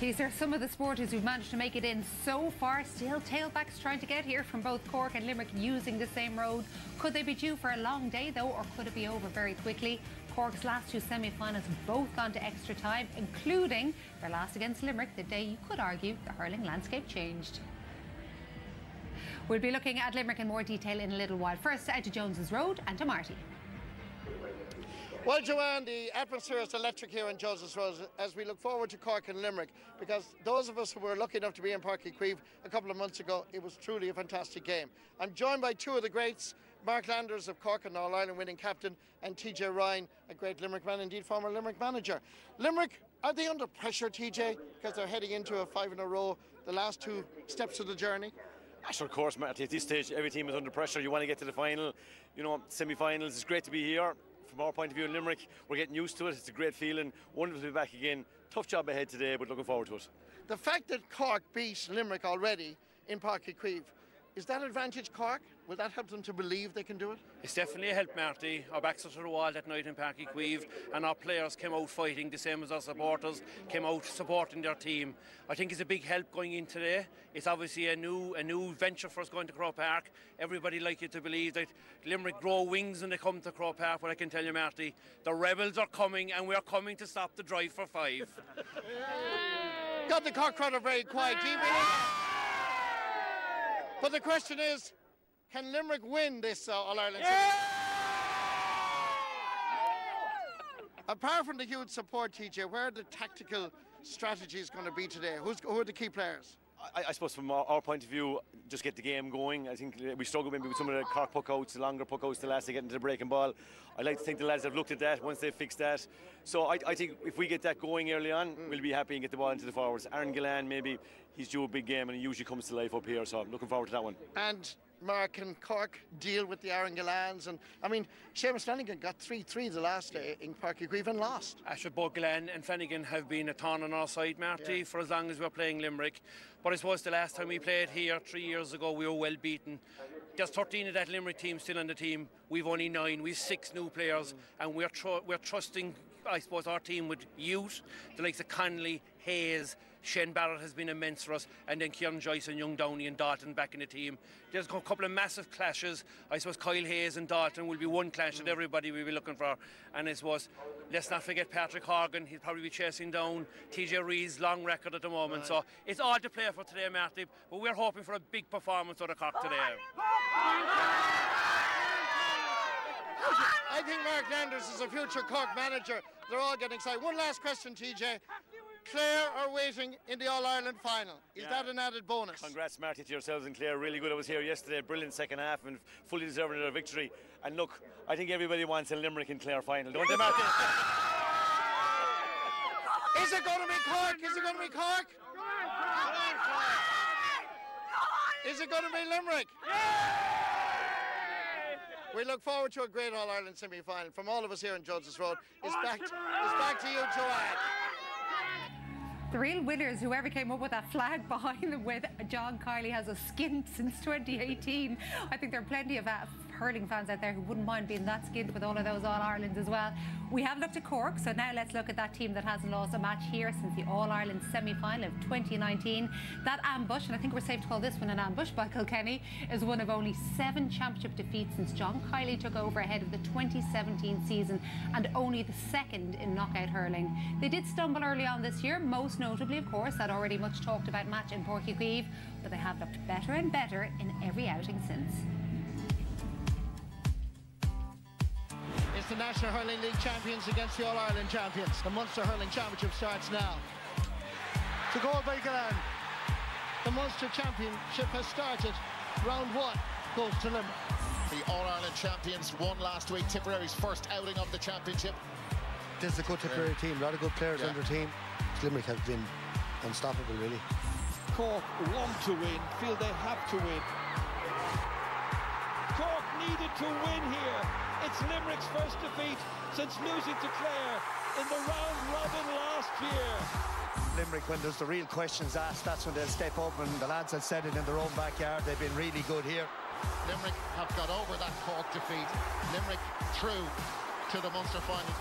These are some of the sporters who've managed to make it in so far. Still tailbacks trying to get here from both Cork and Limerick using the same road. Could they be due for a long day though, or could it be over very quickly? Cork's last two semi-finals have both gone to extra time, including their last against Limerick, the day you could argue the hurling landscape changed. We'll be looking at Limerick in more detail in a little while. First, out to Jones's Road and to Marty. Well, Joanne, the atmosphere is electric here in Jones's Road as we look forward to Cork and Limerick, because those of us who were lucky enough to be in Páirc Uí Chaoimh a couple of months ago, it was truly a fantastic game. I'm joined by two of the greats, Mark Landers of Cork, an All-Ireland winning captain, and TJ Ryan, a great Limerick man, indeed former Limerick manager. Limerick, are they under pressure, TJ, because they're heading into a 5 in a row, the last two steps of the journey? Sure, of course, Marty. At this stage, every team is under pressure. You want to get to the final, you know, semi-finals. It's great to be here. From our point of view in Limerick, we're getting used to it. It's a great feeling. Wonderful to be back again. Tough job ahead today, but looking forward to it. The fact that Cork beat Limerick already in Páirc Uí Chaoimh, is that advantage Cork? Will that help them to believe they can do it? It's definitely a help, Marty. Our backs are to the wall that night in Páirc Uí Chaoimh, and our players came out fighting the same as our supporters, came out supporting their team. I think it's a big help going in today. It's obviously a new venture for us going to Croke Park. Everybody like you to believe that Limerick grow wings when they come to Croke Park, but I can tell you, Marty, the rebels are coming, and we're coming to stop the drive for 5. Got the Cork crowd very quiet. But the question is, can Limerick win this All-Ireland? Apart from the huge support, TJ, where are the tactical strategies going to be today? Who are the key players? I suppose from our point of view, just get the game going. I think we struggle maybe with some of the Cork puck-outs, the longer puck-outs, the last to get into the breaking ball. I like to think the lads have looked at that once they've fixed that. So I think if we get that going early on, we'll be happy and get the ball into the forwards. Aaron Gillan, maybe he's due a big game and he usually comes to life up here, so I'm looking forward to that one. And Mark and Cork deal with the Aaron Gillans, and I mean, Seamus Flanagan got 3-3 the last day in Páirc Uí Chaoimh and lost. Actually, both Gillan and Flanagan have been a thorn on our side, Marty, for as long as we're playing Limerick. But I suppose the last time we played here 3 years ago, we were well beaten. There's 13 of that Limerick team still on the team. We've only 9. We've 6 new players, and we're trusting, I suppose, our team with youth, the likes of Connolly, Hayes. Shane Barrett has been immense for us, and then Kieran Joyce and Young Downey and Dalton back in the team. There's a couple of massive clashes. I suppose Kyle Hayes and Dalton will be one clash that everybody will be looking for. And I suppose, let's not forget Patrick Horgan. He'll probably be chasing down TJ Reid's long record at the moment. So it's all to play for today, Marty, but we're hoping for a big performance out of Cork today. I think Mark Landers is a future Cork manager. They're all getting excited. One last question, TJ. Clare are waiting in the All-Ireland final. Is that an added bonus? Congrats, Marty, to yourselves and Clare. Really good. I was here yesterday. Brilliant second half and fully deserving their victory. And look, I think everybody wants a Limerick and Clare final, don't they, Marty? Is it going to be Cork? Is it going to be Cork? Is it going to be Limerick? We look forward to a great All-Ireland semi-final. From all of us here in Jones's Road, it's back to you, Joanne. The real winners, whoever came up with that flag behind them with John Kiley has a skint since 2018. I think there are plenty of hurling fans out there who wouldn't mind being that skint with all of those All-Irelands as well. We have looked at Cork, so now let's look at that team that hasn't lost a match here since the All-Ireland semi-final of 2019. That ambush, and I think we're safe to call this one an ambush by Kilkenny, is one of only 7 championship defeats since John Kiley took over ahead of the 2017 season, and only the 2nd in knockout hurling. They did stumble early on this year, most notably, of course, that already much talked about match in Páirc Uí Chaoimh, but they have looked better and better in every outing since. It's the National Hurling League champions against the All-Ireland champions. The Munster Hurling Championship starts now. To goal by Gillan. The Munster Championship has started. Round 1 goes to Limerick. The All-Ireland champions won last week. Tipperary's first outing of the championship. This is a good Tipperary team. A lot of good players on their team. Limerick have been unstoppable, really. Cork want to win, feel they have to win. Cork needed to win here. It's Limerick's first defeat since losing to Clare in the round robin last year. Limerick, when there's the real questions asked, that's when they'll step up, and the lads have said it in their own backyard. They've been really good here. Limerick have got over that Cork defeat. Limerick through to the Munster final.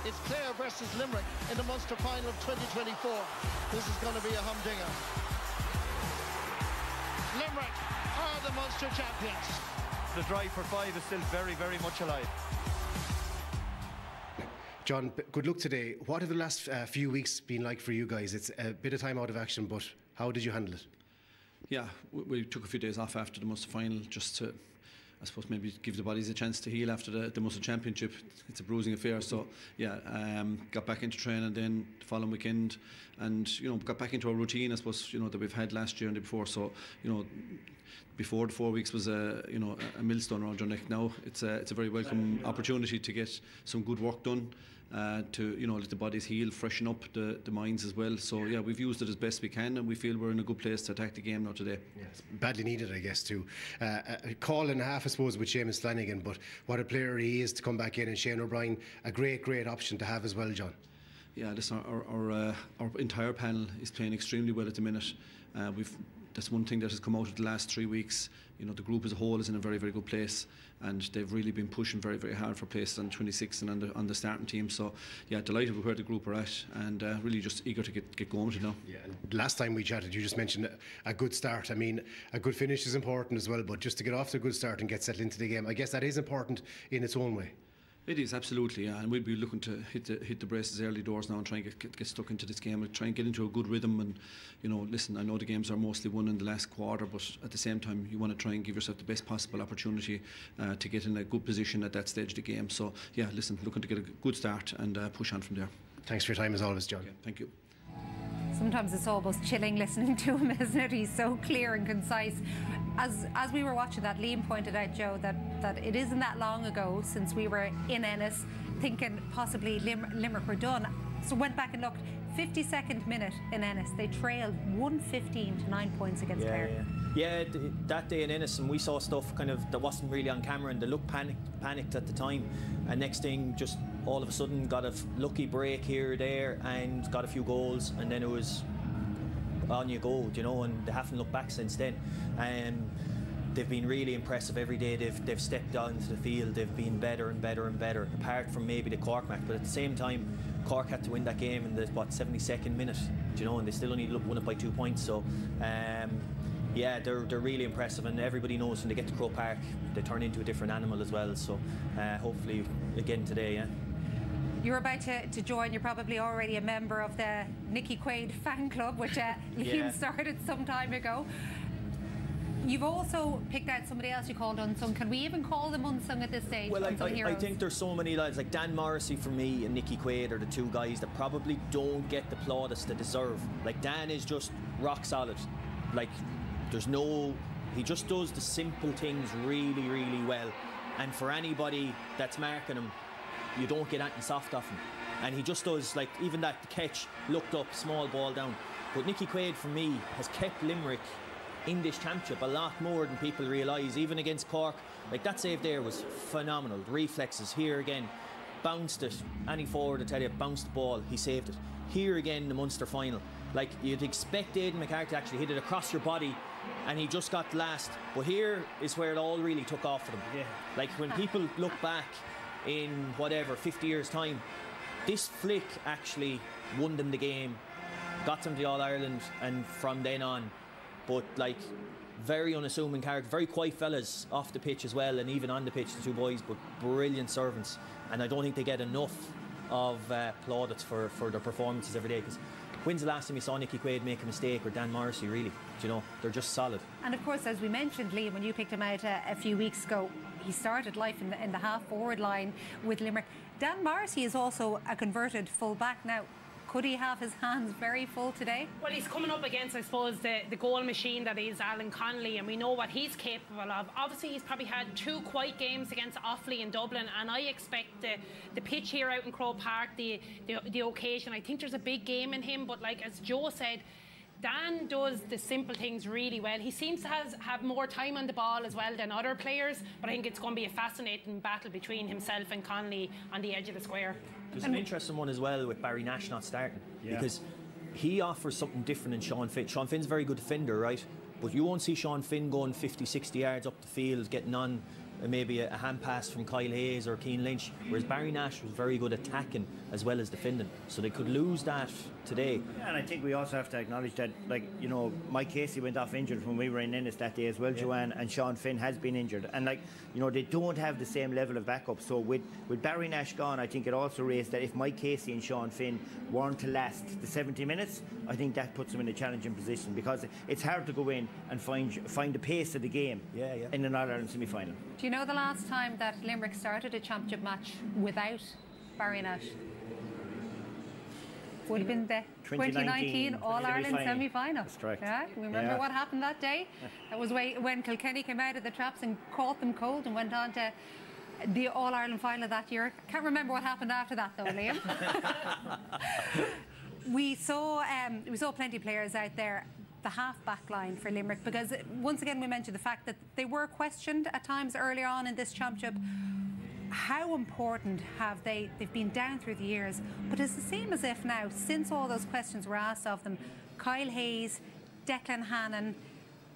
It's Clare versus Limerick in the Munster final of 2024. This is going to be a humdinger. Limerick are the Munster champions. The drive for 5 is still very, very much alive. John, good luck today. What have the last few weeks been like for you guys? It's a bit of time out of action, but how did you handle it? Yeah, we took a few days off after the Munster final just to, I suppose, maybe give the bodies a chance to heal after the Munster Championship. It's a bruising affair, so yeah, got back into training then the following weekend, and got back into our routine, I suppose, that we've had last year and the before. So before the 4 weeks was a millstone around your neck. Now it's a very welcome opportunity to get some good work done. To let the bodies heal, freshen up the minds as well. So yeah, we've used it as best we can, and we feel we're in a good place to attack the game now today. Yeah, it's badly needed, I guess, too. A call and a half, I suppose, with Seamus Flanagan, but what a player he is to come back in, and Shane O'Brien, a great option to have as well, John. Yeah, listen, our entire panel is playing extremely well at the minute. That's one thing that has come out of the last 3 weeks. The group as a whole is in a very, very good place, and they've really been pushing very, very hard for places on 26 and on the starting team. So yeah, delighted with where the group are at, and really just eager to get going with it now. Yeah, and last time we chatted, you just mentioned a good start. I mean, a good finish is important as well, but just to get off to a good start and get settled into the game, I guess that is important in its own way. It is, absolutely, yeah, and we'll be looking to hit the braces early doors now and try and get stuck into this game and try and get into a good rhythm. And listen, I know the games are mostly won in the last quarter, but at the same time you want to try and give yourself the best possible opportunity to get in a good position at that stage of the game. So yeah, listen, looking to get a good start and push on from there. Thanks for your time as always, John. Okay, thank you. Sometimes it's almost chilling listening to him, isn't it? He's so clear and concise. As we were watching that, Liam pointed out, Joe, that it isn't that long ago since we were in Ennis thinking possibly Limerick were done. So went back and looked, 52nd minute in Ennis. They trailed 115 to 9 points against Clare. Yeah, that day in Ennis, and we saw stuff kind of that wasn't really on camera, and they looked panicked at the time. And next thing, just all of a sudden got a lucky break here or there and got a few goals, and then it was on you go, and they haven't looked back since then. They've been really impressive every day. They've stepped down into the field. They've been better and better and better, apart from maybe the Cork match. But at the same time, Cork had to win that game in the 72nd minute, and they still only won it by 2 points. So yeah, they're really impressive, and everybody knows when they get to Croke Park they turn into a different animal as well. So hopefully again today, yeah. You're about to join. You're probably already a member of the Nicky Quaid fan club, which Liam started some time ago. You've also picked out somebody else you called unsung. Can we even call them unsung at this stage? Well, I think there's so many lads like Dan Morrissey for me and Nicky Quaid are the two guys that probably don't get the plaudits they deserve. Like, Dan is just rock solid. Like, he just does the simple things really, really well. And for anybody that's marking him, you don't get anything soft off him. And he just does, like, even that catch, looked up, small ball down. But Nicky Quaid, for me, has kept Limerick in this championship a lot more than people realise, even against Cork. Like, that save there was phenomenal. The reflexes here again, bounced it. Any forward, I tell you, bounced the ball, he saved it. Here again, the Munster final. Like, you'd expect Aidan McCarthy to actually hit it across your body, and he just got last. But here is where it all really took off for them. Yeah. Like, when people look back in whatever 50 years time, this flick actually won them the game, got them the All-Ireland, and from then on. But like, very unassuming character, very quiet fellas off the pitch as well, and even on the pitch, the two boys, but brilliant servants. And I don't think they get enough of plaudits for their performances every day. Because when's the last time you saw Nicky Quaid make a mistake, or Dan Morrissey, really? They're just solid. And of course, as we mentioned, Liam, when you picked him out a few weeks ago, he started life in the half-forward line with Limerick. Dan Morrissey is also a converted full-back now. Could he have his hands very full today? Well, he's coming up against, I suppose, the goal machine that is Alan Connolly, and we know what he's capable of. Obviously, he's probably had 2 quiet games against Offaly and Dublin, and I expect the pitch here out in Croke Park, the occasion. I think there's a big game in him, but like as Joe said, Dan does the simple things really well. He seems to have more time on the ball as well than other players, but I think it's going to be a fascinating battle between himself and Connolly on the edge of the square. There's an interesting one as well with Barry Nash not starting, because he offers something different than Sean Finn. Sean Finn's a very good defender, right? But you won't see Sean Finn going 50, 60 yards up the field, getting on maybe a hand pass from Kyle Hayes or Keane Lynch, whereas Barry Nash was very good attacking as well as defending. So they could lose that today. Yeah, and I think we also have to acknowledge that, like, you know, Mike Casey went off injured when we were in Ennis that day as well, Joanne, and Sean Finn has been injured. And, like, you know, they don't have the same level of backup. So with Barry Nash gone, I think it also raised that if Mike Casey and Sean Finn weren't to last the 70 minutes, I think that puts them in a challenging position, because it's hard to go in and find the pace of the game in an All-Ireland semi-final. Do you know the last time that Limerick started a championship match without Barry Nash? Would have been the 2019 All-Ireland semi-final. That's correct. Yeah, we remember what happened that day. That was when Kilkenny came out of the traps and caught them cold and went on to the All-Ireland final that year. Can't remember what happened after that though, Liam. We saw plenty of players out there, the half-back line for Limerick, because once again we mentioned the fact that they were questioned at times earlier on in this championship. How important have they've been down through the years, but it's the same as if now, since all those questions were asked of them, Kyle Hayes, Declan Hannon,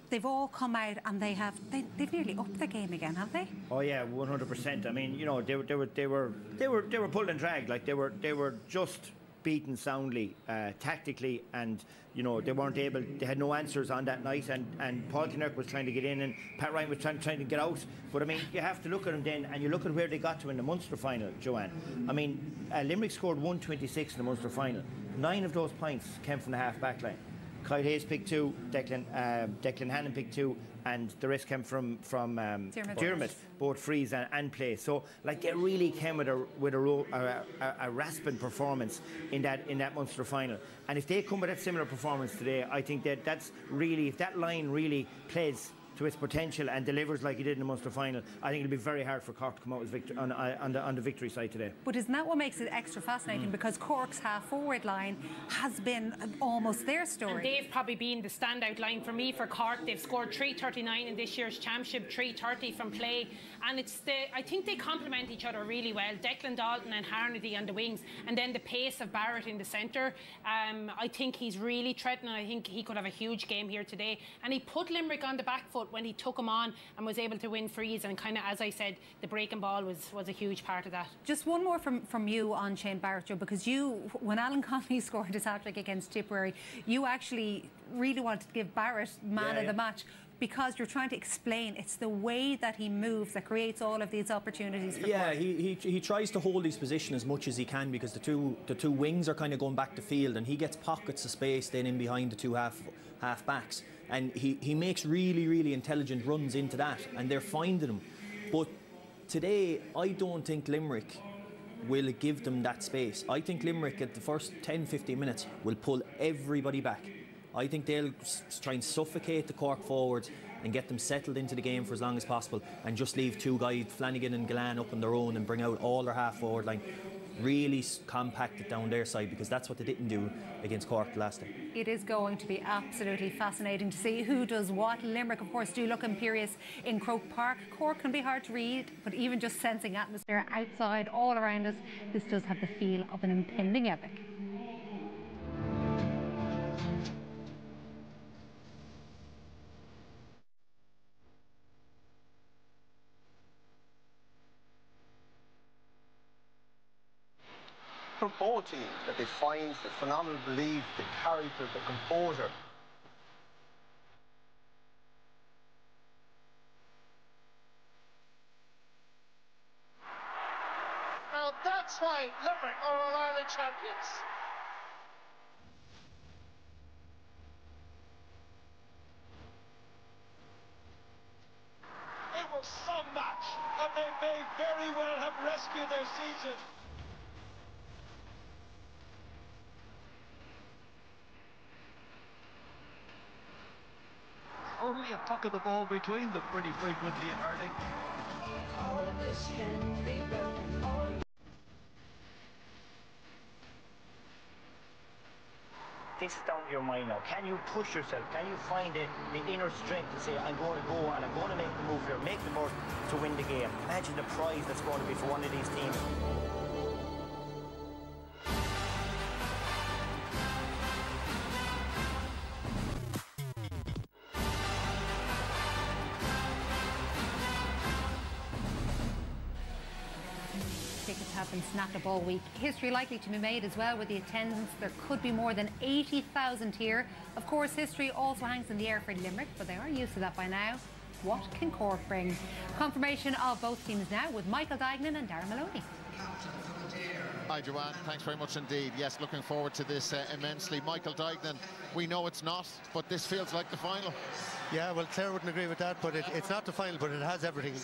they've all come out and they've nearly upped the game again, have they? Oh yeah, 100%. I mean, you know, they were pulled and dragged. Like they were just beaten soundly, tactically, and you know they weren't able. They had no answers on that night, and Paul Kinnerk was trying to get in, and Pat Ryan was trying to get out. But I mean, you have to look at them then, and you look at where they got to in the Munster final, Joanne. I mean, Limerick scored 126 in the Munster final. 9 of those points came from the half-back line. Kyle Hayes picked 2, Declan Hannon picked 2, and the rest came from Dermot, both frees and play. So, like, they really came with a rasping performance in that Munster final. And if they come with that similar performance today, I think that's really, if that line really plays to its potential and delivers like he did in the Munster final, I think it'll be very hard for Cork to come out with on the victory side today. But isn't that what makes it extra fascinating? Because Cork's half-forward line has been almost their story. And they've probably been the standout line for me for Cork. They've scored 339 in this year's championship, 330 from play, and I think they complement each other really well. Declan Dalton and Harnedy on the wings, and then the pace of Barrett in the centre. I think he's really threatening. I think he could have a huge game here today, and he put Limerick on the back foot when he took him on and was able to win frees, and kind of, as I said, the breaking ball was a huge part of that. Just one more from you on Shane Barrett, Joe, because when Alan Connolly scored his hat-trick against Tipperary, you actually really wanted to give Barrett man of the match, because you're trying to explain it's the way that he moves that creates all of these opportunities for Cork. he tries to hold his position as much as he can, because the two wings are kind of going back to field, and he gets pockets of space then in behind the two half backs, and he makes really intelligent runs into that, and they're finding him. But today I don't think Limerick will give them that space. I think Limerick at the first 10-15 minutes will pull everybody back. I think they'll try and suffocate the Cork forwards and get them settled into the game for as long as possible, and just leave two guys, Flanagan and Gillane, up on their own, and bring out all their half-forward line. Really compact it down their side, because that's what they didn't do against Cork last time. It is going to be absolutely fascinating to see who does what. Limerick, of course, do look imperious in Croke Park. Cork can be hard to read, but even just sensing atmosphere outside, all around us, this does have the feel of an impending epic. From both teams, that they find the phenomenal belief, the character, the composure. Now that's why Limerick are All-Ireland champions. It was some match, and they may very well have rescued their season. Only a puck of the ball between them pretty frequently in hurling. This is down to your mind now. Can you push yourself? Can you find the inner strength to say, I'm going to go and I'm going to make the move here, make the move to win the game? Imagine the prize that's going to be for one of these teams. been snapped up all week. History likely to be made as well with the attendance. There could be more than 80,000 here. Of course, history also hangs in the air for Limerick, but they are used to that by now. What can Cork bring? Confirmation of both teams now with Michael Dignan and Darren Maloney. Hi, Joanne. Thanks very much indeed. Yes, looking forward to this immensely. Michael Dignan, we know it's not, but this feels like the final. Yeah, well, Claire wouldn't agree with that, but it's not the final, but it has everything.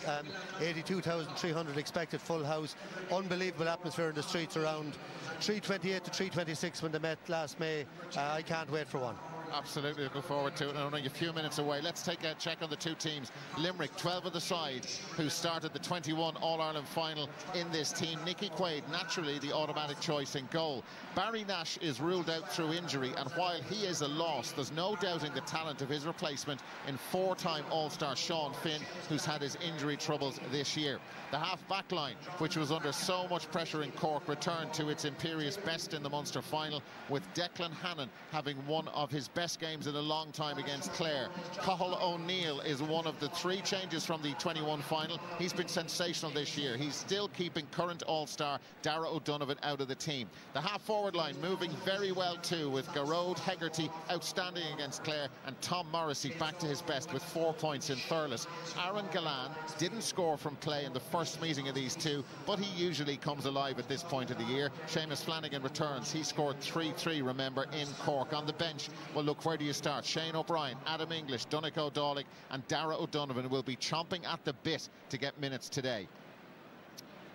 82,300 expected, full house, unbelievable atmosphere in the streets around 328 to 326 when they met last May. I can't wait for one. Absolutely looking forward to it. Only a few minutes away. Let's take a check on the two teams. Limerick, 12 of the side, who started the 21 All-Ireland final in this team. Nicky Quaid, naturally the automatic choice in goal. Barry Nash is ruled out through injury, and while he is a loss, there's no doubting the talent of his replacement in four-time All-Star Sean Finn, who's had his injury troubles this year. The half-back line, which was under so much pressure in Cork, returned to its imperious best in the Munster final, with Declan Hannon having one of his best games in a long time against Clare. Cathal O'Neill is one of the three changes from the 21 final. He's been sensational this year. He's still keeping current All-Star Dara O'Donovan out of the team. The half-forward line moving very well too, with Garrod Hegarty outstanding against Clare and Tom Morrissey back to his best with 4 points in Thurles. Aaron Gallan didn't score from play in the first meeting of these two, but he usually comes alive at this point of the year. Seamus Flanagan returns. He scored 3-3, remember, in Cork. On the bench, well, look, where do you start? Shane O'Brien, Adam English, Donnacha O'Dowlick and Dara O'Donovan will be chomping at the bit to get minutes today.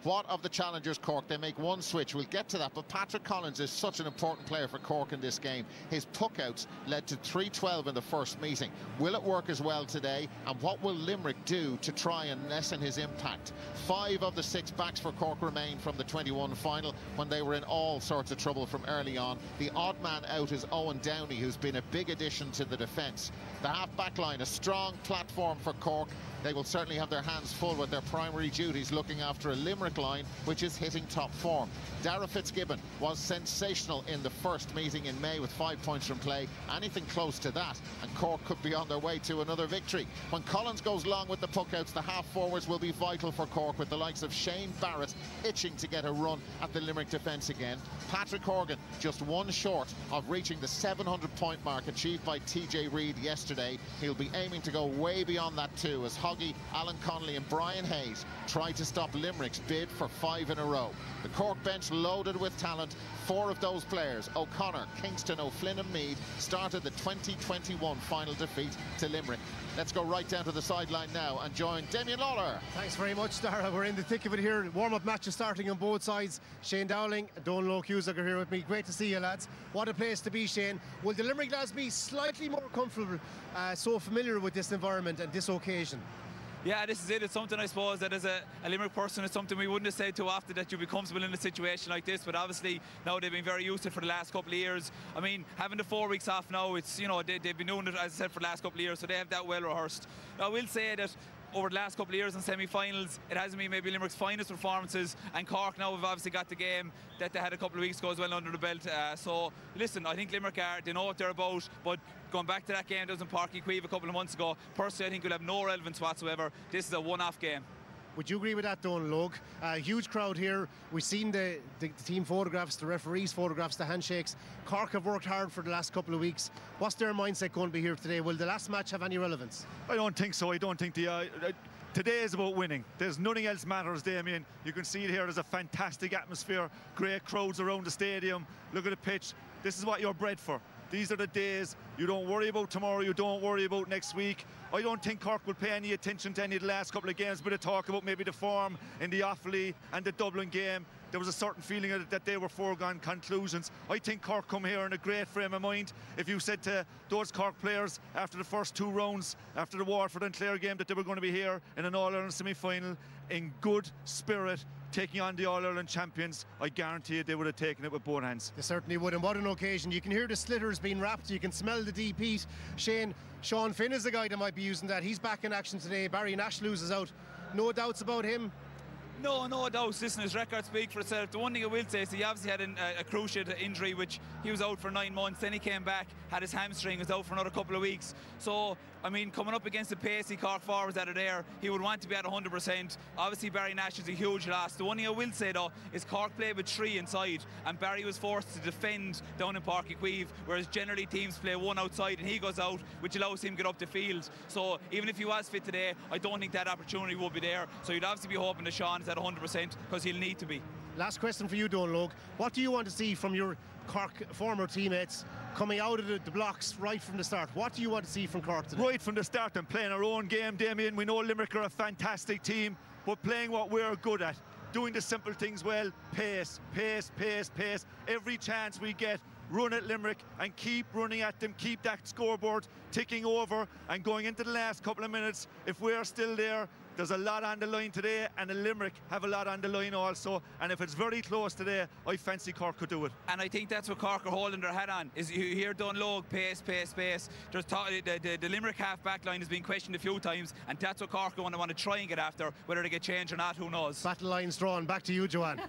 What of the challengers Cork? They make one switch. We'll get to that, but Patrick Collins is such an important player for Cork in this game. His puckouts led to 3-12 in the first meeting. Will it work as well today? And what will Limerick do to try and lessen his impact? 5 of the 6 backs for Cork remain from the 21 final when they were in all sorts of trouble from early on. The odd man out is Owen Downey, who's been a big addition to the defence. The half-back line, a strong platform for Cork. They will certainly have their hands full with their primary duties looking after a Limerick line which is hitting top form. Dara Fitzgibbon was sensational in the first meeting in May with 5 points from play. Anything close to that and Cork could be on their way to another victory. When Collins goes long with the puckouts, the half-forwards will be vital for Cork, with the likes of Shane Barrett itching to get a run at the Limerick defence again. Patrick Horgan just one short of reaching the 700-point mark achieved by TJ Reid yesterday. He'll be aiming to go way beyond that too, as Hoggy, Alan Connolly and Brian Hayes try to stop Limerick's bid for 5 in a row. The Cork bench loaded with talent. 4 of those players, O'Connor, Kingston, O'Flynn and Meade, started the 2021 final defeat to Limerick. Let's go right down to the sideline now and join Damien Lawler. Thanks very much, Dara. We're in the thick of it here. Warm-up matches starting on both sides. Shane Dowling and Donal Cusack are here with me. Great to see you, lads. What a place to be, Shane. Will the Limerick lads be slightly more comfortable, so familiar with this environment and this occasion? Yeah, this is it. It's something, I suppose, that as a Limerick person, it's something we wouldn't have said too often, that you'd be comfortable in a situation like this. But obviously, now they've been very used to it for the last couple of years. I mean, having the 4 weeks off now, it's, you know, they've been doing it, as I said, for the last couple of years, so they have that well rehearsed. Now, I will say that over the last couple of years in semi-finals, it hasn't been maybe Limerick's finest performances, and Cork now have obviously got the game that they had a couple of weeks ago as well under the belt. So listen, I think Limerick they know what they're about, but going back to that game that was in Páirc Uí Chaoimh a couple of months ago, personally I think will have no relevance whatsoever. This is a one-off game. Would you agree with that, Donal Logue? Huge crowd here. We've seen the team photographs, the referees' photographs, the handshakes. Cork have worked hard for the last couple of weeks. What's their mindset going to be here today? Will the last match have any relevance? I don't think so. I don't think today is about winning. There's nothing else matters, Damien. You can see it here. There's a fantastic atmosphere, great crowds around the stadium. Look at the pitch. This is what you're bred for. These are the days. You don't worry about tomorrow. You don't worry about next week. I don't think Cork will pay any attention to any of the last couple of games, but of talk about maybe the form in the Offaly and the Dublin game. There was a certain feeling that they were foregone conclusions. I think Cork come here in a great frame of mind. If you said to those Cork players after the first 2 rounds, after the Waterford and Clare game, that they were going to be here in an All-Ireland semi-final in good spirit, taking on the All-Ireland champions, I guarantee you they would have taken it with both hands. They certainly would, and what an occasion. You can hear the slitters being wrapped, you can smell the deep heat. Shane, Sean Finn is the guy that might be using that. He's back in action today. Barry Nash loses out. No doubts about him. No doubt. Listen, his record speaks for itself. The one thing I will say is he obviously had a cruciate injury, which he was out for 9 months. Then he came back, had his hamstring, was out for another couple of weeks. So, I mean, coming up against the pacey Cork forwards that are there, he would want to be at 100%. Obviously, Barry Nash is a huge loss. The one thing I will say, though, is Cork played with 3 inside, and Barry was forced to defend down in Páirc Uí Chaoimh, whereas generally teams play 1 outside and he goes out, which allows him to get up the field. So, even if he was fit today, I don't think that opportunity would be there. So, you'd obviously be hoping that Sean is at 100%, because he'll need to be. Last question for you, Donald. What do you want to see from your Cork former teammates coming out of the blocks right from the start? What do you want to see from Cork today? Right from the start and playing our own game, Damien. We know Limerick are a fantastic team, but playing what we're good at. Doing the simple things well. Pace, pace, pace, pace. Every chance we get, run at Limerick and keep running at them, keep that scoreboard ticking over, and going into the last couple of minutes, if we're still there, there's a lot on the line today, and the Limerick have a lot on the line also, and if it's very close today, I fancy Cork could do it. And I think that's what Cork are holding their head on, is you hear Dunlog, pace, pace, pace. The Limerick half-back line has been questioned a few times, and that's what Cork are going to want to try and get after. Whether they get changed or not, who knows. Battle lines drawn. Back to you, Joanne.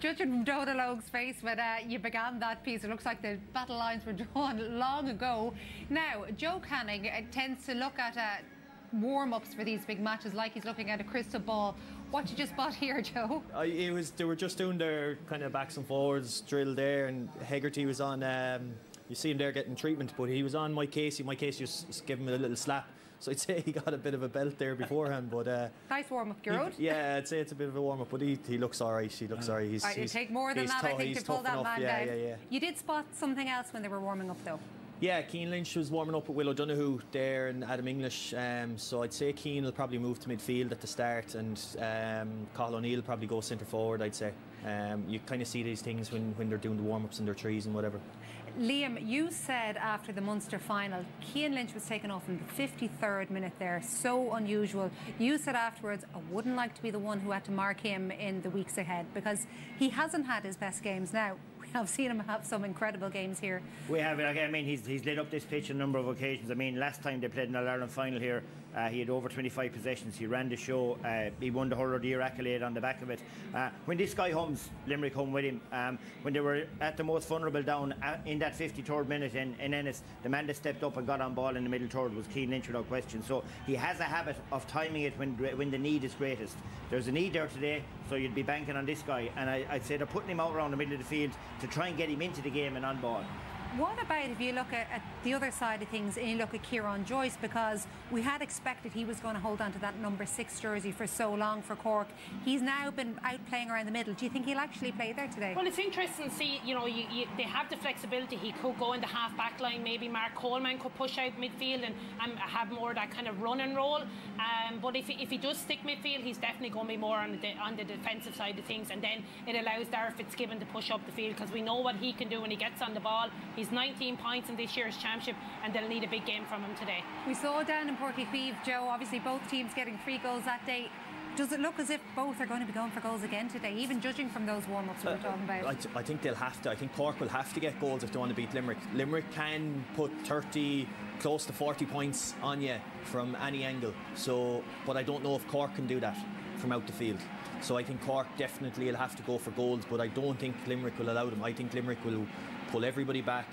Judging from Donalog's face when you began that piece, it looks like the battle lines were drawn long ago. Now, Joe Canning tends to look at warm-ups for these big matches like he's looking at a crystal ball. What did you spot here, Joe? They were just doing their kind of backs and forwards drill there, and Hegarty was on, you see him there getting treatment, but he was on Mike Casey. Mike Casey just gave him a little slap. So I'd say he got a bit of a belt there beforehand, but nice warm-up, Gerard. Yeah, I'd say it's a bit of a warm-up, but he looks all right. He looks all right. It'd take more than that, I think, to pull that man down. Yeah. You did spot something else when they were warming up, though. Yeah, Keane Lynch was warming up with Will O'Donoghue there and Adam English. So I'd say Keane will probably move to midfield at the start, and Cathal O'Neill will probably go centre forward, I'd say. You kind of see these things when they're doing the warm-ups in their trees and whatever. Liam, you said after the Munster final, Keane Lynch was taken off in the 53rd minute there. So unusual. You said afterwards, I wouldn't like to be the one who had to mark him in the weeks ahead, because he hasn't had his best games now. I've seen him have some incredible games here. We have. I mean, he's lit up this pitch a number of occasions. I mean, last time they played in the All-Ireland final here, he had over 25 possessions. He ran the show. He won the Hurler of the Year accolade on the back of it. When this guy hums, Limerick home with him. When they were at the most vulnerable down in that 53rd minute in Ennis, the man that stepped up and got on ball in the middle third was Keane Lynch without question. So he has a habit of timing it when the need is greatest. There's a need there today, so you'd be banking on this guy. And I'd say they're putting him out around the middle of the field to try and get him into the game and on ball. What about if you look at the other side of things and you look at Kieran Joyce, because we had expected he was going to hold on to that number 6 jersey for so long for Cork. He's now been out playing around the middle. Do you think he'll actually play there today? Well, it's interesting to see, you know, they have the flexibility. He could go in the half-back line. Maybe Mark Coleman could push out midfield and have more of that kind of run and roll. But if he does stick midfield, he's definitely going to be more on the defensive side of things. And then it allows Darragh Fitzgibbon to push up the field, because we know what he can do when he gets on the ball. He's 19 points in this year's championship, and they'll need a big game from him today. We saw down in Páirc Uí Chaoimh, Joe, obviously both teams getting 3 goals that day. Does it look as if both are going to be going for goals again today, even judging from those warm-ups we were talking about? I think they'll have to. I think Cork will have to get goals if they want to beat Limerick. Limerick can put 30, close to 40 points on you from any angle. So, but I don't know if Cork can do that from out the field. So I think Cork definitely will have to go for goals, but I don't think Limerick will allow them. I think Limerick will pull everybody back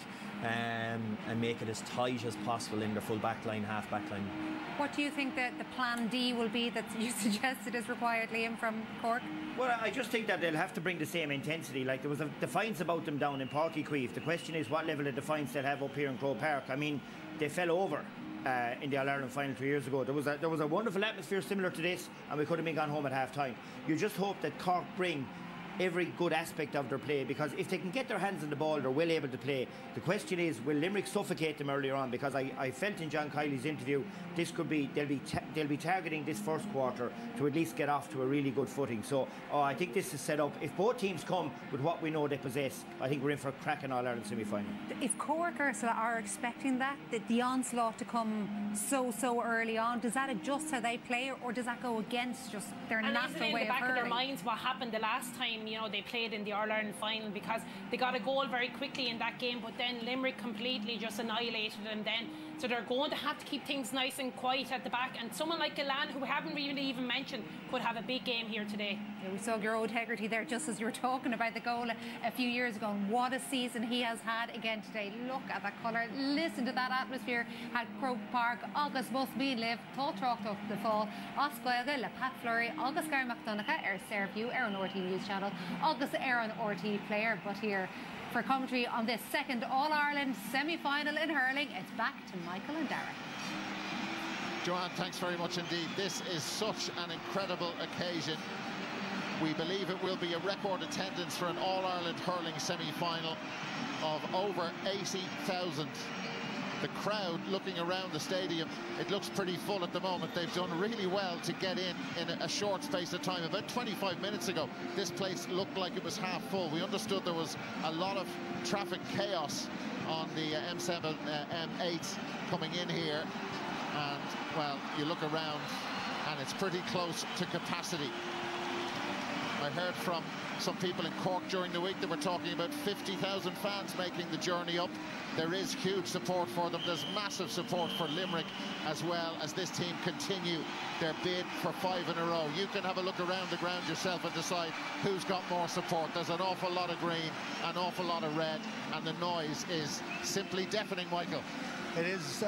and make it as tight as possible in their full back line, half back line. What do you think that the plan D will be that you suggested is required, Liam, from Cork? Well, I just think that they'll have to bring the same intensity. Like, there was defiance about them down in Páirc Uí Chaoimh. The question is what level of defiance they'll have up here in Croke Park. I mean, they fell over in the All-Ireland final 2 years ago. There was a wonderful atmosphere similar to this, and we could have been gone home at half-time. You just hope that Cork bring every good aspect of their play, because if they can get their hands on the ball, they're well able to play. The question is, will Limerick suffocate them earlier on? Because I felt in John Kiley's interview, this could be they'll be targeting this first quarter to at least get off to a really good footing. So I think this is set up. If both teams come with what we know they possess, I think we're in for a cracking All-Ireland semi-final. If Cork are expecting that the onslaught to come so early on, does that adjust how they play, or does that go against just their natural way of hurling? And isn't in the back of their minds what happened the last time time, you know, they played in the All-Ireland final, because they got a goal very quickly in that game, but then Limerick completely just annihilated them then. So they're going to have to keep things nice and quiet at the back, and someone like Galan, who we haven't really even mentioned, could have a big game here today. Yeah, we saw Gero Hegarty there just as you were talking about the goal a few years ago, and what a season he has had again today. Look at that colour, listen to that atmosphere at Croke Park. Agus must be live, Tá Trácht up the fall, Oscoilga, Le Pat Flurry, Agus Gar McDonagh, Serview, Aaron RT News Channel, Agus Aaron RT player. But here for commentary on this second All-Ireland semi-final in hurling, it's back to Michael and Darragh. Joanne, thanks very much indeed. This is such an incredible occasion. We believe it will be a record attendance for an All-Ireland hurling semi-final of over 80,000. The crowd looking around the stadium, it looks pretty full at the moment. They've done really well to get in a short space of time. About 25 minutes ago, this place looked like it was half full. We understood there was a lot of traffic chaos on the M7, M8 coming in here. And, well, you look around and it's pretty close to capacity. I heard from some people in Cork during the week that were talking about 50,000 fans making the journey up. There is huge support for them. There's massive support for Limerick as well, as this team continue their bid for 5 in a row. You can have a look around the ground yourself and decide who's got more support. There's an awful lot of green, an awful lot of red, and the noise is simply deafening, Michael. It is,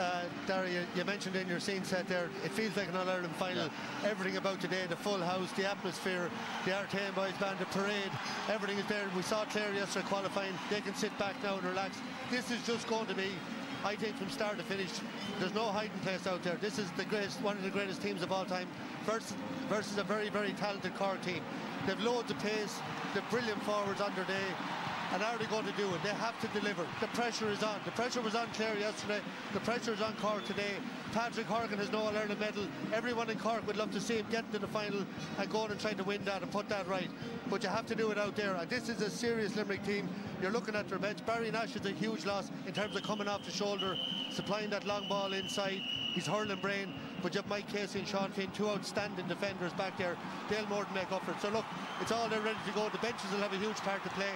Darragh, you mentioned in your scene set there, it feels like an All-Ireland final. Yeah. Everything about today, the full house, the atmosphere, the Artane Boys Band, the parade, everything is there. We saw Clare yesterday qualifying. They can sit back now and relax. This is just going to be, I think, from start to finish, there's no hiding place out there. This is the greatest, one of the greatest teams of all time versus a very, very talented Cork team. They've loads of pace, they've brilliant forwards on their day. And are they going to do it? They have to deliver. The pressure is on. The pressure was on Clare yesterday. The pressure is on Cork today. Patrick Horgan has no All-Ireland medal. Everyone in Cork would love to see him get to the final and go on and try to win that and put that right. But you have to do it out there. And this is a serious Limerick team. You're looking at their bench. Barry Nash is a huge loss in terms of coming off the shoulder, supplying that long ball inside. He's hurling brain. But you have Mike Casey and Sean Finn, two outstanding defenders back there. They'll more than make up for it. So look, it's all there ready to go. The benches will have a huge part to play.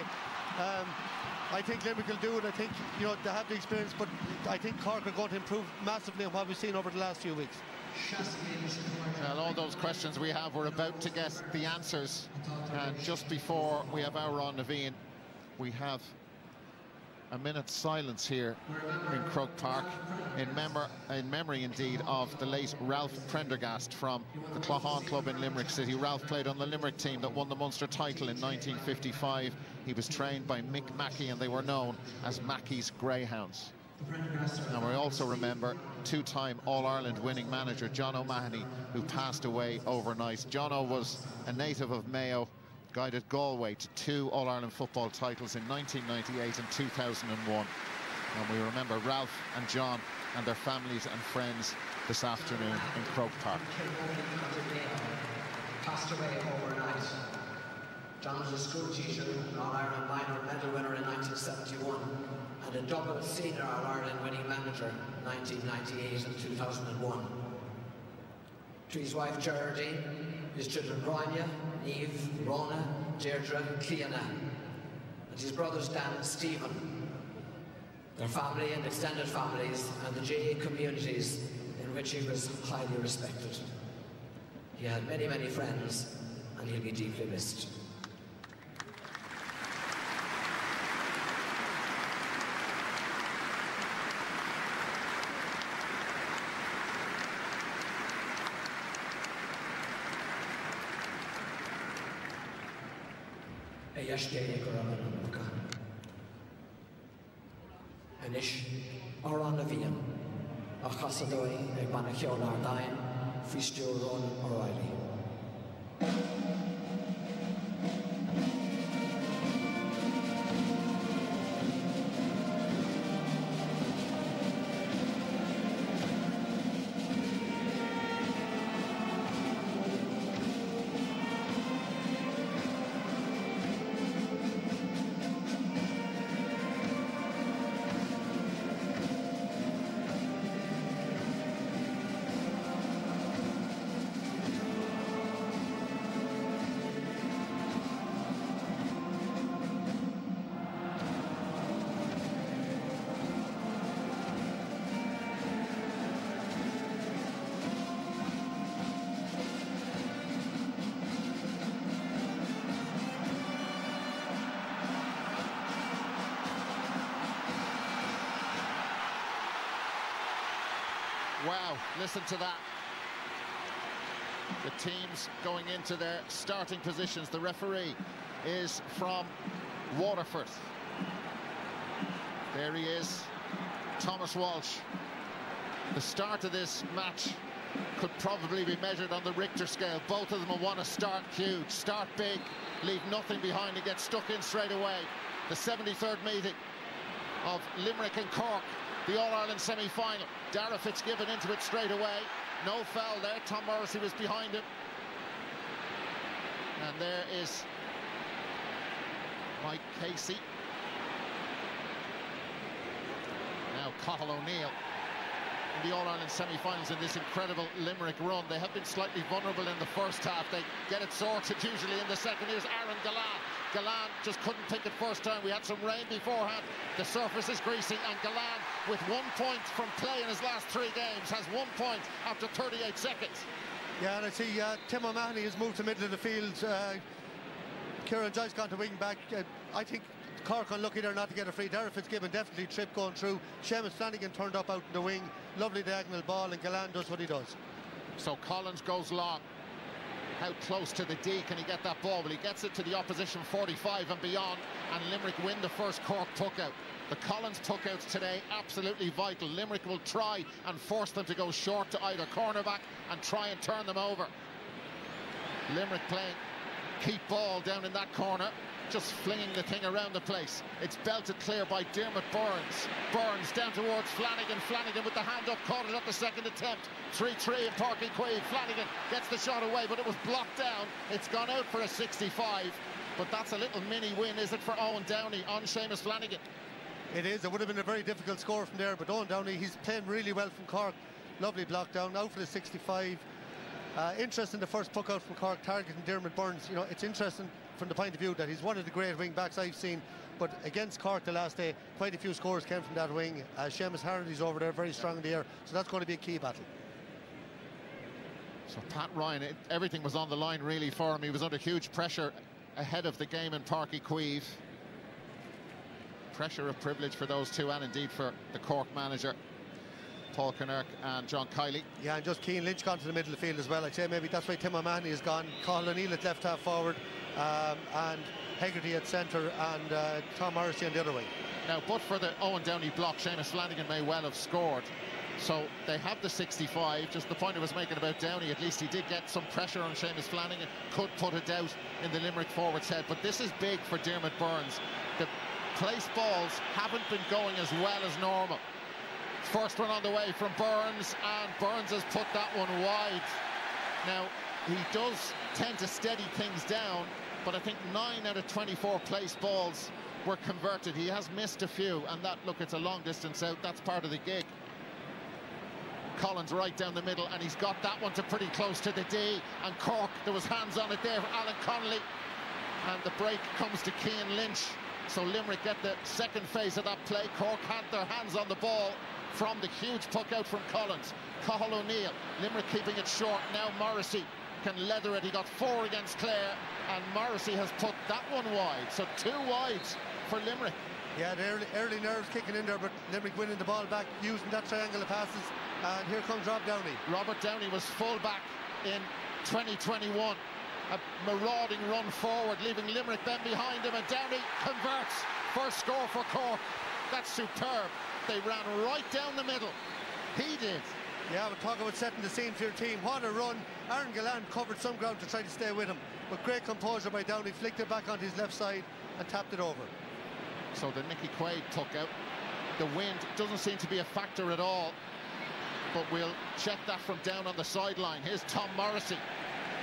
I think Limerick will do it. I think, you know, they have the experience, but I think Cork are going to improve massively on what we've seen over the last few weeks. Well, all those questions we have, we're about to get the answers. And just before we have our Ron Naveen, we have a minute's silence here in Croke Park in memory indeed of the late Ralph Prendergast from the Cloughan Club in Limerick City. Ralph played on the Limerick team that won the Munster title in 1955. He was trained by Mick Mackey and they were known as Mackey's Greyhounds. And we also remember two-time All-Ireland winning manager John O'Mahony, who passed away overnight. John O was a native of Mayo, guided Galway to 2 All-Ireland football titles in 1998 and 2001. And we remember Ralph and John and their families and friends this afternoon in Croke Park. Passed away overnight. John was a school teacher, an All-Ireland minor medal winner in 1971, and a double senior All-Ireland winning manager in 1998 and 2001. To his wife Geraldine, his children Ronya, Niamh, Rona, Deirdre, Cleona, and his brothers Dan and Stephen, their family and extended families, and the JA communities in which he was highly respected. He had many, many friends, and he'll be deeply missed. Anish Oran Navian, a Chassadoi, a Banachion Ardain, Fistio Ron O'Reilly. Wow, listen to that. The teams going into their starting positions. The referee is from Waterford. There he is, Thomas Walsh. The start of this match could probably be measured on the Richter scale. Both of them will want to start huge, start big, leave nothing behind and get stuck in straight away. The 73rd meeting of Limerick and Cork, the All-Ireland semi-final. Dara Fitzgibbon into it straight away. No foul there. Tom Morrissey was behind him. And there is Mike Casey. Now Cathal O'Neill in the All-Ireland semi-finals in this incredible Limerick run. They have been slightly vulnerable in the first half. They get it sorted usually in the second. Here's Aaron Gallan. Gallan just couldn't pick it first time. We had some rain beforehand. The surface is greasy, and Gallan, with 1 point from play in his last 3 games, has 1 point after 38 seconds. Yeah, and I see Tim O'Mahony has moved to middle of the field. Kieran Joyce gone to wing back. I think Cork unlucky there not to get a free. Dara Fitzgibbon definitely tripped going through. Seamus Flanagan turned up out in the wing. Lovely diagonal ball, and Gallan does what he does. So Collins goes long. How close to the D can he get that ball? Well, he gets it to the opposition 45 and beyond, and Limerick win the first Cork puck-out. The Collins puck-outs today, absolutely vital. Limerick will try and force them to go short to either cornerback and try and turn them over. Limerick playing keep ball down in that corner, just flinging the thing around the place. It's belted clear by Dermot Burns. Burns down towards Flanagan. Flanagan with the hand up, caught it at the second attempt. 3-3 in Páirc Uí Chaoimh. Flanagan gets the shot away, but it was blocked down. It's gone out for a 65, but that's a little mini win, is it, for Owen Downey on Seamus Flanagan? It is. It would have been a very difficult score from there, but Owen Downey, he's playing really well from Cork. Lovely block down, out for the 65. Interesting, the first puck out from Cork targeting Dermot Burns. You know, it's interesting from the point of view that he's one of the great wing backs I've seen, but against Cork the last day, quite a few scores came from that wing. Seamus Harney's over there, very strong in the air, so that's going to be a key battle. So Pat Ryan, everything was on the line really for him. He was under huge pressure ahead of the game in Páirc Uí Chaoimh. Pressure of privilege for those two, and indeed for the Cork manager, Paul Kinnerk and John Kiley. Yeah, and just Cian Lynch gone to the middle of the field as well. I'd say maybe that's why Tim O'Mahony has gone. Cathal O'Neill at left half forward, and Hegarty at centre, and Tom Morrissey on the other way. Now, but for the Owen Downey block, Seamus Flanagan may well have scored. So they have the 65. Just the point I was making about Downey, at least he did get some pressure on Seamus Flanagan, could put it out in the Limerick forward's head. But this is big for Dermot Burns. The place balls haven't been going as well as normal. First one on the way from Burns, and Burns has put that one wide. Now, he does tend to steady things down, but I think 9 out of 24 place balls were converted. He has missed a few, and that, look, it's a long distance out. That's part of the gig. Collins right down the middle, and he's got that one to pretty close to the D. And Cork, there was hands on it there for Alan Connolly, and the break comes to Cian Lynch. So Limerick get the second phase of that play. Cork had their hands on the ball from the huge puck out from Collins. Cathal O'Neill, Limerick keeping it short. Now Morrissey can leather it. He got 4 against Clare, and Morrissey has put that one wide. So 2 wides for Limerick. Yeah, the early nerves kicking in there, but Limerick winning the ball back, using that triangle of passes. And here comes Rob Downey. Robert Downey was full-back in 2021. A marauding run forward, leaving Limerick then behind him, and Downey converts. First score for Cork. That's superb. They ran right down the middle. He did. Yeah, we're talking about setting the scene for your team. What a run. Aaron Gallan covered some ground to try to stay with him, but great composure by Downey, flicked it back onto his left side and tapped it over. So the Nicky Quaid puck out. The wind doesn't seem to be a factor at all, but we'll check that from down on the sideline. Here's Tom Morrissey,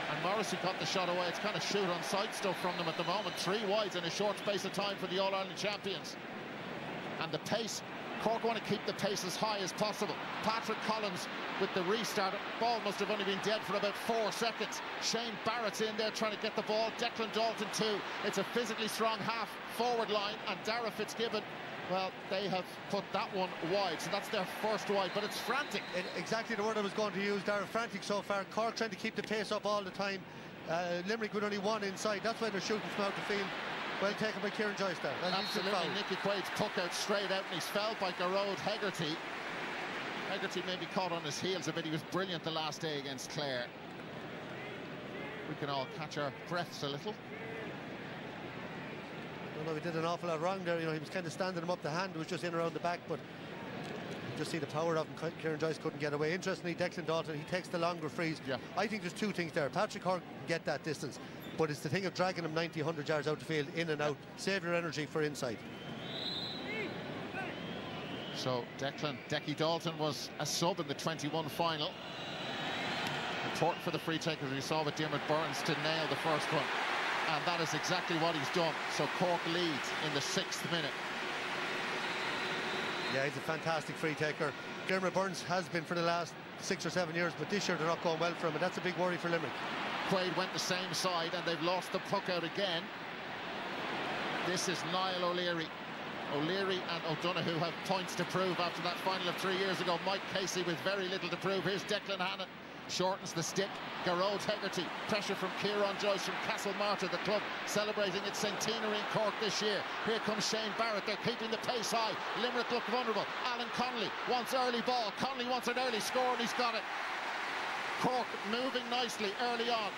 and Morrissey got the shot away. It's kind of shoot on sight stuff from them at the moment. 3 wides in a short space of time for the All-Ireland champions. And the pace, Cork want to keep the pace as high as possible. Patrick Collins with the restart. Ball must have only been dead for about 4 seconds. Shane Barrett's in there trying to get the ball. Declan Dalton too. It's a physically strong half forward line, and Dara Fitzgibbon, well, they have put that one wide, so that's their first wide, but it's frantic. Exactly the word I was going to use, Dara. Frantic so far. Cork trying to keep the pace up all the time. Limerick with only 1 inside. That's why they're shooting from out the field. Well taken by Kieran Joyce there. Absolutely. Nicky Quaid's puck out straight out, and he's fouled by Garrod Hegarty. Hegarty maybe caught on his heels a bit. He was brilliant the last day against Clare. We can all catch our breaths a little. I don't know, he did an awful lot wrong there. You know, he was kind of standing him up. The hand was just in around the back, but you just see the power of him. Kieran Joyce couldn't get away. Interestingly, Declan Dalton, he takes the longer frees. Yeah. I think there's two things there. Patrick Cork can get that distance, but it's the thing of dragging him 90, 100 yards out the field, in and out. Save your energy for inside. So Decky Dalton was a sub in the 21 final. Important for the free takers, we saw with Diarmuid Burns to nail the first one. And that is exactly what he's done. So Cork leads in the 6th minute. Yeah, he's a fantastic free taker. Diarmuid Burns has been for the last 6 or 7 years, but this year they're not going well for him, and that's a big worry for Limerick. Quaid went the same side, and they've lost the puck out again. This is Niall O'Leary. O'Leary and O'Donoghue have points to prove after that final of 3 years ago. Mike Casey with very little to prove. Here's Declan Hannon. Shortens the stick. Garrod Hegarty. Pressure from Kieran Joyce from Castlemartyr, the club celebrating its centenary in Cork this year. Here comes Shane Barrett. They're keeping the pace high. Limerick look vulnerable. Alan Connolly wants early ball. Connolly wants an early score, and he's got it. Cork moving nicely early on.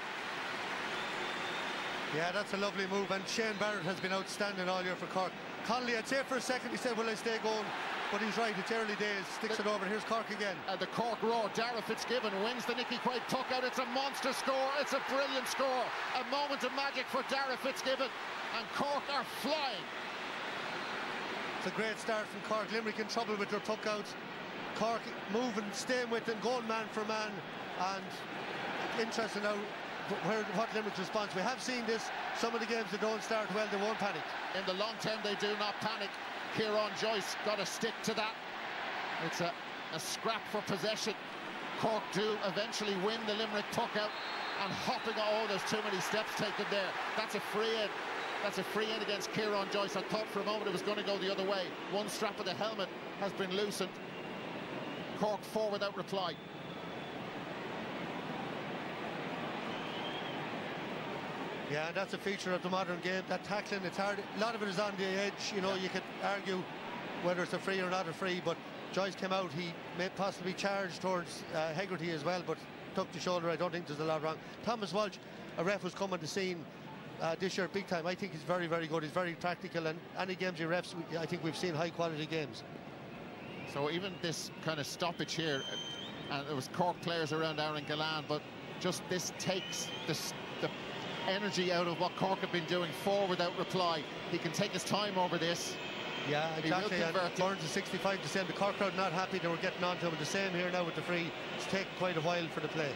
Yeah, that's a lovely move, and Shane Barrett has been outstanding all year for Cork. Connolly, I'd say for a second he said, will I stay going? But he's right, it's early days, sticks it over. Here's Cork again. The Cork roar. Dara Fitzgibbon wins the Nicky Quaid puck out. It's a monster score. It's a brilliant score. A moment of magic for Dara Fitzgibbon. And Cork are flying. It's a great start from Cork. Limerick in trouble with their puck outs. Cork moving, staying with them, going man for man. And interesting now what Limerick's response. We have seen this. Some of the games that don't start well, they won't panic. In the long term, they do not panic. Kieran Joyce got to stick to that. It's a scrap for possession. Cork do eventually win the Limerick puck out, and hopping, oh, there's too many steps taken there. That's a free in. That's a free in against Kieran Joyce. I thought for a moment it was going to go the other way. One strap of the helmet has been loosened. Cork 4 without reply. Yeah, that's a feature of the modern game. That tackling, it's hard. A lot of it is on the edge. You know, you could argue whether it's a free or not a free, but Joyce came out. He may possibly charge towards Hegarty as well, but took the shoulder. I don't think there's a lot wrong. Thomas Walsh, a ref who's come on the scene this year big time. I think he's very, very good. He's very practical, and any games he refs, I think we've seen high quality games. So even this kind of stoppage here, and there was Cork players around Aaron Gillan, but just this takes the energy out of what Cork have been doing. 4 without reply. He can take his time over this. Yeah, exactly. And Burns is 65 to 7. The Cork crowd not happy. They were getting on to him. The same here now with the free. It's taken quite a while for the play.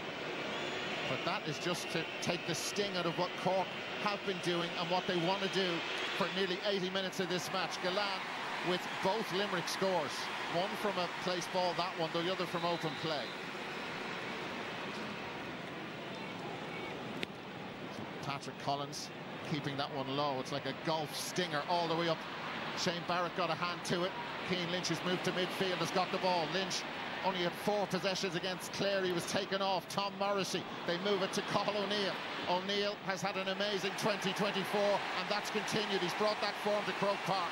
But that is just to take the sting out of what Cork have been doing and what they want to do for nearly 80 minutes of this match. Gillan with both Limerick scores. One from a place ball, that one, the other from open play. Patrick Collins keeping that one low. It's like a golf stinger all the way up. Shane Barrett got a hand to it. Cian Lynch has moved to midfield, has got the ball. Lynch only had 4 possessions against Clare. He was taken off. Tom Morrissey, they move it to Cathal O'Neill. O'Neill has had an amazing 2024, and that's continued. He's brought that form to Croke Park.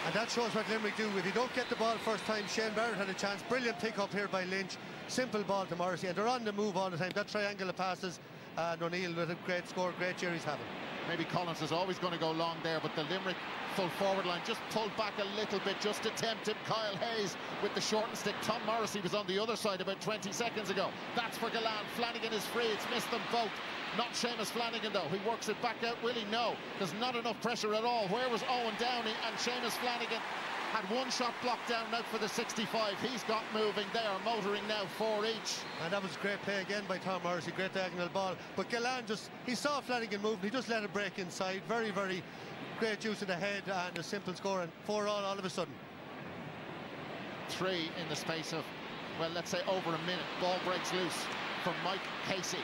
And that shows what Limerick do. If you don't get the ball first time, Shane Barrett had a chance. Brilliant pick up here by Lynch. Simple ball to Morrissey, and they're on the move all the time. That triangle of passes, and O'Neill with a great score, great year he's having. Maybe Collins is always going to go long there, but the Limerick full forward line just pulled back a little bit, just to tempt him. Kyle Hayes with the shortened stick. Tom Morrissey was on the other side about 20 seconds ago. That's for Gillan. Flanagan is free. It's missed them both. Not Seamus Flanagan, though. He works it back out. Will he? No. There's not enough pressure at all. Where was Owen Downey? And Seamus Flanagan had one shot blocked down out for the 65. He's got moving. They are motoring now, 4 each. And that was a great play again by Tom Morrissey. Great diagonal ball. But Gillan just, he saw Flanagan moving. He just let it break inside. Very, very great use of the head and a simple score. And 4 all of a sudden. 3 in the space of, well, let's say over a minute. Ball breaks loose from Mike Casey.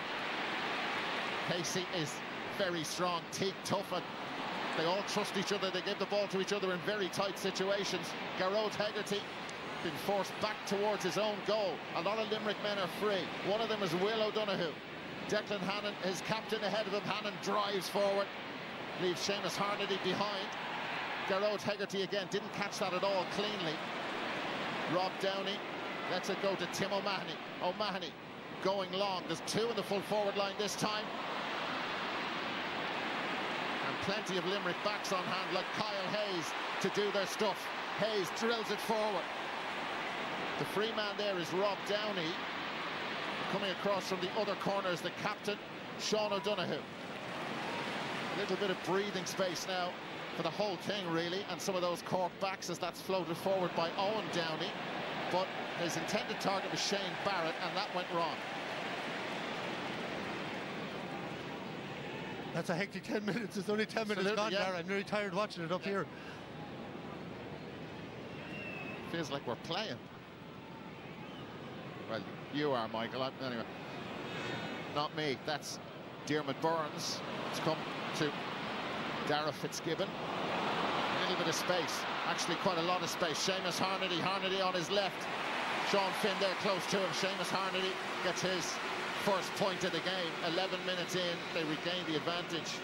Casey is very strong, teak, tough, and they all trust each other. They give the ball to each other in very tight situations. Garrod Hegarty been forced back towards his own goal. A lot of Limerick men are free. One of them is Will O'Donoghue. Declan Hannon, his captain, ahead of him. Hannon drives forward, leaves Seamus Harnedy behind. Garrod Hegarty again didn't catch that at all cleanly. Rob Downey lets it go to Tim O'Mahony. O'Mahony going long. There's 2 in the full forward line this time. And plenty of Limerick backs on hand, like Kyle Hayes, to do their stuff. Hayes drills it forward. The free man there is Rob Downey. Coming across from the other corner is the captain, Sean O'Donoghue. A little bit of breathing space now for the whole thing, really, and some of those Cork backs as that's floated forward by Owen Downey. But his intended target was Shane Barrett, and that went wrong. That's a hectic 10 minutes. It's only 10 minutes gone there. I'm very tired watching it up here. Feels like we're playing. Well, you are, Michael. Anyway, not me. That's Diarmaid Burns. It's come to Dara Fitzgibbon. A little bit of space. Actually, quite a lot of space. Seamus Harnedy. Harnedy on his left. Sean Finn there close to him. Seamus Harnedy gets his first point of the game. 11 minutes in, they regain the advantage.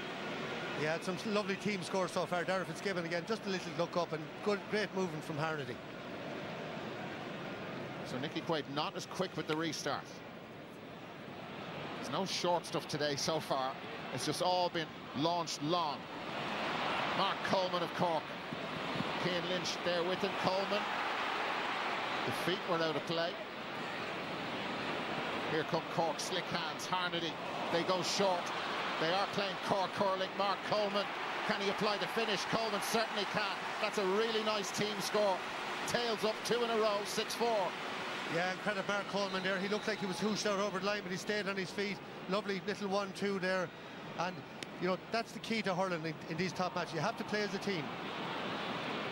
Yeah, it's some lovely team scores so far. Dara Fitzgibbon again, just a little look up and good, great movement from Harnedy. So Nicky Quaid not as quick with the restart. There's no short stuff today so far. It's just all been launched long. Mark Coleman of Cork. Cian Lynch there with him. Coleman. The feet were out of play. Here come Cork, slick hands. Harnedy, they go short. They are playing Cork hurling. Mark Coleman, can he apply the finish? Coleman certainly can. That's a really nice team score. Tails up 2 in a row, 6-4. Yeah, and credit Mark Coleman there. He looked like he was hooshed out over the line, but he stayed on his feet. Lovely little 1-2 there. And, you know, that's the key to hurling in these top matches. You have to play as a team.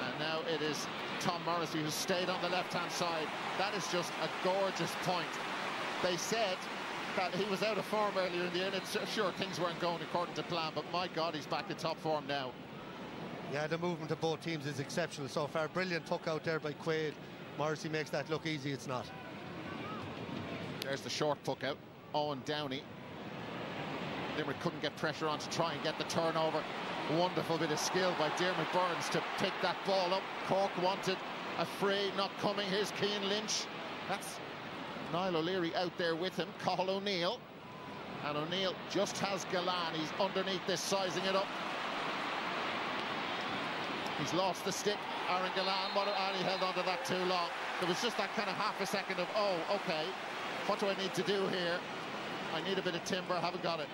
And now it is Tom Morrissey who stayed on the left-hand side. That is just a gorgeous point. They said that he was out of form earlier in the year, and it's sure things weren't going according to plan, but my God, he's back in top form now. Yeah, the movement of both teams is exceptional so far. Brilliant tuck out there by Quaid. Morrissey makes that look easy. It's not. There's the short puck out. Owen Downey. Limerick couldn't get pressure on to try and get the turnover. Wonderful bit of skill by Diarmaid Burns to pick that ball up. Cork wanted a free, not coming. Here's Cian Lynch. That's Niall O'Leary out there with him. Cathal O'Neill. And O'Neill just has Galan. He's underneath this, sizing it up. He's lost the stick. Aaron Galan, and he held on to that too long. There was just that kind of half a second of, oh, okay, what do I need to do here? I need a bit of timber, haven't got it.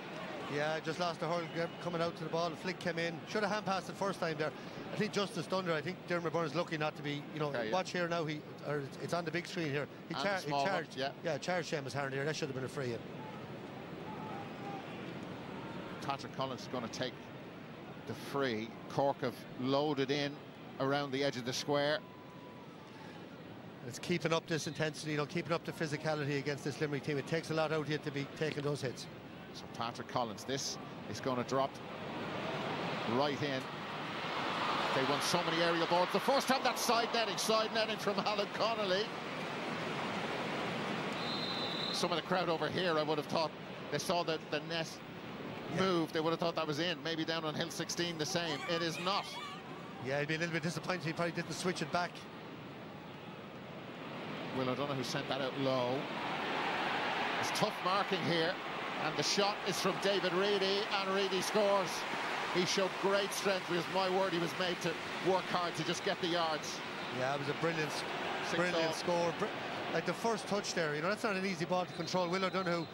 Yeah, just lost the hurl coming out to the ball. The flick came in. Should have hand passed it first time there. I think Justice Thunder, I think Diarmaid Burns lucky not to be, you know, okay, watch here now. It's on the big screen here. He charged Seamus Harnedy there. That should have been a free in. Patrick Collins is going to take the free. Cork have loaded in around the edge of the square. It's keeping up this intensity, you know, keeping up the physicality against this Limerick team. It takes a lot out here to be taking those hits. So Patrick Collins, this is going to drop right in. They won so many aerial boards. The first time that's side netting from Alan Connolly. Some of the crowd over here, I would have thought, they saw the net move, they would have thought that was in. Maybe down on Hill 16 the same. It is not. Yeah, he'd be a little bit disappointed. He probably didn't switch it back. Will O'Donoghue sent that out low. It's tough marking here, and the shot is from David Reedy, and Reedy scores. He showed great strength, because my word, he was made to work hard to just get the yards. Yeah, it was a brilliant score. Like the first touch there, you know, that's not an easy ball to control. Will O'Donoghue,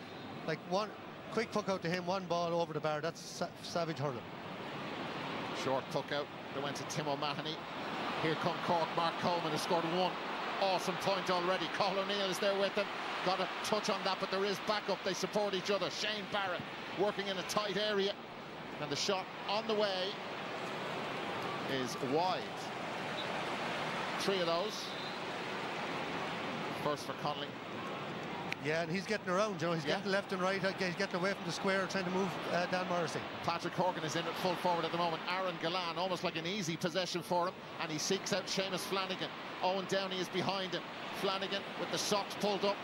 like one quick puck out to him, one ball over the bar. That's savage hurling. Short puck out. They went to Tim O'Mahony. Here come Cork. Mark Coleman has scored one awesome point already. Cathal O'Neill is there with him. Got a touch on that, but there is backup. They support each other. Shane Barrett working in a tight area. And the shot on the way is wide. 3 of those. First for Connolly. Yeah, and he's getting around, you know, he's getting left and right, he's getting away from the square, trying to move Dan Morrissey. Patrick Horgan is in at full forward at the moment. Aaron Galan, almost like an easy possession for him, and he seeks out Seamus Flanagan. Owen Downey is behind him. Flanagan with the socks pulled up,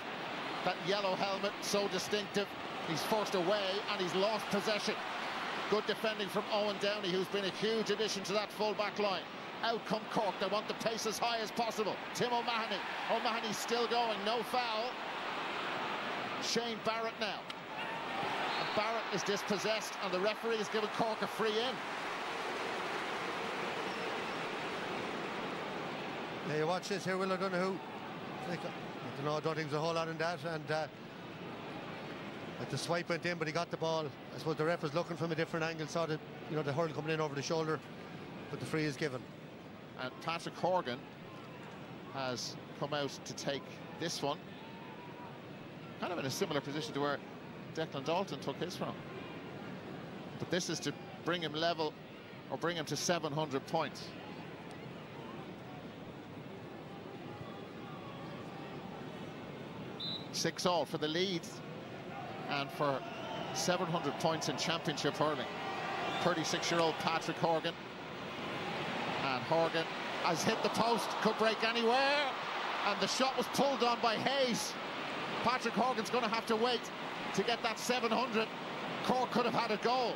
that yellow helmet, so distinctive. He's forced away, and he's lost possession. Good defending from Owen Downey, who's been a huge addition to that full back line. Out come Cork. They want the pace as high as possible. Tim O'Mahony. O'Mahony's still going. No foul. Shane Barrett now. And Barrett is dispossessed, and the referee has given Cork a free in. Yeah, you watch this here, Will O'Donoghue. I don't think there's a whole lot in that, and the swipe went in, but he got the ball. I suppose the ref was looking from a different angle, saw that, you know, the hurl coming in over the shoulder, but the free is given. And Patrick Horgan has come out to take this one, kind of in a similar position to where Declan Dalton took his from. But this is to bring him level, or bring him to 700 points. Six all for the lead, and for 700 points in championship hurling. 36-year-old Patrick Horgan. And Horgan has hit the post, could break anywhere, and the shot was pulled on by Hayes. Patrick Horgan's going to have to wait to get that 700. Cork could have had a goal.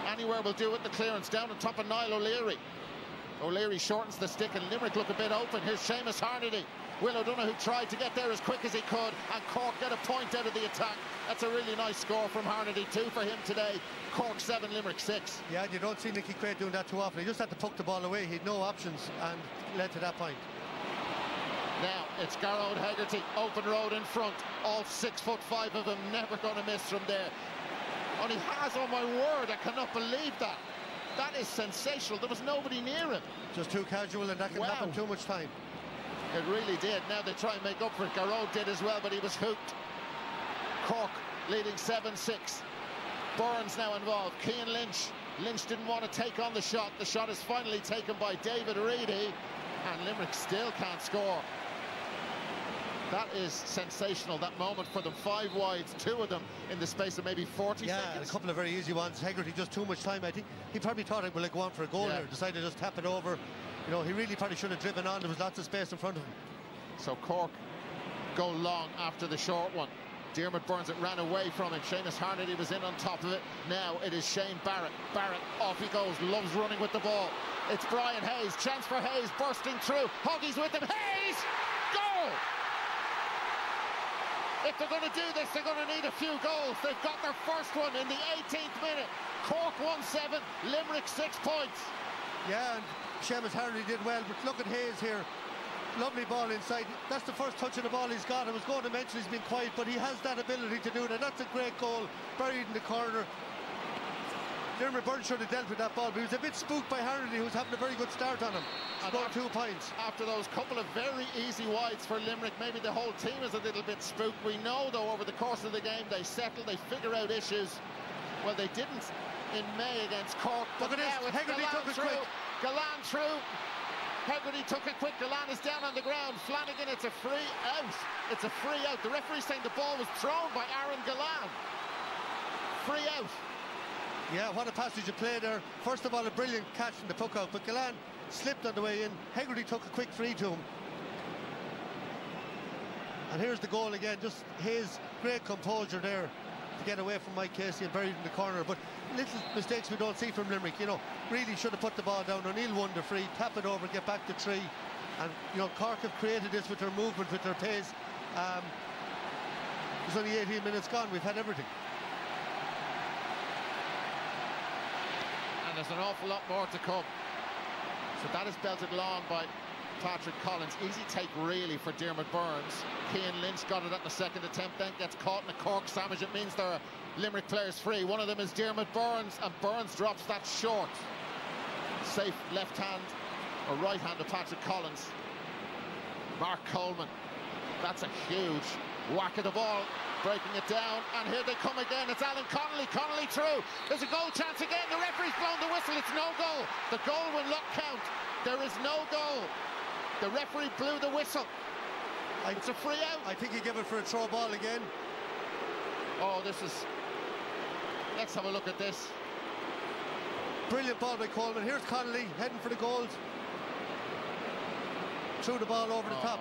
Anywhere will do it. The clearance down on top of Niall O'Leary. O'Leary shortens the stick, and Limerick look a bit open. Here's Seamus Harnedy. Will O'Donoghue tried to get there as quick as he could, and Cork get a point out of the attack. That's a really nice score from Harnedy. 2 for him today. Cork 7, Limerick 6. Yeah, you don't see Nicky Quaid doing that too often. He just had to puck the ball away. He had no options, and led to that point. Now it's Garrod Hegarty, open road in front. All 6'5" of them, never going to miss from there. And he has, oh my word, I cannot believe that. That is sensational. There was nobody near him. Just too casual, and that can happen too much time. It really did. Now they try and make up for it. Garrod did as well, but he was hooked. Cork leading 7-6. Burns now involved. Cian Lynch. Lynch didn't want to take on the shot. The shot is finally taken by David Reedy, and Limerick still can't score. That is sensational, that moment for them. 5 wides, 2 of them in the space of maybe 40 seconds. Yeah, a couple of very easy ones. Hegarty just too much time. I think he probably thought it would go on for a goal there. Decided to just tap it over. You know, he really probably should have driven on. There was lots of space in front of him. So Cork go long after the short one. Diarmuid Burns, it ran away from him. Seamus Harnedy was in on top of it. Now it is Shane Barrett. Barrett, off he goes, loves running with the ball. It's Brian Hayes, chance for Hayes, bursting through. Hoggy's with him, Hayes! Goal! If they're going to do this, they're going to need a few goals. They've got their first one in the 18th minute. Cork 1-7, Limerick 6 points. Yeah, and Seamus Harnedy did well, but look at Hayes here. Lovely ball inside. That's the first touch of the ball he's got. I was going to mention he's been quiet, but he has that ability to do that. That's a great goal, buried in the corner. Diarmuid Burns should have dealt with that ball, but he was a bit spooked by Harnedy, who was having a very good start on him. Scored 2 points. After those couple of very easy wides for Limerick, maybe the whole team is a little bit spooked. We know, though, over the course of the game, they settle, they figure out issues. Well, they didn't in May against Cork. But look at this, Hegarty took it quick. Galan through. Hegarty took it quick. Galan is down on the ground. Flanagan, it's a free out. It's a free out. The referee's saying the ball was thrown by Aaron Galan. Free out. Yeah, what a passage of play there. First of all, a brilliant catch from the puck out, but Galan slipped on the way in. Hegarty took a quick free to him. And here's the goal again. Just his great composure there to get away from Mike Casey and buried in the corner. But little mistakes we don't see from Limerick, you know. Really should have put the ball down. O'Neill won the free, tap it over, get back to 3. And, you know, Cork have created this with their movement, with their pace. There's only 18 minutes gone. We've had everything. And there's an awful lot more to come. So that is belted long by Patrick Collins. Easy take, really, for Diarmuid Burns. Cian Lynch got it at the second attempt, then gets caught in a Cork sandwich. It means there are Limerick players free. One of them is Diarmuid Burns, and Burns drops that short. Safe left hand or right hand of Patrick Collins. Mark Coleman. That's a huge whack of the ball, breaking it down, and here they come again. It's Alan Connolly. Connolly through. There's a goal chance again. The referee's blown the whistle. It's no goal. The goal will not count. There is no goal. The referee blew the whistle. It's a free out. I think he gave it for a throw ball again. Oh, this is... Let's have a look at this. Brilliant ball by Coleman. Here's Connolly heading for the goals. Threw the ball over the top.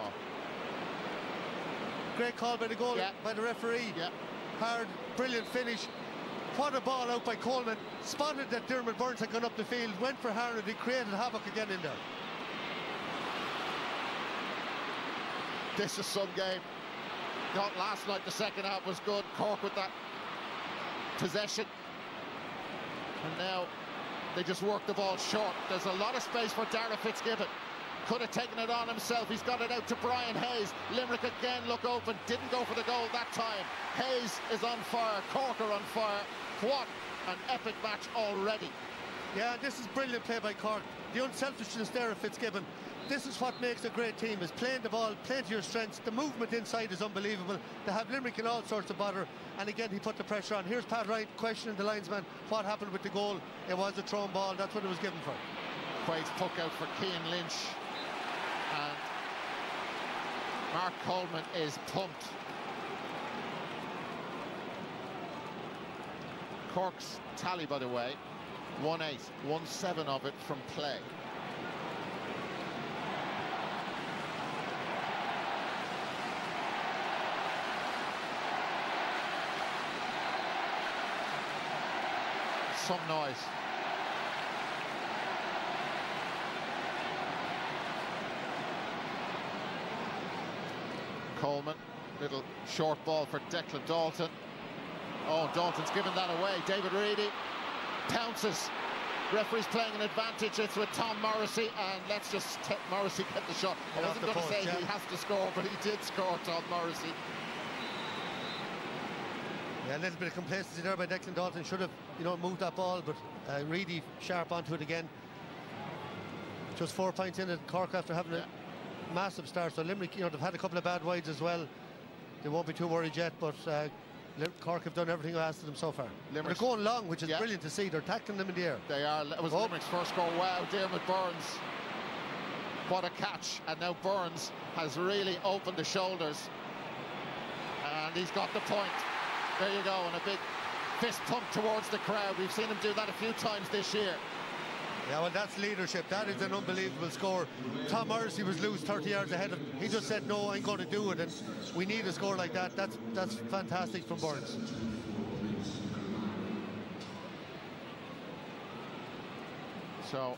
Great call by the goal, by the referee. Hard, brilliant finish. What a ball out by Coleman. Spotted that Dermot Burns had gone up the field, went for Harnedy, created havoc again in there. This is some game. Got last night, the second half was good. Cork with that possession. And now they just work the ball short. There's a lot of space for Dara Fitzgibbon. Could have taken it on himself. He's got it out to Brian Hayes. Limerick again look open. Didn't go for the goal that time. Hayes is on fire. Cork are on fire. What an epic match already. Yeah, this is brilliant play by Cork. The unselfishness there of Fitzgibbon. This is what makes a great team, is playing the ball, playing to your strengths. The movement inside is unbelievable. They have Limerick in all sorts of bother. And again, he put the pressure on. Here's Pat Wright questioning the linesman. What happened with the goal? It was a thrown ball. That's what it was given for. Quaid's puck out for Cian Lynch. And Mark Coleman is pumped. Cork's tally, by the way, 1-8, 1-7 of it from play. Some noise. Coleman, little short ball for Declan Dalton. Oh, Dalton's given that away. David Reedy pounces. Referee's playing an advantage. It's with Tom Morrissey, and let's just let Morrissey get the shot. I wasn't going to say he has to score, but he did score, Tom Morrissey. Yeah, a little bit of complacency there by Declan Dalton. Should have, moved that ball, but Reedy sharp onto it again. Just 4 points in at Cork after having a massive start. So Limerick, they've had a couple of bad wides as well. They won't be too worried yet, but Cork have done everything asked of them so far. They're going long, which is brilliant to see. They're tackling them in the air. They are. It was Limerick's first goal. Wow, Dermot Burns. What a catch. And now Burns has really opened the shoulders. And he's got the point. There you go, and a big fist pump towards the crowd. We've seen him do that a few times this year. Yeah, well, that's leadership. That is an unbelievable score. Tom Morrissey was loose 30 yards ahead of him. He just said, no, I'm going to do it, and we need a score like that. That's fantastic from Burns. So,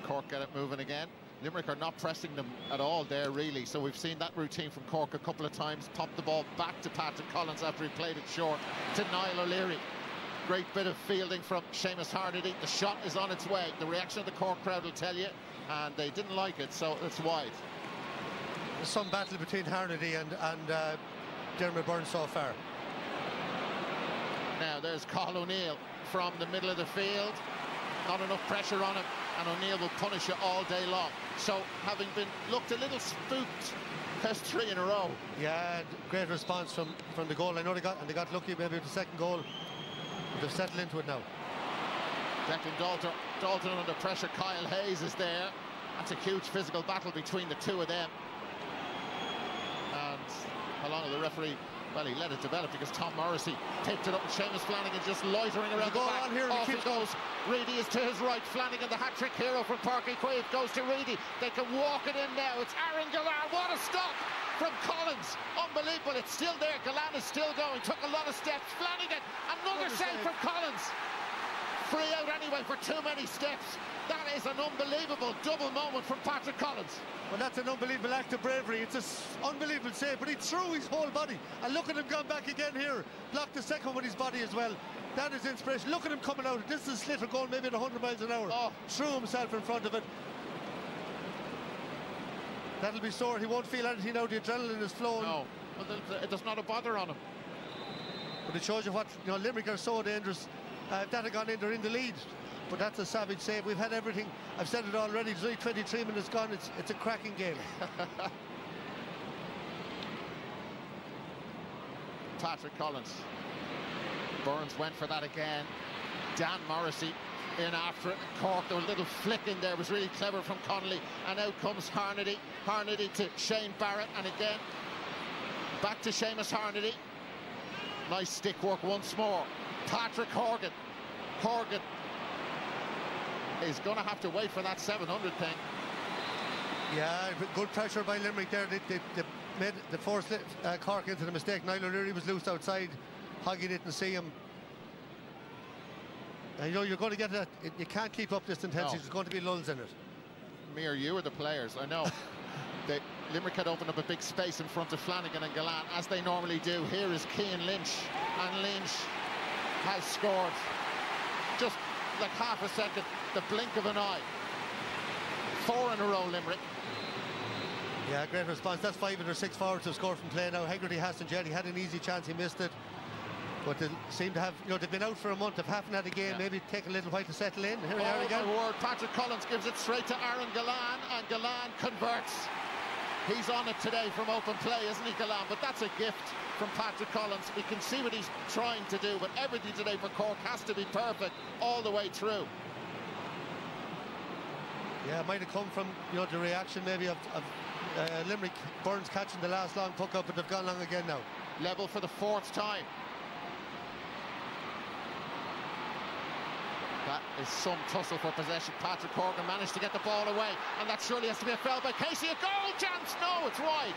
Cork get it moving again. Limerick are not pressing them at all there, really. So we've seen that routine from Cork a couple of times. Pop the ball back to Patrick Collins after he played it short to Niall O'Leary. Great bit of fielding from Seamus Harnedy. The shot is on its way. The reaction of the Cork crowd will tell you, and they didn't like it, so it's wide. There's some battle between Harnedy and Dermot Burns so far. Now there's Cathal O'Neill from the middle of the field. Not enough pressure on him, and O'Neill will punish you all day long. So, having been looked a little spooked, there's 3 in a row. Yeah, great response from the goal. I know they got lucky maybe with the second goal, but they've settled into it now. Declan Dalton under pressure. Kyle Hayes is there. That's a huge physical battle between the two of them. And how long will the referee? Well, he let it develop because Tom Morrissey taped it up, and Seamus Flanagan just loitering around the back. Off it goes. Reedy is to his right. Flanagan, the hat-trick hero from Páirc Uí Chaoimh, goes to Reedy. They can walk it in now. It's Aaron Gillard. What a stop from Collins. Unbelievable. It's still there. Gillard is still going. Took a lot of steps. Flanagan, another save from Collins. Free out anyway for too many steps. That is an unbelievable double moment from Patrick Collins. Well, that's an unbelievable act of bravery. It's an unbelievable save, but he threw his whole body. And look at him going back again here. Blocked the second with his body as well. That is inspiration. Look at him coming out. This is Slitter going maybe at 100 miles an hour. Oh. Threw himself in front of it. That'll be sore. He won't feel anything now. The adrenaline is flowing. No, well, there's not a bother on him. But it shows you what, Limerick are so dangerous. If that had gone in, they're in the lead. But that's a savage save. We've had everything. I've said it already. There's only 23 minutes gone. It's a cracking game. Patrick Collins. Burns went for that again. Dan Morrissey in after it. Cork, there was a little flick in there. It was really clever from Connolly. And out comes Harnedy. Harnedy to Shane Barrett. And again, back to Seamus Harnedy. Nice stick work once more. Patrick Horgan. Horgan is going to have to wait for that 700 thing. Yeah, good pressure by Limerick there. They forced Cork into the mistake. Niall O'Leary was loose outside. Hoggy didn't see him. And you know, you're going to get that. You can't keep up this intensity. No. There's going to be lulls in it. Mere, you are the players, I know. Limerick had opened up a big space in front of Flanagan and Gallant, as they normally do. Here is Cian Lynch, and Lynch has scored. Just like half a second, the blink of an eye. 4 in a row, Limerick. Yeah, great response. That's 5 of their 6 forwards have scored from play now. Hegarty hasn't yet. He had an easy chance, he missed it. But they seem to have, you know, they've been out for a month. They haven't had a game, maybe take a little while to settle in. Here we are again. Word. Patrick Collins gives it straight to Aaron Gallant, and Gallant converts. He's on it today from open play, isn't he, Gallant? But that's a gift from Patrick Collins. We can see what he's trying to do, but everything today for Cork has to be perfect all the way through. Yeah, it might have come from, you know, the reaction maybe of Limerick. Burns catching the last long puck up, but they've gone long again now. Level for the 4th time. That is some tussle for possession. Patrick Corgan managed to get the ball away, and that surely has to be a foul by Casey. A goal chance! No, it's wide.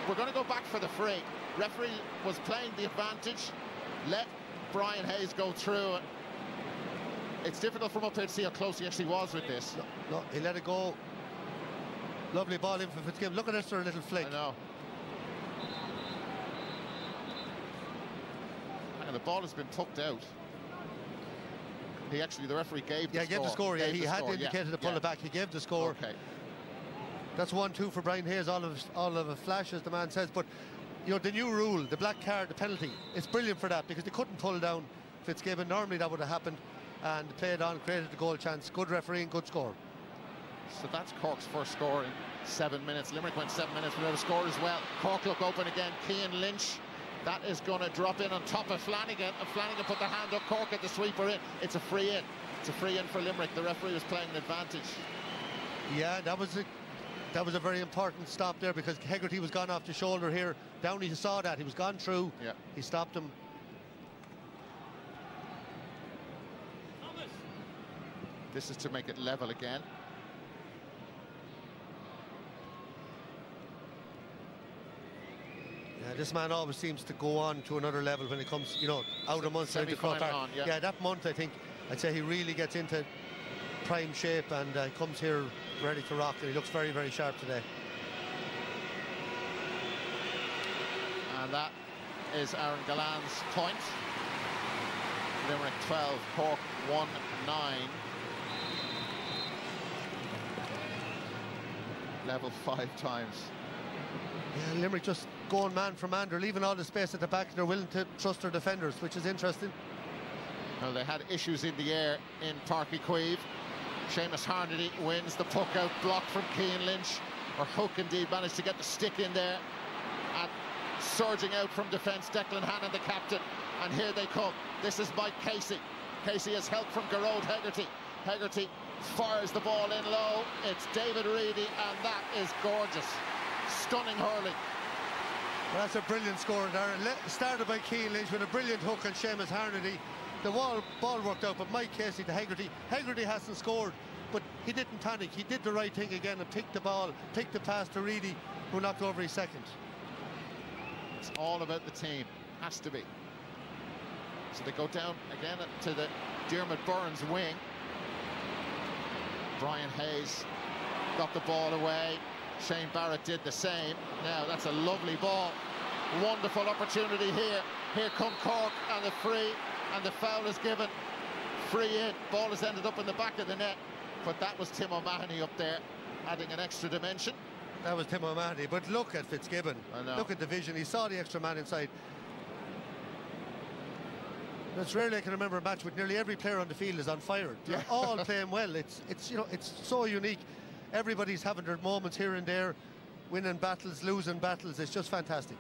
We're going to go back for the free. Referee was playing the advantage. Let Brian Hayes go through. It's difficult from up here to see how close he actually was with this. No, he let it go. Lovely ball in for Fitzgibbon. Look at this for a little flick. I know. And the ball has been tucked out. The referee gave the score. Yeah, gave the score. Yeah, he had indicated to pull it back. He gave the score. Okay. That's 1-2 for Brian Hayes. All of a flash, as the man says. But you know, the new rule, the black card, the penalty, it's brilliant for that, because they couldn't pull down Fitzgibbon. Normally that would have happened, and played on, created the goal chance. Good refereeing, good score. So that's Cork's first score in 7 minutes. Limerick went 7 minutes without a score as well. Cork look open again. Cian Lynch. That is going to drop in on top of Flanagan, and Flanagan put the hand up. Cork at the sweeper in. It's a free in. It's a free in for Limerick. The referee was playing an advantage. Yeah, that was a very important stop there, because Hegarty was gone off the shoulder here. Downey saw that. He was gone through. Yeah. He stopped him. This is to make it level again. Yeah, this man always seems to go on to another level when it comes, you know, out a month. Yeah, that month, I think, I'd say he really gets into prime shape, and comes here ready to rock, and he looks very, very sharp today. And that is Aaron Gallant's point. Limerick 12, Cork 1-9. Level 5 times. Yeah, Limerick just going man for man. They're leaving all the space at the back. They're willing to trust their defenders, which is interesting. Well, they had issues in the air in Páirc Uí Chaoimh. Seamus Harnedy wins the puck out, blocked from Cian Lynch, or Hook indeed managed to get the stick in there. And surging out from defence, Declan Hannon, the captain. And here they come. This is Mike Casey. Casey has help from Gearóid Hegarty. Hegarty fires the ball in low. It's David Reedy, and that is gorgeous. Stunning hurling. Well, that's a brilliant score, Darren. Started by Cian Lynch with a brilliant hook on Seamus Harnedy. The ball worked out, but Mike Casey to Hegarty. Hegarty hasn't scored, but he didn't panic. He did the right thing again and picked the ball, picked the pass to Reedy, who knocked over his second. It's all about the team. Has to be. So they go down again to the Diarmuid Burns wing. Brian Hayes got the ball away. Shane Barrett did the same. Now that's a lovely ball. Wonderful opportunity here. Here come Cork, and the free, and the foul is given. Free in. Ball has ended up in the back of the net, but that was Tim O'Mahony up there, adding an extra dimension. That was Tim O'Mahony, but look at Fitzgibbon. I know. Look at the vision. He saw the extra man inside. It's rarely I can remember a match with nearly every player on the field is on fire. They're all playing well. It's you know, it's so unique. Everybody's having their moments here and there, winning battles, losing battles. It's just fantastic.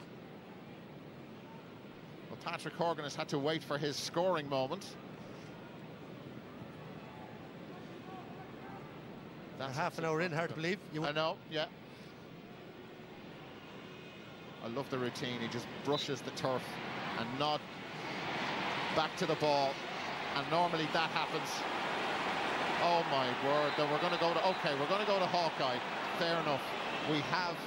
Well, Patrick Horgan has had to wait for his scoring moment. That's half an hour in, hard to believe. I know, yeah. I love the routine. He just brushes the turf and nod back to the ball, and normally that happens. Oh my word, then we're going to go to, okay, we're going to go to Hawkeye. Fair enough. We have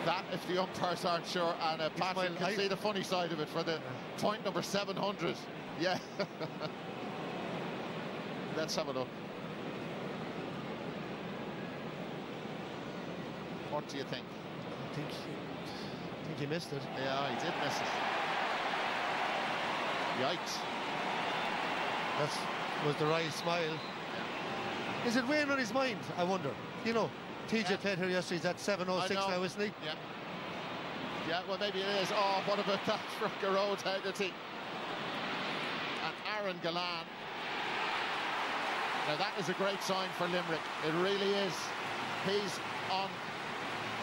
That, if the umpires aren't sure, and Patrick can see the funny side of it for the point number 700. Yeah. Let's have a look. What do you think? I think he missed it. Yeah, he did miss it. Yikes. That was the right smile. Is it weighing on his mind? I wonder. You know, TJ played here yesterday. He's at 7:06 now, isn't he? Yeah. Yeah, well, maybe it is. Oh, what about that from Garrod Hegarty? And Aaron Gallan. Now, that is a great sign for Limerick. It really is. He's on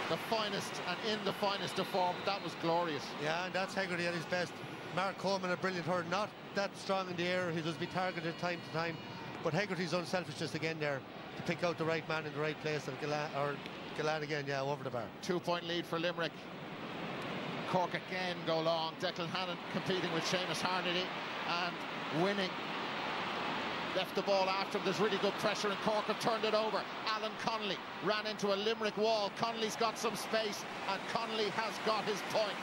the finest and in the finest of form. That was glorious. Yeah, and that's Hegarty at his best. Mark Coleman, a brilliant hurl, not that strong in the air. He does be targeted time to time, but Hegarty's unselfishness again there to pick out the right man in the right place, and Gallan again, yeah, over the bar. 2-point lead for Limerick. Cork again go long. Declan Hannon competing with Seamus Harnedy and winning. Left the ball after him. There's really good pressure, and Cork have turned it over. Alan Connolly ran into a Limerick wall. Connolly's got some space, and Connolly has got his point.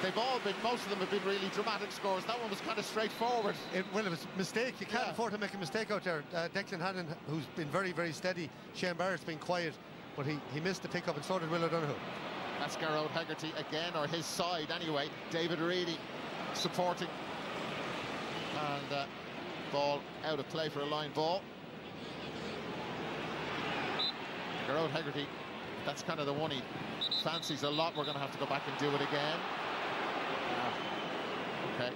They've all been, most of them have been really dramatic scores. That one was kind of straightforward. Well, it was a mistake. You can't afford to make a mistake out there. Declan Hannon, who's been very, very steady. Shane Barrett's been quiet, but he missed the pickup, and so did Will O'Donoghue. That's Garrod Hegarty again, or his side anyway. David Reedy supporting. And ball out of play for a line ball. Garrod Hegarty, that's kind of the one he fancies a lot. We're going to have to go back and do it again. Okay.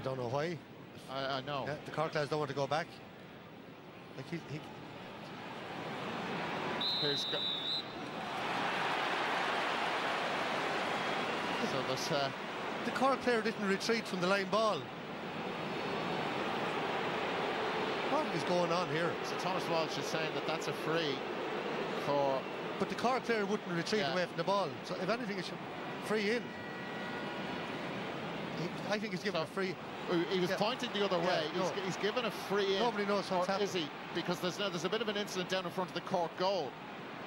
I don't know why. I know. Yeah, the Cork lads don't want to go back. Like Here's so there's the Cork player didn't retreat from the line ball. What is going on here? So Thomas Walsh is saying that that's a free for... But the Cork player wouldn't retreat away from the ball. So if anything, it should free in. I think he's given a free... He was pointing the other way. No. He's given a free in. Nobody knows what's happening. Is he? Because there's a bit of an incident down in front of the Cork goal.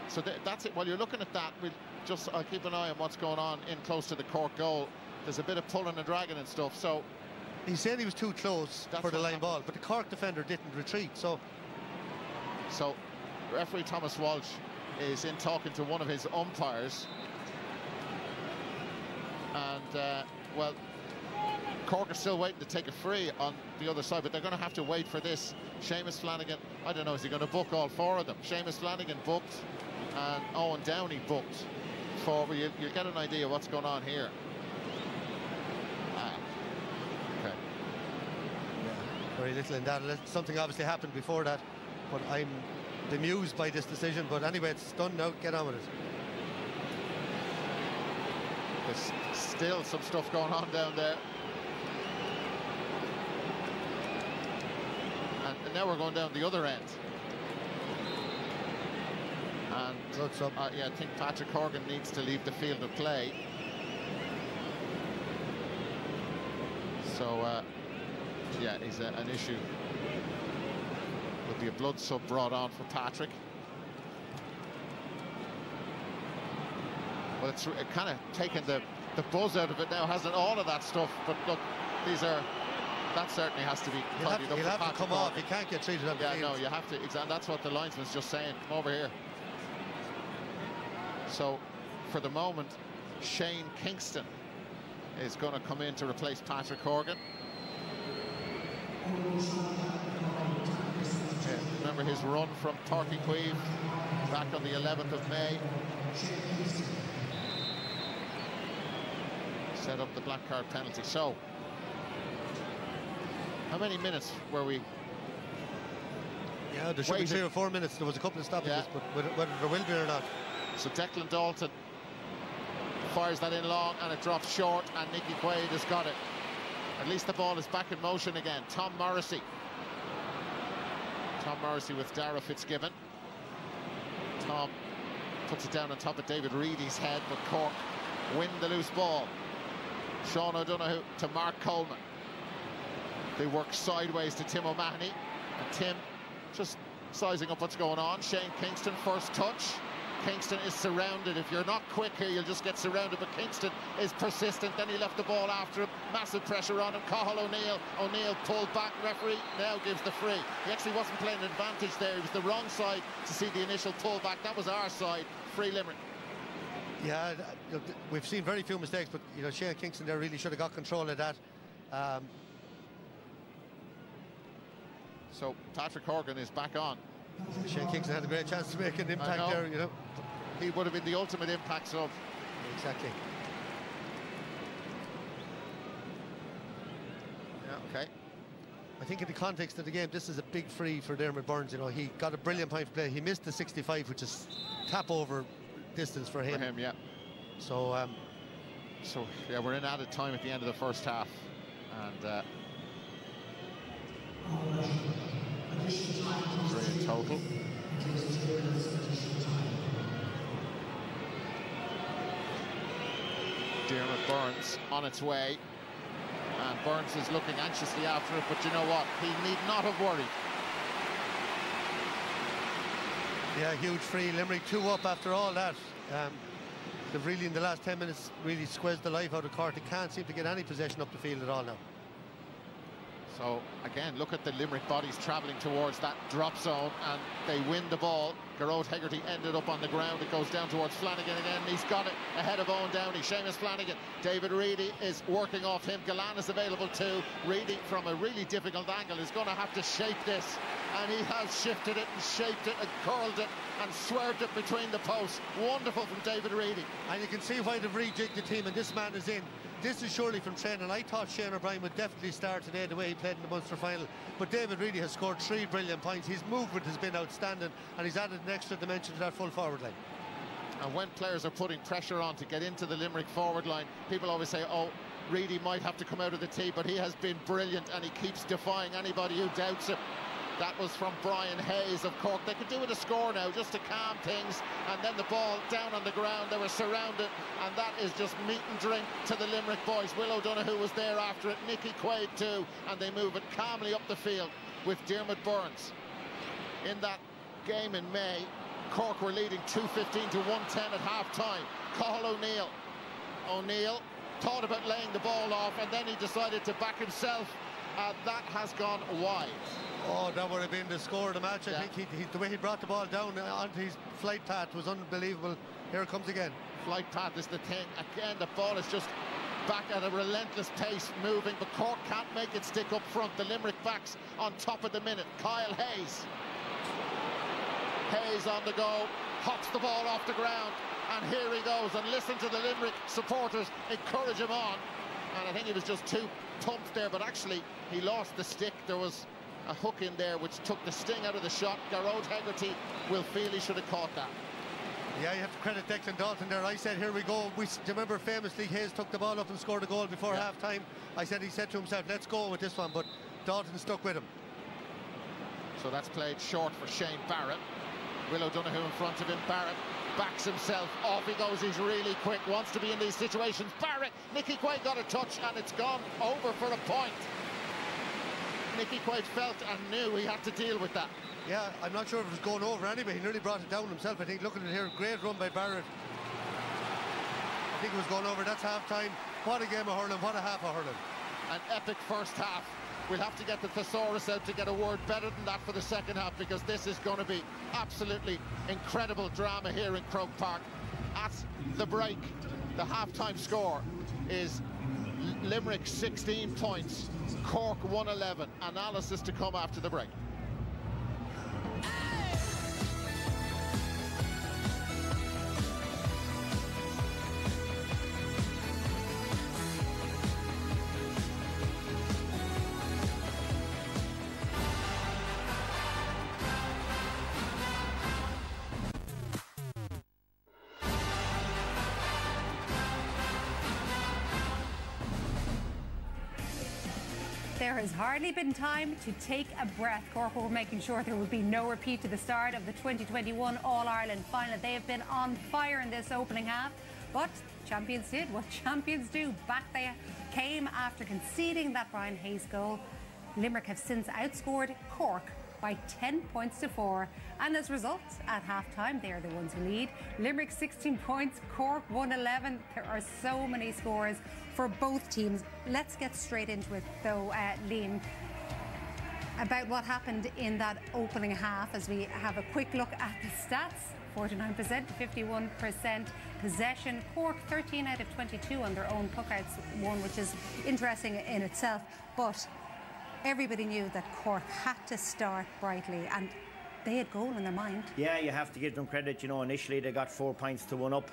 So that's it. While you're looking at that, I'll keep an eye on what's going on in close to the Cork goal. There's a bit of pulling and dragging and stuff. So he said he was too close for the line ball, but the Cork defender didn't retreat. So referee Thomas Walsh is in talking to one of his umpires, and well, Cork are still waiting to take a free on the other side, but they're going to have to wait for this. Seamus Flanagan, I don't know, is he going to book all four of them? Seamus Flanagan booked, and Owen Downey booked. You get an idea what's going on here. Okay. Yeah, very little in that. Something obviously happened before that, but I'm bemused by this decision. But anyway, it's done now. Get on with it. There's still some stuff going on down there. And now we're going down the other end. And yeah, I think Patrick Horgan needs to leave the field of play. So yeah, is an issue. There'll be a blood sub brought on for Patrick. Well, it's kind of taken the buzz out of it now, hasn't all of that stuff? But look, that certainly has to be tidied up. He'll have to come off. He can't get treated on the field. No, you have to. Exactly. That's what the linesman's just saying. Come over here. So, for the moment, Shane Kingston is going to come in to replace Patrick Horgan. Yeah, remember his run from Torquay back on the 11th of May. Set up the black card penalty. So, how many minutes were we? Yeah, there should be 3 or 4 minutes. There was a couple of stoppages, but whether there will be or not. So Declan Dalton fires that in long, and it drops short, and Nicky Quaid has got it. At least the ball is back in motion again. Tom Morrissey with Dara Fitzgibbon. Tom puts it down on top of David Reedy's head, but Cork win the loose ball. Sean O'Donoghue to Mark Coleman. They work sideways to Tim O'Mahony, and Tim just sizing up what's going on. Shane Kingston, first touch. Kingston is surrounded. If you're not quick here, you'll just get surrounded, but Kingston is persistent. Then he left the ball after him. Massive pressure on him. Cathal O'Neill. O'Neill pulled back. Referee now gives the free. He actually wasn't playing an advantage there. He was the wrong side to see the initial pullback. That was our side. Free Limerick. Yeah, we've seen very few mistakes, but you know, Shane Kingston there really should have got control of that. So Patrick Horgan is back on. Shane Kingston had a great chance to make an impact there, you know. He would have been the ultimate impact sub. Exactly. Yeah, okay. I think in the context of the game, this is a big free for Dermot Burns. You know, he got a brilliant point of play. He missed the 65, which is tap over distance for him. Yeah. So, yeah, we're in added time at the end of the first half, and 3 in total. Dermot Burns on its way, and Burns is looking anxiously after it, but you know what? He need not have worried. Yeah, huge free. Limerick 2 up after all that. They've really, in the last 10 minutes, really squeezed the life out of Cork. They can't seem to get any possession up the field at all now. So again, look at the Limerick bodies travelling towards that drop zone, and they win the ball. Gearóid Hegarty ended up on the ground. It goes down towards Flanagan again. He's got it ahead of Owen Downey. Seamus Flanagan. David Reedy is working off him. Gallan is available too. Reedy, from a really difficult angle, is going to have to shape this, and he has shifted it and shaped it and curled it and swerved it between the posts. Wonderful from David Reedy. And you can see why they've rejigged the team, and this man is in. This is surely from training. I thought Shane O'Brien would definitely start today the way he played in the Munster final, but David Reedy has scored 3 brilliant points. His movement has been outstanding, and he's added an extra dimension to that full forward line. And when players are putting pressure on to get into the Limerick forward line, people always say, oh, Reedy might have to come out of the tee, but he has been brilliant, and he keeps defying anybody who doubts him. That was from Brian Hayes of Cork. They could do with a score now just to calm things, and then the ball down on the ground. They were surrounded, and that is just meat and drink to the Limerick boys. Will O'Donoghue was there after it, Nicky Quaid too, and they move it calmly up the field with Dermot Burns. In that game in May, Cork were leading 2-15 to 110 at half-time. Cathal O'Neill. O'Neill thought about laying the ball off, and then he decided to back himself. That has gone wide. Oh, that would have been the score of the match. I think the way he brought the ball down onto his flight path was unbelievable. Here it comes again. Flight path is the thing. Again, the ball is just back at a relentless pace moving, but Cork can't make it stick up front. The Limerick backs on top of the minute. Kyle Hayes. Hayes on the go, hops the ball off the ground, and here he goes. And listen to the Limerick supporters encourage him on. And I think he was just too pumped there, but actually he lost the stick. There was a hook in there which took the sting out of the shot. Gearóid Hegarty will feel he should have caught that. Yeah, you have to credit Declan Dalton there. I said, here we go. Do you remember famously Hayes took the ball up and scored a goal before half-time? He said to himself, let's go with this one, but Dalton stuck with him. So that's played short for Shane Barrett. Will O'Donoghue in front of him. Barrett backs himself. Off he goes. He's really quick. Wants to be in these situations. Barrett. Nicky Quaid got a touch, and it's gone over for a point. Nicky Quaid felt and knew he had to deal with that. Yeah, I'm not sure if it was going over anyway. He nearly brought it down himself. I think, looking at it here, great run by Barrett. I think it was going over. That's half-time. What a game of hurling. What a half of hurling. An epic first half. We'll have to get the thesaurus out to get a word better than that for the second half, because this is going to be absolutely incredible drama here in Croke Park. At the break, the half-time score is Limerick 16 points, Cork 111. Analysis to come after the break. There has hardly been time to take a breath. Cork were making sure there would be no repeat to the start of the 2021 All-Ireland final. They have been on fire in this opening half, but champions did what champions do. Back they came after conceding that Brian Hayes goal. Limerick have since outscored Cork by 10 points to 4. And as a result, at half-time, they are the ones who lead. Limerick 16 points, Cork 111. There are so many scores for both teams. Let's get straight into it, though, Liam, about what happened in that opening half as we have a quick look at the stats. 49%, 51% possession. Cork 13 out of 22 on their own puckouts won, which is interesting in itself. But everybody knew that Cork had to start brightly, and they had goal in their mind. Yeah, you have to give them credit. You know, initially they got 4 points to 1 up,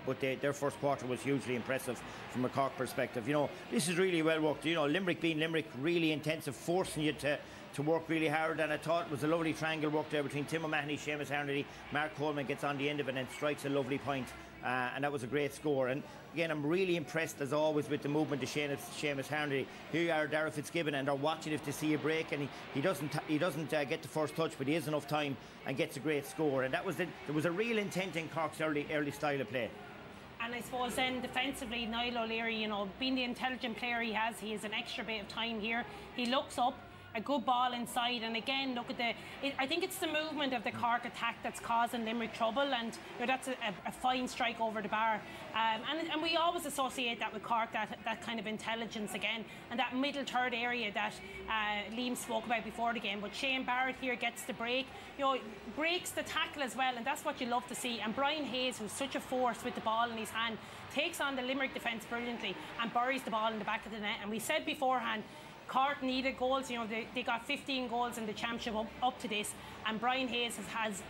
but their first quarter was hugely impressive from a Cork perspective. You know, this is really well worked. You know, Limerick being Limerick, really intensive, forcing you to work really hard, and I thought it was a lovely triangle work there between Tim O'Mahony, Seamus Harnedy. Mark Coleman gets on the end of it and strikes a lovely point, and that was a great score. And again, I'm really impressed as always with the movement of Seamus Harnedy. Here you are, Darragh Fitzgibbon, and they're watching if they see a break, and he doesn't get the first touch, but he has enough time and gets a great score. And that was there was a real intent in Cork's early style of play. And I suppose then defensively, Niall O'Leary, you know, being the intelligent player he has an extra bit of time here. He looks up, a good ball inside, and again, look at I think it's the movement of the Cork attack that's causing Limerick trouble, and you know, that's a fine strike over the bar. And we always associate that with Cork, that kind of intelligence again, and that middle third area that Liam spoke about before the game. But Shane Barrett here gets the break, you know, breaks the tackle as well, and that's what you love to see. And Brian Hayes, who's such a force with the ball in his hand, takes on the Limerick defence brilliantly and buries the ball in the back of the net. And we said beforehand, Cork needed goals. You know, they got 15 goals in the championship up to this, and Brian Hayes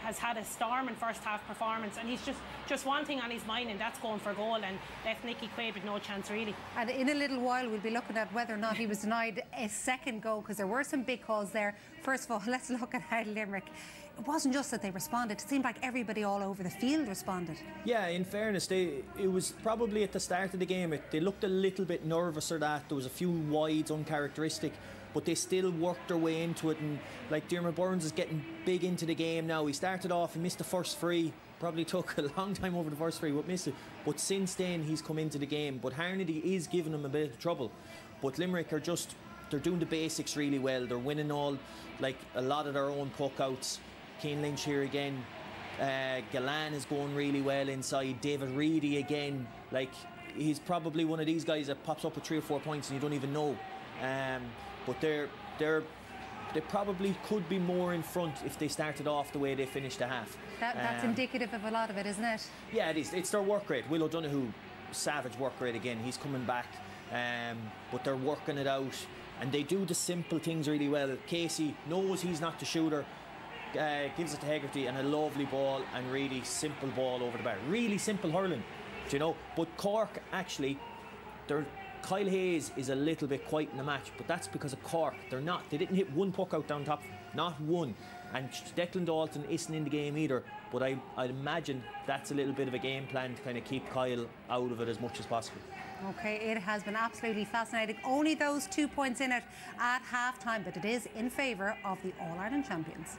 has had a storming first half performance, and he's just one thing on his mind, and that's going for a goal, and left Nicky Quaid with no chance really. And in a little while we'll be looking at whether or not he was denied a second goal, because there were some big calls there. First of all, let's look at how Limerick, it wasn't just that they responded, it seemed like everybody all over the field responded. Yeah, in fairness, it was probably at the start of the game, they looked a little bit nervous or that. There was a few wides uncharacteristic, but they still worked their way into it. And like Diarmaid Burns is getting big into the game now. He started off and missed the first free, probably took a long time over the first free, but missed it. But since then he's come into the game. But Harnedy is giving him a bit of trouble. But Limerick are they're doing the basics really well. They're winning a lot of their own puck outs. Cian Lynch here again. Galan is going really well inside. David Reedy again. Like, he's probably one of these guys that pops up with 3 or 4 points and you don't even know. But they probably could be more in front if they started off the way they finished the half. That's indicative of a lot of it, isn't it? Yeah, it is. It's their work rate. Will O'Donoghue, savage work rate again. He's coming back, but they're working it out, and they do the simple things really well. Casey knows he's not the shooter. Gives it to Hegarty, and a lovely ball, and really simple ball over the bar. Really simple hurling, you know. But Cork, actually, Kyle Hayes is a little bit quiet in the match, but that's because of Cork. They didn't hit one puck out down top, not one. And Declan Dalton isn't in the game either, but I'd imagine that's a little bit of a game plan to kind of keep Kyle out of it as much as possible. Okay, it has been absolutely fascinating. Only those 2 points in it at half-time, but it is in favour of the All-Ireland champions.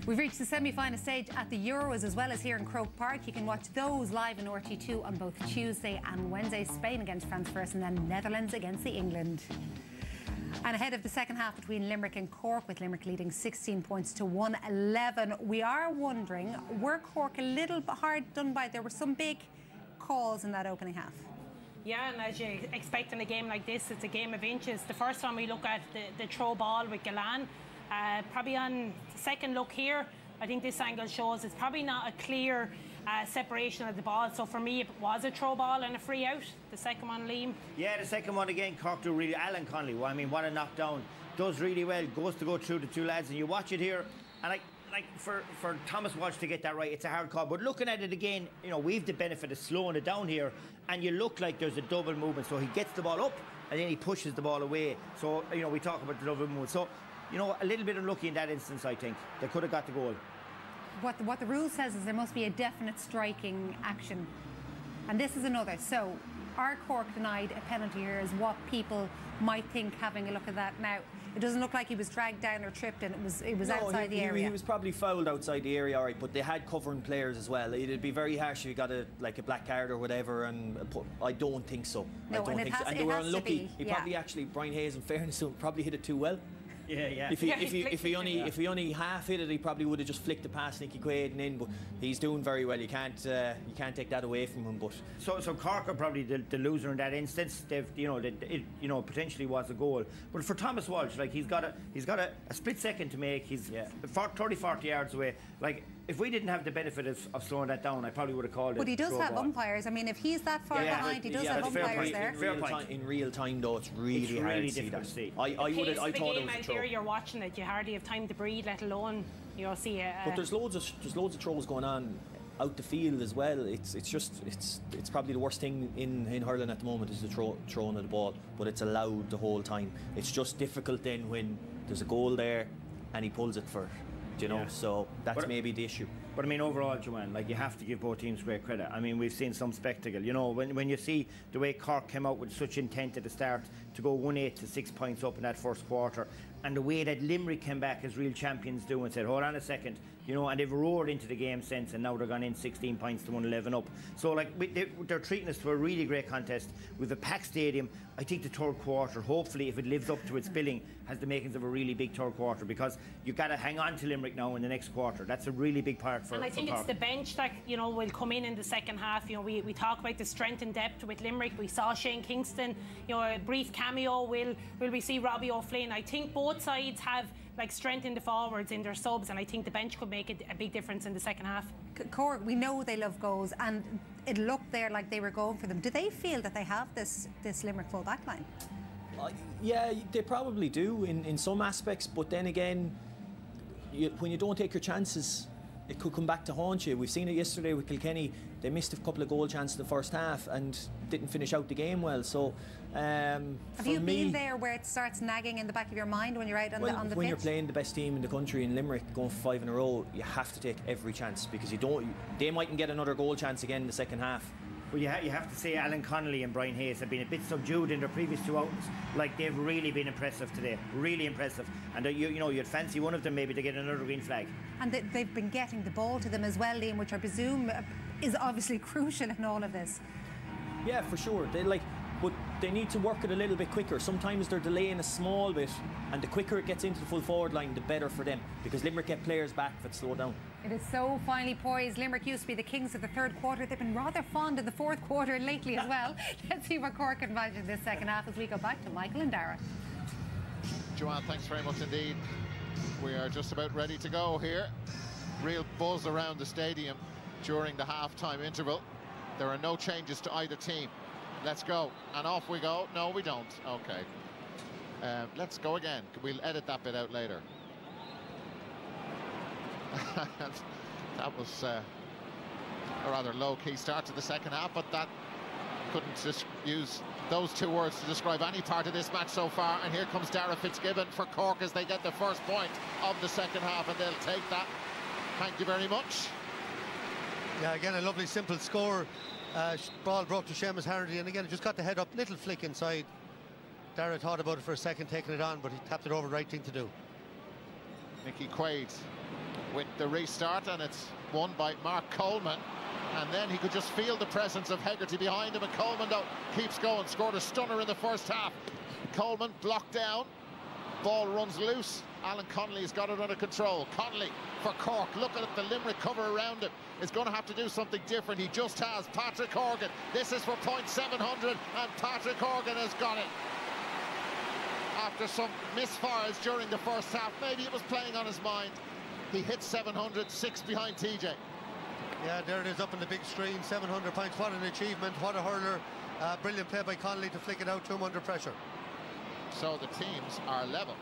We've reached the semi-final stage at the Euros as well as here in Croke Park. You can watch those live in RT2 on both Tuesday and Wednesday. Spain against France first, and then Netherlands against England. And ahead of the second half between Limerick and Cork, with Limerick leading 16 points to 111, we are wondering, were Cork a little hard done by? There were some big calls in that opening half. Yeah, and as you expect in a game like this, it's a game of inches. The first time we look at the throw ball with Galan, probably on second look here, I think this angle shows it's probably not a clear separation of the ball. So for me, it was a throw ball and a free out. The second one, Liam. Yeah, the second one again, Cork do really. Alan Connolly, well, I mean, what a knockdown. Does really well, goes to go through the two lads, and you watch it here, and like for Thomas Walsh to get that right, it's a hard call. But looking at it again, you know, we've the benefit of slowing it down here, and you look like there's a double movement. So he gets the ball up, and then he pushes the ball away. So, you know, we talk about the double movement. So, you know, a little bit unlucky in that instance, I think. They could have got the goal. what the rule says is there must be a definite striking action, and this is another. So, are Cork denied a penalty here? Is what people might think having a look at that now. It doesn't look like he was dragged down or tripped, and it was outside the area. He was probably fouled outside the area, all right, but they had covering players as well. It'd be very harsh if you got a black card or whatever, and I don't think so. No, I don't think so. And they were unlucky. He probably actually, Brian Hayes, in fairness, probably hit it too well. Yeah. If he only half hit it, he probably would have just flicked it past Nicky Quaid and in. But he's doing very well. You can't take that away from him. But so Cork are probably the loser in that instance. They've potentially was a goal. But for Thomas Walsh, like he's got a split second to make. He's 30-40 yards away. Like if we didn't have the benefit of slowing that down, I probably would have called it. But he does have umpires. I mean, if he's that far behind, he does have umpires there. In real time, though, it's really hard to see that. I thought it was a throw. You're watching it, you hardly have time to breathe, let alone see it. But there's loads of throws going on out the field as well. It's probably the worst thing in hurling at the moment is the throwing of the ball, but it's allowed the whole time. It's just difficult then when there's a goal there and he pulls it for it. So that's maybe the issue. But I mean, overall, Joanne, like you have to give both teams great credit. I mean, we've seen some spectacle. When you see the way Cork came out with such intent at the start to go 1-8 to 6 points up in that first quarter, and the way that Limerick came back as real champions do and said, hold on a second, and they've roared into the game since, and now they're gone in 16 points to 111 up. So like they're treating us to a really great contest with a packed stadium. I think the third quarter, hopefully, if it lives up to its billing, has the makings of a really big third quarter, because you've got to hang on to Limerick now in the next quarter. That's a really big part for And I think Cork. it's the bench that will come in the second half. We talk about the strength and depth with Limerick. We saw Shane Kingston, a brief cameo. Will we see Robbie O'Flynn? I think both sides have strength in the forwards, in their subs, and I think the bench could make a big difference in the second half. Cork, we know they love goals, and it looked there like they were going for them. Do they feel that they have this Limerick full back line? Yeah, they probably do in some aspects, but then again, when you don't take your chances, it could come back to haunt you. We've seen it yesterday with Kilkenny. They missed a couple of goal chances in the first half and didn't finish out the game well. So, have you been there where it starts nagging in the back of your mind when you're out on the pitch? When you're playing the best team in the country in Limerick, going for 5 in a row, you have to take every chance, because they mightn't get another goal chance again in the second half. Well, you have to say Alan Connolly and Brian Hayes have been a bit subdued in their previous two outings. Like, they've really been impressive today, really impressive. And you'd fancy one of them maybe to get another green flag. And they've been getting the ball to them as well, Liam, which I presume is obviously crucial in all of this. Yeah, for sure. But they need to work it a little bit quicker. Sometimes they're delaying a small bit, and the quicker it gets into the full forward line, the better for them, because Limerick get players back if it's slowed down. It is so finely poised. Limerick used to be the kings of the third quarter. They've been rather fond of the fourth quarter lately as well. Let's see what Cork can manage in this second half as we go back to Michael and Dara. Joanne, thanks very much indeed. We are just about ready to go here. Real buzz around the stadium during the half-time interval. There are no changes to either team. Let's go. And off we go. No, we don't. Okay. Let's go again. We'll edit that bit out later. That was a rather low-key start to the second half, but that couldn't just use those two words to describe any part of this match so far. And here comes Dara Fitzgibbon for Cork as they get the first point of the second half, and they'll take that. Thank you very much. Yeah, again, a lovely simple score. Ball broke to Seamus Hardy, and again, it just got the head up, little flick inside. Dara thought about it for a second, taking it on, but he tapped it over, right thing to do. Nicky Quaid with the restart, and it's won by Mark Coleman. And then he could just feel the presence of Hegarty behind him, and Coleman, though, keeps going. Scored a stunner in the first half. Coleman blocked down. Ball runs loose. Alan Connolly has got it under control. Connolly for Cork, looking at the Limerick cover around him, is going to have to do something different. He just has. Patrick Horgan. This is for point 700, and Patrick Horgan has got it. After some misfires during the first half, maybe it was playing on his mind. He hit 700, 6 behind TJ. Yeah, there it is up on the big screen, 700 points. What an achievement, what a hurler. Brilliant play by Connolly to flick it out to him under pressure. So the teams are level.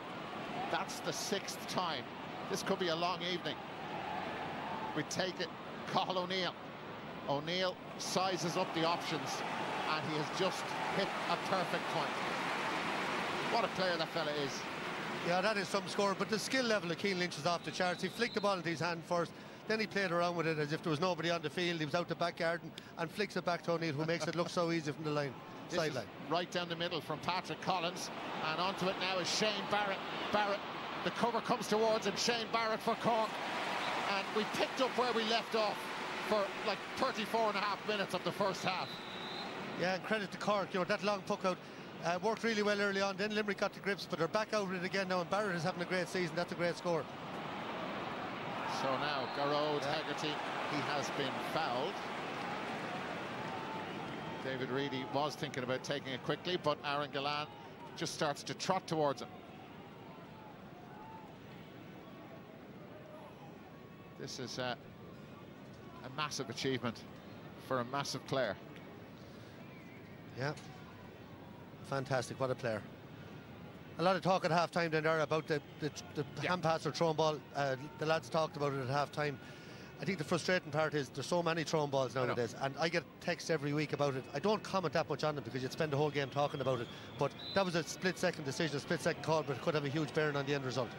That's the 6th time. This could be a long evening. We take it, Cathal O'Neill. O'Neill sizes up the options, and he has just hit a perfect point. What a player that fella is. Yeah, that is some score, but the skill level of Keane Lynch is off the charts. He flicked the ball into his hand first. Then he played around with it as if there was nobody on the field. He was out the back garden and flicks it back to O'Neill, who makes it look so easy from the line. Sideline. Right down the middle from Patrick Collins, and onto it now is Shane Barrett. Barrett, the cover comes towards him. Shane Barrett for Cork, and we picked up where we left off for like 34 and a half minutes of the first half. Yeah, and credit to Cork, you know, that long puck out worked really well early on. Then Limerick got the grips, but they're back out with it again now, and Barrett is having a great season. That's a great score. So now Garrod Hegarty, he has been fouled. David Reedy was thinking about taking it quickly, but Aaron Gallan just starts to trot towards him. This is a massive achievement for a massive player. Yeah, fantastic, what a player. A lot of talk at half-time then there about the hand pass or thrown ball. The lads talked about it at half-time. I think the frustrating part is there's so many thrown balls nowadays, and I get texts every week about it. I don't comment that much on them because you'd spend the whole game talking about it, but that was a split-second decision, a split-second call, but it could have a huge bearing on the end result.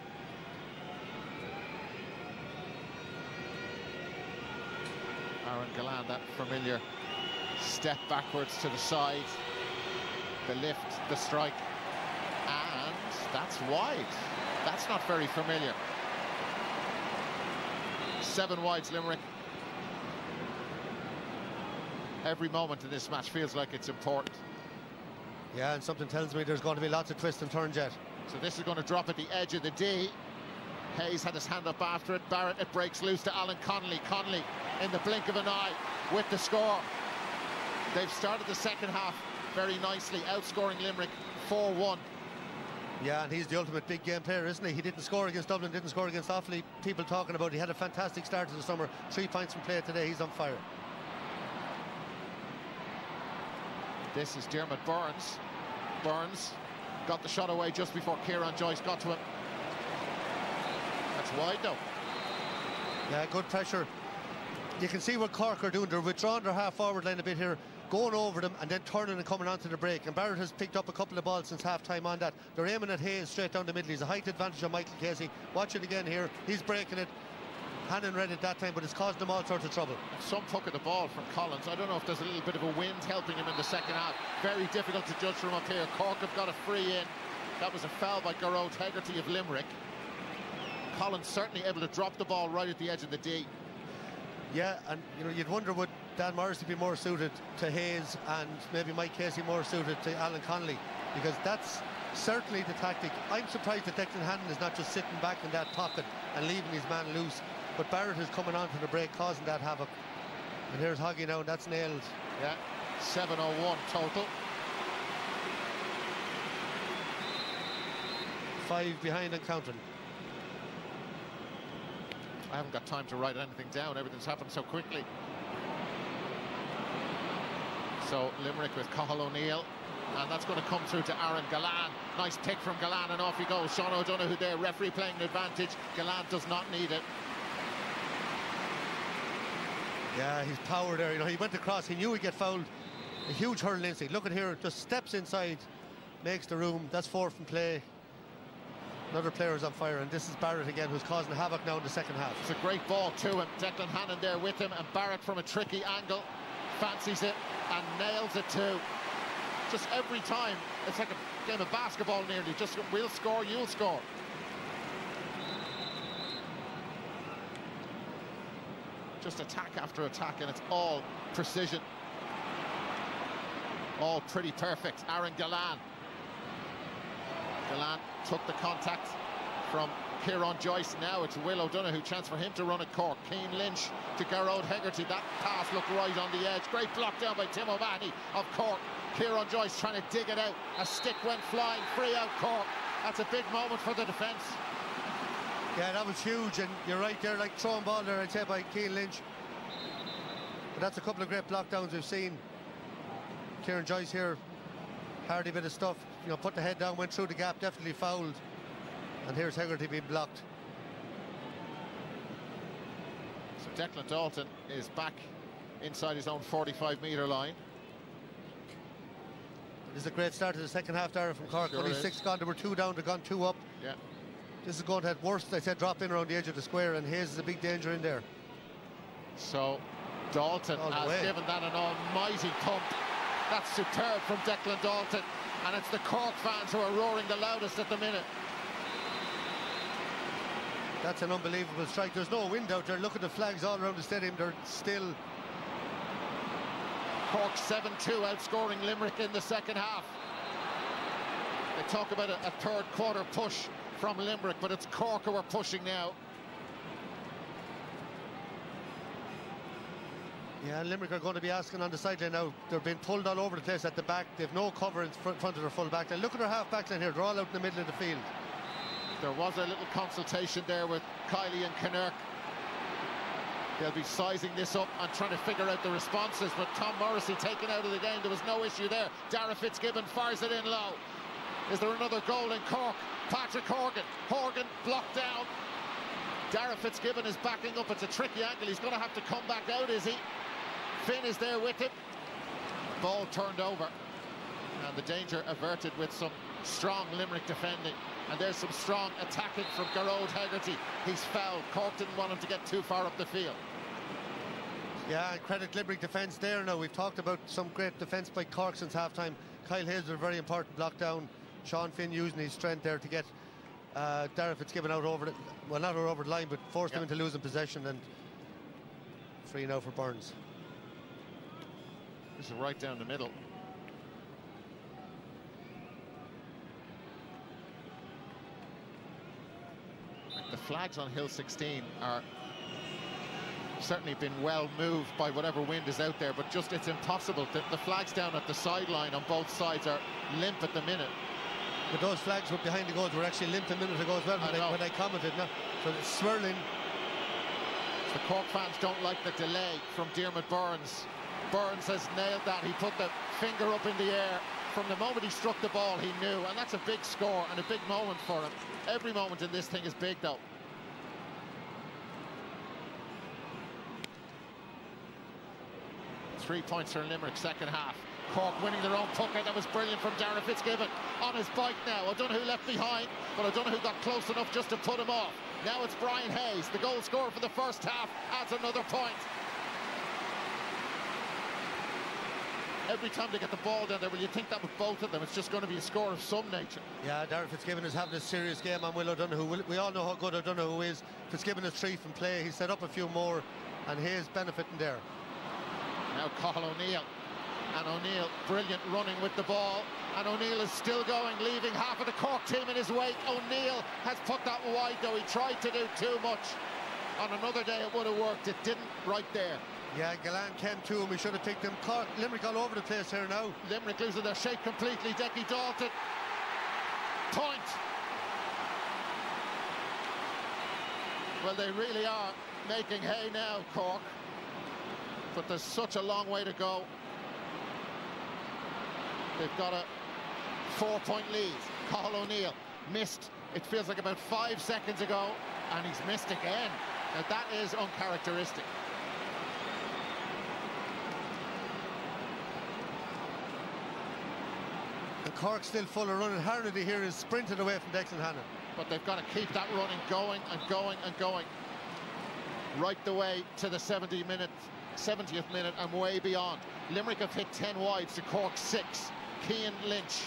Aaron Gallan, that familiar step backwards to the side, the lift, the strike, and that's wide. That's not very familiar. 7 wides Limerick. Every moment in this match feels like it's important. Yeah, and something tells me there's going to be lots of twists and turns yet. So this is going to drop at the edge of the D. Hayes had his hand up after it. Barrett, it breaks loose to Alan Connolly. Connolly in the blink of an eye with the score. They've started the second half very nicely, outscoring Limerick 4-1. Yeah, and he's the ultimate big game player, isn't he? He didn't score against Dublin, didn't score against Offaly. People talking about he had a fantastic start to the summer. 3 points from play today, he's on fire. This is Dermot Burns. Burns got the shot away just before Kieran Joyce got to him. That's wide though. Yeah, good pressure. You can see what Cork are doing. They're withdrawing their half-forward line a bit here, going over them and then turning and coming onto the break. And Barrett has picked up a couple of balls since half-time on that. They're aiming at Hayes straight down the middle. He's a height advantage on Michael Casey. Watch it again here. He's breaking it. Hannon read it that time, but it's causing them all sorts of trouble. Some puck of the ball from Collins. I don't know if there's a little bit of a wind helping him in the second half. Very difficult to judge from up here. Cork have got a free in. That was a foul by Garrod Hegarty of Limerick. Collins certainly able to drop the ball right at the edge of the D. Yeah, and you know, you'd wonder would Dan Morrissey be more suited to Hayes and maybe Mike Casey more suited to Alan Connolly, because that's certainly the tactic. I'm surprised that Declan Hannon is not just sitting back in that pocket and leaving his man loose, but Barrett is coming onto the break, causing that havoc. And here's Hoggy now, and that's nailed. Yeah, 7:01 total. 5 behind and counting. I haven't got time to write anything down. Everything's happened so quickly. So Limerick with Cathal O'Neill, and that's going to come through to Aaron Gallan. Nice pick from Gallan, and off he goes. Sean O'Donoghue there, referee playing an advantage. Gallan does not need it. Yeah, his power there. You know, he went across. He knew he'd get fouled. A huge hurl inside. Look at here, just steps inside, makes the room. That's 4 from play. Another player is on fire, and this is Barrett again, who's causing havoc now in the second half. It's a great ball to him. Declan Hannon there with him, and Barrett from a tricky angle fancies it and nails it too. Just every time, it's like a game of basketball nearly. Just we'll score, you'll score. Just attack after attack, and it's all precision. All pretty perfect. Aaron Gallan. Gallan took the contact from Kieran Joyce. Now it's Will O'Donoghue, chance for him to run at Cork. Keane Lynch to Garrod Hegarty. That pass looked right on the edge. Great block down by Tim O'Mahony of Cork. Kieran Joyce trying to dig it out. A stick went flying, free out Cork. That's a big moment for the defence. Yeah, that was huge, and you're right there, like throwing ball there, I'd say, by Keane Lynch. But that's a couple of great blockdowns we've seen. Kieran Joyce here, hardy bit of stuff. You know, put the head down, went through the gap, definitely fouled. And here's Hegarty being blocked. So Declan Dalton is back inside his own 45-metre line. This is a great start to the second half, Darren, from Cork. Sure Only is. 6 gone, there were 2 down, they've gone 2 up. Yeah. This is going to, at worst, I said, drop in around the edge of the square, and Hayes is a big danger in there. So Dalton has given that an almighty pump. That's superb from Declan Dalton, and it's the Cork fans who are roaring the loudest at the minute. That's an unbelievable strike. There's no wind out there. Look at the flags all around the stadium. They're still. Cork 7-2 outscoring Limerick in the second half. They talk about a third quarter push from Limerick, but it's Cork who are pushing now. Yeah, Limerick are going to be asking on the sideline now. They're being pulled all over the place at the back. They've no cover in front of their full back line. Look at their half back line here. They're all out in the middle of the field. There was a little consultation there with Kiley and Kinnerk. They'll be sizing this up and trying to figure out the responses, but Tom Morrissey taken out of the game. There was no issue there. Dara Fitzgibbon fires it in low. Is there another goal in Cork? Patrick Horgan. Horgan blocked down. Dara Fitzgibbon is backing up. It's a tricky angle. He's going to have to come back out, is he? Finn is there with him. Ball turned over. And the danger averted with some strong Limerick defending. And there's some strong attacking from Garrod Hegarty. He's fouled. Cork didn't want him to get too far up the field. Yeah, and credit Limerick defence there now. We've talked about some great defence by Cork since half-time. Kyle Hayes with a very important block down. Sean Finn using his strength there to get Dara Fitzgibbon out over the, well, not over the line, but forced him into losing possession, and free now for Burns. This is right down the middle. The flags on Hill 16 are certainly been well moved by whatever wind is out there, but just it's impossible. The flags down at the sideline on both sides are limp at the minute. But those flags were behind the goals were actually limp a minute ago as well when they commented. No? So it's swirling. The Cork fans don't like the delay from Diarmuid Burns. Burns has nailed that. He put the finger up in the air. From the moment he struck the ball, he knew, and that's a big score and a big moment for him. Every moment in this thing is big, though. Three points for Limerick, second half. Cork winning their own puck out. That was brilliant from Dara Fitzgibbon. On his bike now. I don't know who left behind, but I don't know who got close enough just to put him off. Now it's Brian Hayes, the goal scorer for the first half, adds another point. Every time they get the ball down there, well, you think that with both of them, it's just going to be a score of some nature. Yeah, Dara Fitzgibbon is having a serious game on Will O'Donoghue. We all know how good O'Donoghue is. Fitzgibbon is 3 from play. He set up a few more, and Hayes benefiting there. Now Cathal O'Neill. And O'Neill, brilliant running with the ball. And O'Neill is still going, leaving half of the Cork team in his wake. O'Neill has put that wide, though. He tried to do too much. On another day, it would have worked. It didn't right there. Yeah, Galan came to him. We should have picked him. Limerick all over the place here now. Limerick losing their shape completely. Decky Dalton. Point. Well, they really are making hay now, Cork. But there's such a long way to go. They've got a 4-point lead. Cathal O'Neill missed, it feels like about 5 seconds ago, and he's missed again. Now that is uncharacteristic. And Cork still full of running. Harnedy here is sprinted away from Declan Hannon. But they've got to keep that running going and going and going. Right the way to the 70th minute and way beyond. Limerick have hit 10 wides to Cork 6. Cian Lynch.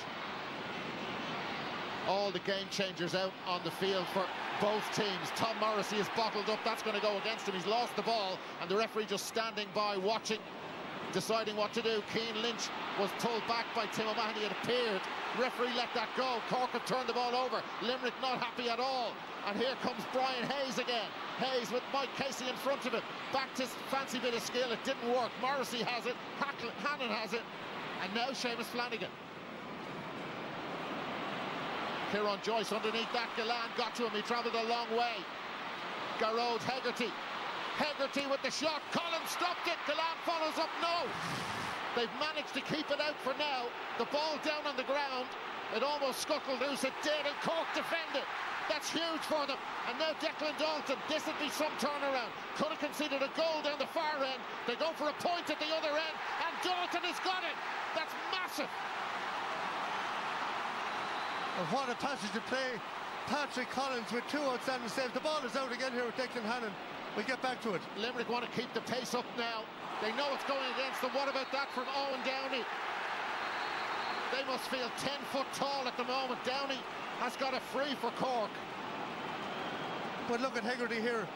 All the game changers out on the field for both teams. Tom Morrissey is bottled up. That's going to go against him. He's lost the ball, and the referee just standing by watching, deciding what to do. Cian Lynch was pulled back by Tim O'Mahony. It appeared. Referee let that go. Cork have turned the ball over. Limerick not happy at all. And here comes Brian Hayes again. Hayes with Mike Casey in front of him. Back to fancy bit of skill. It didn't work. Morrissey has it. Hannon has it. And now Seamus Flanagan. Kieran Joyce underneath that. Galan got to him. He travelled a long way. Garrod Hegarty. Hegarty with the shot. Collins stopped it. Galan follows up. No. They've managed to keep it out for now. The ball down on the ground. It almost scuttled loose. It did, and Cork defended. That's huge for them. And now Declan Dalton. This would be some turnaround. Could have conceded a goal down the far end. They go for a point at the other end, and Dalton has got it. That's massive. And what a passage to play. Patrick Collins with 2 outstanding saves. The ball is out again here with Declan Hannon. We'll get back to it. Limerick want to keep the pace up now. They know it's going against them. What about that from Owen Downey? They must feel 10 foot tall at the moment. Downey has got a free for Cork. But look at Hegarty here.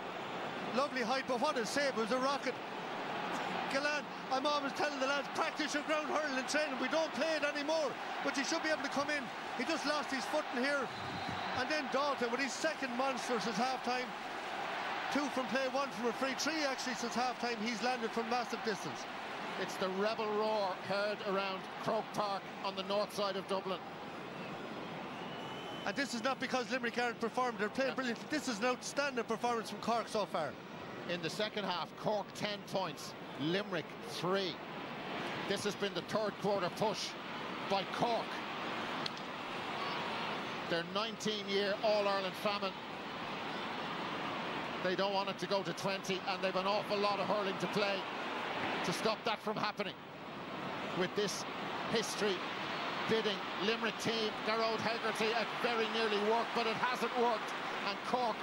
Lovely height, but what a save. It was a rocket. Gallant, I'm always telling the lads, practice your ground hurling training. We don't play it anymore. But he should be able to come in. He just lost his footing here. And then Dalton with his second monster since half-time. 2 from play, 1 from a free. 3 actually since half-time. He's landed from massive distance. It's the rebel roar heard around Croke Park on the north side of Dublin. And this is not because Limerick aren't performing. They're playing brilliantly. This is an outstanding performance from Cork so far. In the second half, Cork 10 points, Limerick 3. This has been the third quarter push by Cork. Their 19-year All-Ireland famine. They don't want it to go to 20, and they've an awful lot of hurling to play to stop that from happening. With this history bidding Limerick team, Garrod Hegarty, it very nearly worked, but it hasn't worked. And Cork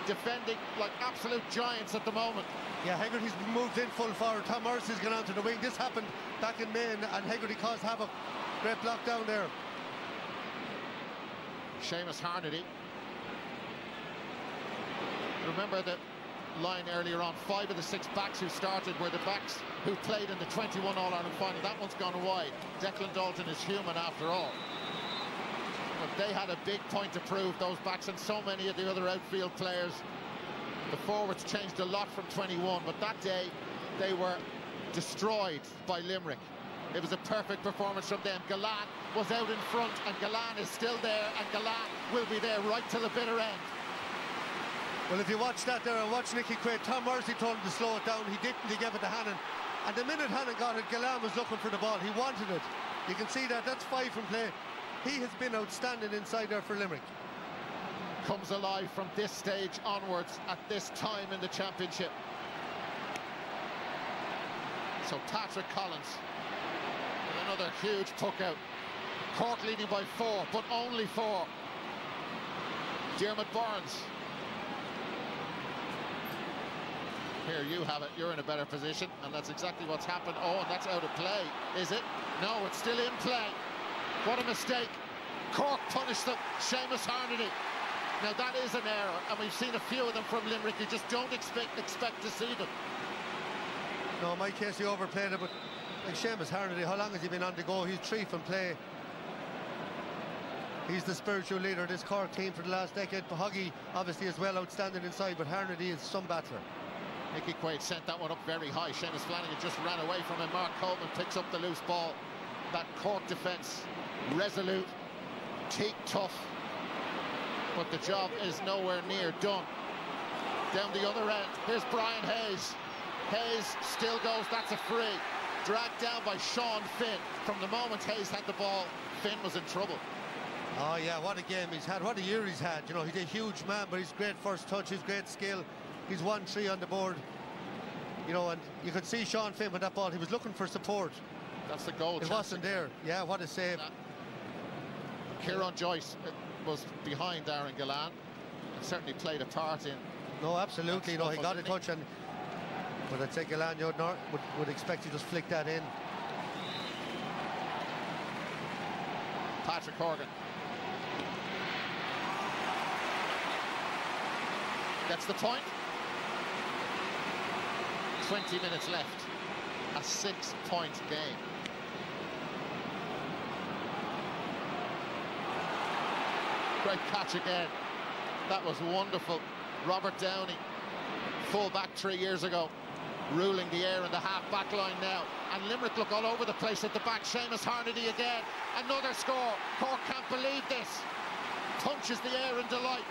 defending like absolute giants at the moment. Yeah, Hegarty's moved in full forward. Tom Morrissey's gone onto the wing. This happened back in May, and Hegarty caused havoc. Great block down there. Seamus Harnedy. Remember the line earlier on, 5 of the 6 backs who started were the backs who played in the 21 All-Ireland final. That one's gone wide. Declan Dalton is human after all. But they had a big point to prove, those backs, and so many of the other outfield players. The forwards changed a lot from 21, but that day they were destroyed by Limerick. It was a perfect performance from them. Gallant was out in front, and Gallant is still there, and Gallant will be there right to the bitter end. Well, if you watch that there and watch Nicky Quaid, Tom Morrissey told him to slow it down. He didn't. He gave it to Hannon. And the minute Hannon got it, Gallant was looking for the ball. He wanted it. You can see that. That's 5 from play. He has been outstanding inside there for Limerick. Comes alive from this stage onwards at this time in the championship. So Patrick Collins with another huge puck out. Cork leading by 4, but only 4. Dermot Burns. Here you have it, you're in a better position, and that's exactly what's happened. Oh, and that's out of play, is it? No, it's still in play. What a mistake. Cork punished them. Seamus Harnedy. Now that is an error, and we've seen a few of them from Limerick. You just don't expect to see them. No, in my case, he overplayed it, but like Seamus Harnedy, how long has he been on the go? He's 3 from play. He's the spiritual leader of this Cork team for the last decade. Hoggy, obviously, is well outstanding inside, but Harnedy is some battler. Nicky Quaid sent that one up very high. Seamus Flanagan just ran away from him. Mark Coleman picks up the loose ball. That Cork defence, resolute, teak tough, but the job is nowhere near done. Down the other end, here's Brian Hayes. Hayes still goes, that's a free. Dragged down by Sean Finn. From the moment Hayes had the ball, Finn was in trouble. Oh yeah, what a game he's had, what a year he's had. You know, he's a huge man, but he's great first touch, he's great skill. He's 1-3 on the board. You know, and you could see Sean Finn with that ball. He was looking for support. That's the goal. It wasn't there. Yeah, what a save. Kieran Joyce was behind Aaron Gallant. It certainly played a part in. No, absolutely. No, he got a touch, and but I'd say Gallant would expect you to just flick that in. Patrick Horgan. Gets the point. 20 minutes left. A 6-point game. Great catch again. That was wonderful. Robert Downey, full-back 3 years ago, ruling the air in the half-back line now. And Limerick look all over the place at the back. Seamus Harnedy again. Another score. Cork can't believe this. Punches the air in delight.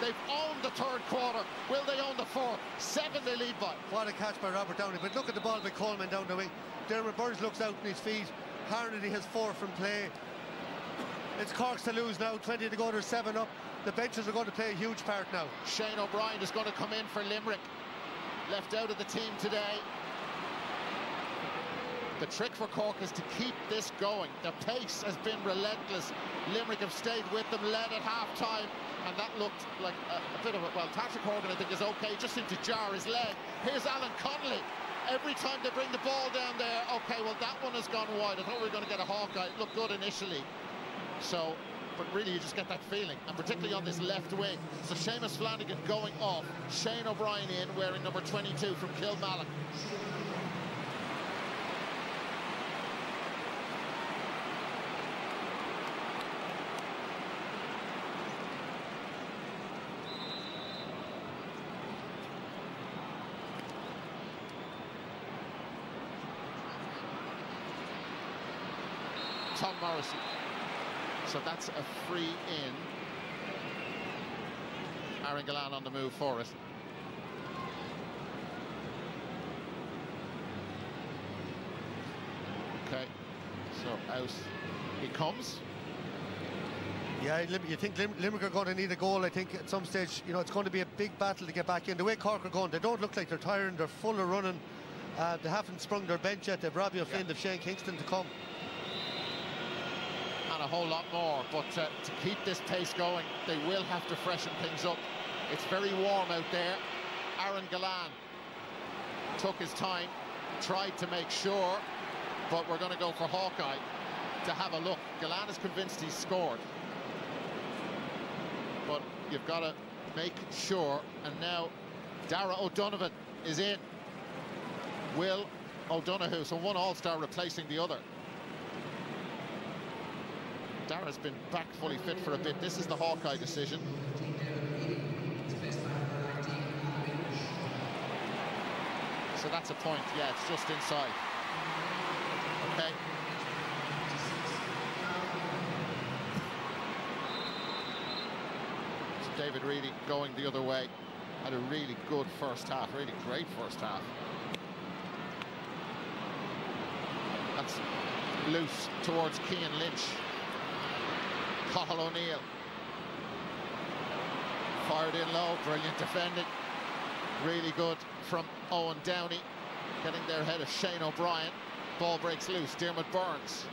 They've owned the third quarter. Will they own the fourth? 7 they lead by. What a catch by Robert Downey. But look at the ball by Coleman down the wing. Dermot Burns looks out on his feet. Harnedy has 4 from play. It's Cork's to lose now. 20 to go. They're 7 up. The benches are going to play a huge part now. Shane O'Brien is going to come in for Limerick. Left out of the team today. The trick for Cork is to keep this going. The pace has been relentless. Limerick have stayed with them, led at half-time, and that looked like a bit of a... Well, Patrick Horgan, I think, is okay. Just seemed to jar his leg. Here's Alan Connolly. Every time they bring the ball down there, okay, well, that one has gone wide. I thought we were going to get a Hawkeye. It looked good initially. So, but really, you just get that feeling, and particularly on this left wing. So Seamus Flanagan going off. Shane O'Brien in, wearing number 22 from Kilmallock. Tom Morrissey. So that's a free in. Aaron Gillan on the move for it. Okay, so out he comes. Yeah, you think Limerick are going to need a goal. I think at some stage, you know, it's going to be a big battle to get back in. The way Cork are going, they don't look like they're tiring. They're full of running. They haven't sprung their bench yet. They've Robbie O'Flynn, they've Shane Kingston to come. And a whole lot more, but to keep this pace going, they will have to freshen things up. It's very warm out there. Aaron Gillan took his time, tried to make sure, but we're going to go for Hawkeye to have a look. Gillan is convinced he's scored, but you've got to make sure. And now Dara O'Donovan is in. Will O'Donoghue, so one All-Star replacing the other. Dara's been back fully fit for a bit. This is the Hawkeye decision. So that's a point. Yeah, it's just inside. Okay. So David Reedy going the other way. Had a really good first half, really great first half. That's loose towards Cian Lynch. Cathal O'Neill fired in low, brilliant defending, really good from Owen Downey, getting there ahead of Shane O'Brien. Ball breaks loose. Dermot Burns,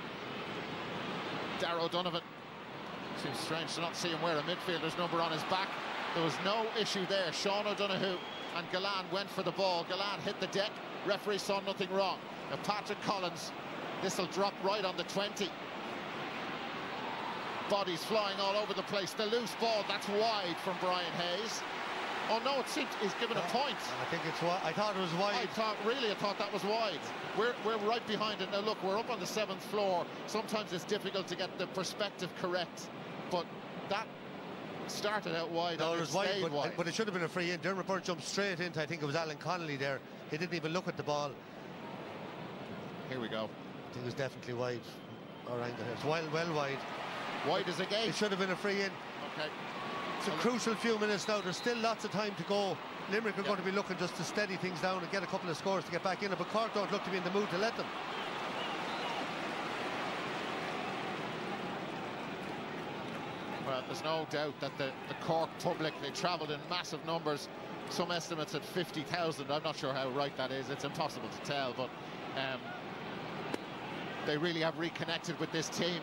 Dara O'Donovan. Seems strange to not see him wear a midfielder's number on his back. There was no issue there. Sean O'Donoghue and Gillan went for the ball. Gillan hit the deck. Referee saw nothing wrong. Now Patrick Collins, this will drop right on the 20. Bodies flying all over the place. The loose ball, that's wide from Brian Hayes. Oh no, it seems he's given a point. I think it's wide. I thought it was wide. I thought that was wide. We're right behind it now. Look, we're up on the 7th floor. Sometimes it's difficult to get the perspective correct, but that started out wide. No, and it was wide, wide. but it should have been a free in. Dermot Burns jumped straight into, I think it was Alan Connolly there. He didn't even look at the ball. Here we go. I think it was definitely wide. Or angle here. It's well wide. Wide as a gate. It should have been a free in. Okay. It's a crucial few minutes now. There's still lots of time to go. Limerick are going to be looking just to steady things down and get a couple of scores to get back in it, but Cork don't look to be in the mood to let them. Well, there's no doubt that the Cork public, they travelled in massive numbers. Some estimates at 50,000. I'm not sure how right that is. It's impossible to tell, but they really have reconnected with this team.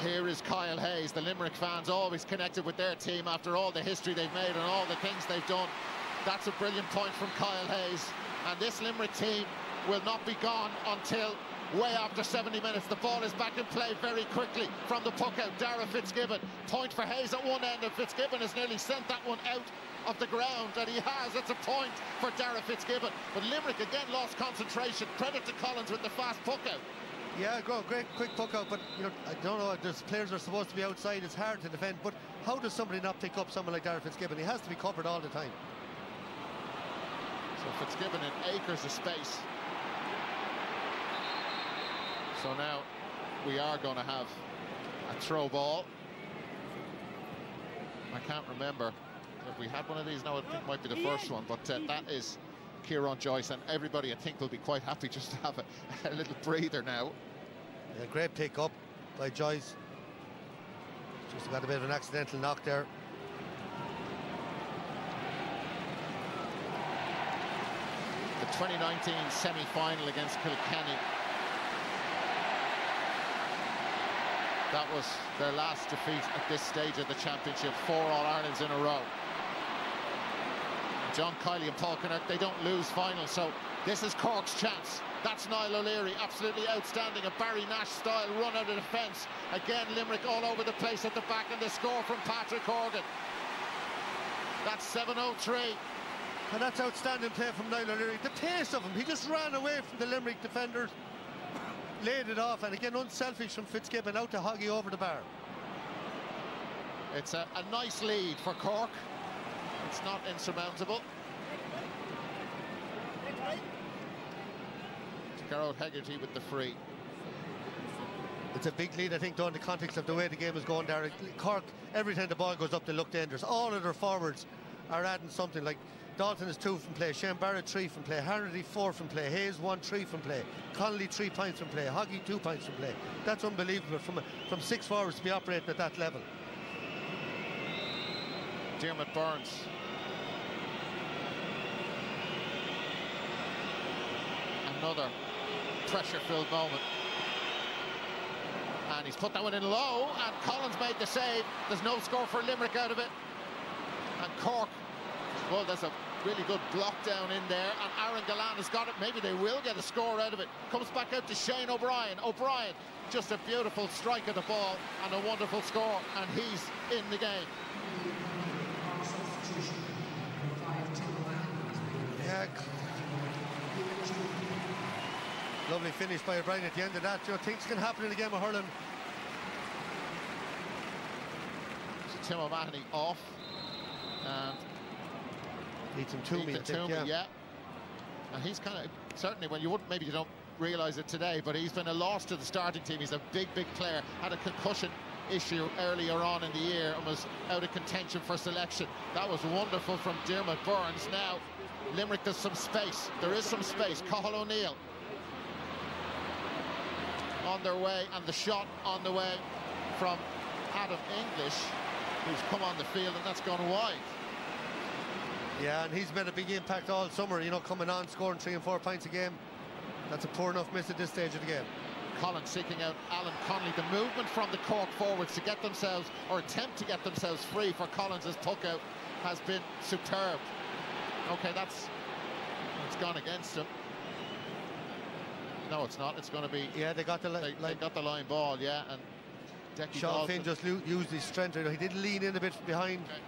Here is Kyle Hayes. The Limerick fans always connected with their team after all the history they've made and all the things they've done. That's a brilliant point from Kyle Hayes. And this Limerick team will not be gone until way after 70 minutes. The ball is back in play very quickly from the puck out. Dara Fitzgibbon. Point for Hayes at one end, and Fitzgibbon has nearly sent that one out of the ground, and he has. It's a point for Dara Fitzgibbon. But Limerick again lost concentration. Credit to Collins with the fast puck out. Yeah, great quick puck out, but you know, I don't know, there's players are supposed to be outside. It's hard to defend, but how does somebody not pick up someone like Dara Fitzgibbon? He has to be covered all the time. So Fitzgibbon in acres of space. So now we are going to have a throw ball. I can't remember if we had one of these. No, I think it might be the first one, but that is Kieran Joyce, and everybody I think will be quite happy just to have a little breather now. Yeah, great pick up by Joyce. Just got a bit of an accidental knock there. The 2019 semi-final against Kilkenny. That was their last defeat at this stage of the championship. 4 All-Irelands in a row. John Kiley and Paul Kinnerk, they don't lose finals, so this is Cork's chance. That's Niall O'Leary, absolutely outstanding. A Barry Nash-style run out of defence. Again, Limerick all over the place at the back, and the score from Patrick Horgan. That's 7-0-3. And that's outstanding play from Niall O'Leary. The pace of him, he just ran away from the Limerick defenders, laid it off, and again unselfish from Fitzgibbon out to Hoggy over the bar. It's a nice lead for Cork. It's not insurmountable. Garrod Hegarty with the free. It's a big lead, I think, though, in the context of the way the game is going there. Cork, every time the ball goes up, they look dangerous. All of their forwards are adding something. Like Dalton is 2 from play, Shane Barrett 3 from play, Harnedy 4 from play, Hayes 1-3 from play, Connolly 3 points from play, Hoggy 2 points from play. That's unbelievable from 6 forwards to be operating at that level. Dermot Burns. Another pressure-filled moment. And he's put that one in low, and Collins made the save. There's no score for Limerick out of it. And Cork, well, there's a really good block down in there, and Aaron Gallan has got it. Maybe they will get a score out of it. Comes back out to Shane O'Brien. O'Brien, just a beautiful strike of the ball and a wonderful score, and he's in the game. Yeah. Lovely finish by O'Brien at the end of that. You know, things can happen in the game of hurling. So Tim O'Mahony off. Needs some Toomey, yeah. And he's kind of, certainly when you wouldn't, maybe you don't realise it today, but he's been a loss to the starting team. He's a big player. Had a concussion issue earlier on in the year and was out of contention for selection. That was wonderful from Dermot Burns. Now, Limerick, there's some space. There is some space. Cathal O'Neill on their way, and the shot on the way from Adam English, who's come on the field, and that's gone wide. Yeah, and he's made a big impact all summer, you know, coming on, scoring 3 and 4 points a game. That's a poor enough miss at this stage of the game. Collins seeking out Alan Connolly. The movement from the Cork forwards to get themselves, or attempt to get themselves free for Collins' puck out, has been superb. Okay, it's gone against him. No, it's not. It's going to be... Yeah, they got the line. They got the line ball, yeah, and Sean Finn just used his strength. He did lean in a bit behind. Okay.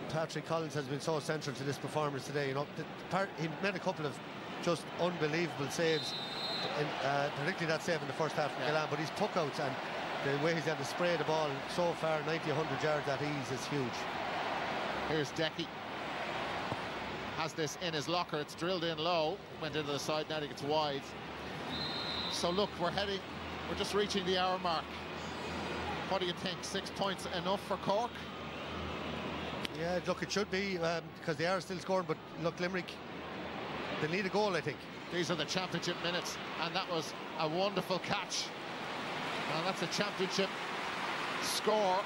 Patrick Collins has been so central to this performance today. You know, he made a couple of just unbelievable saves, particularly that save in the first half from Gallan, but his puckouts and the way he's had to spray the ball so far, 90-100 yards at ease, is huge. Here's Decky. Has this in his locker. It's drilled in low. Went into the side net. It's wide. So look, we're just reaching the hour mark. What do you think? 6 points enough for Cork? Yeah, look, it should be, because they are still scoring, but look, Limerick, they need a goal, I think. These are the championship minutes, and that was a wonderful catch. And that's a championship score,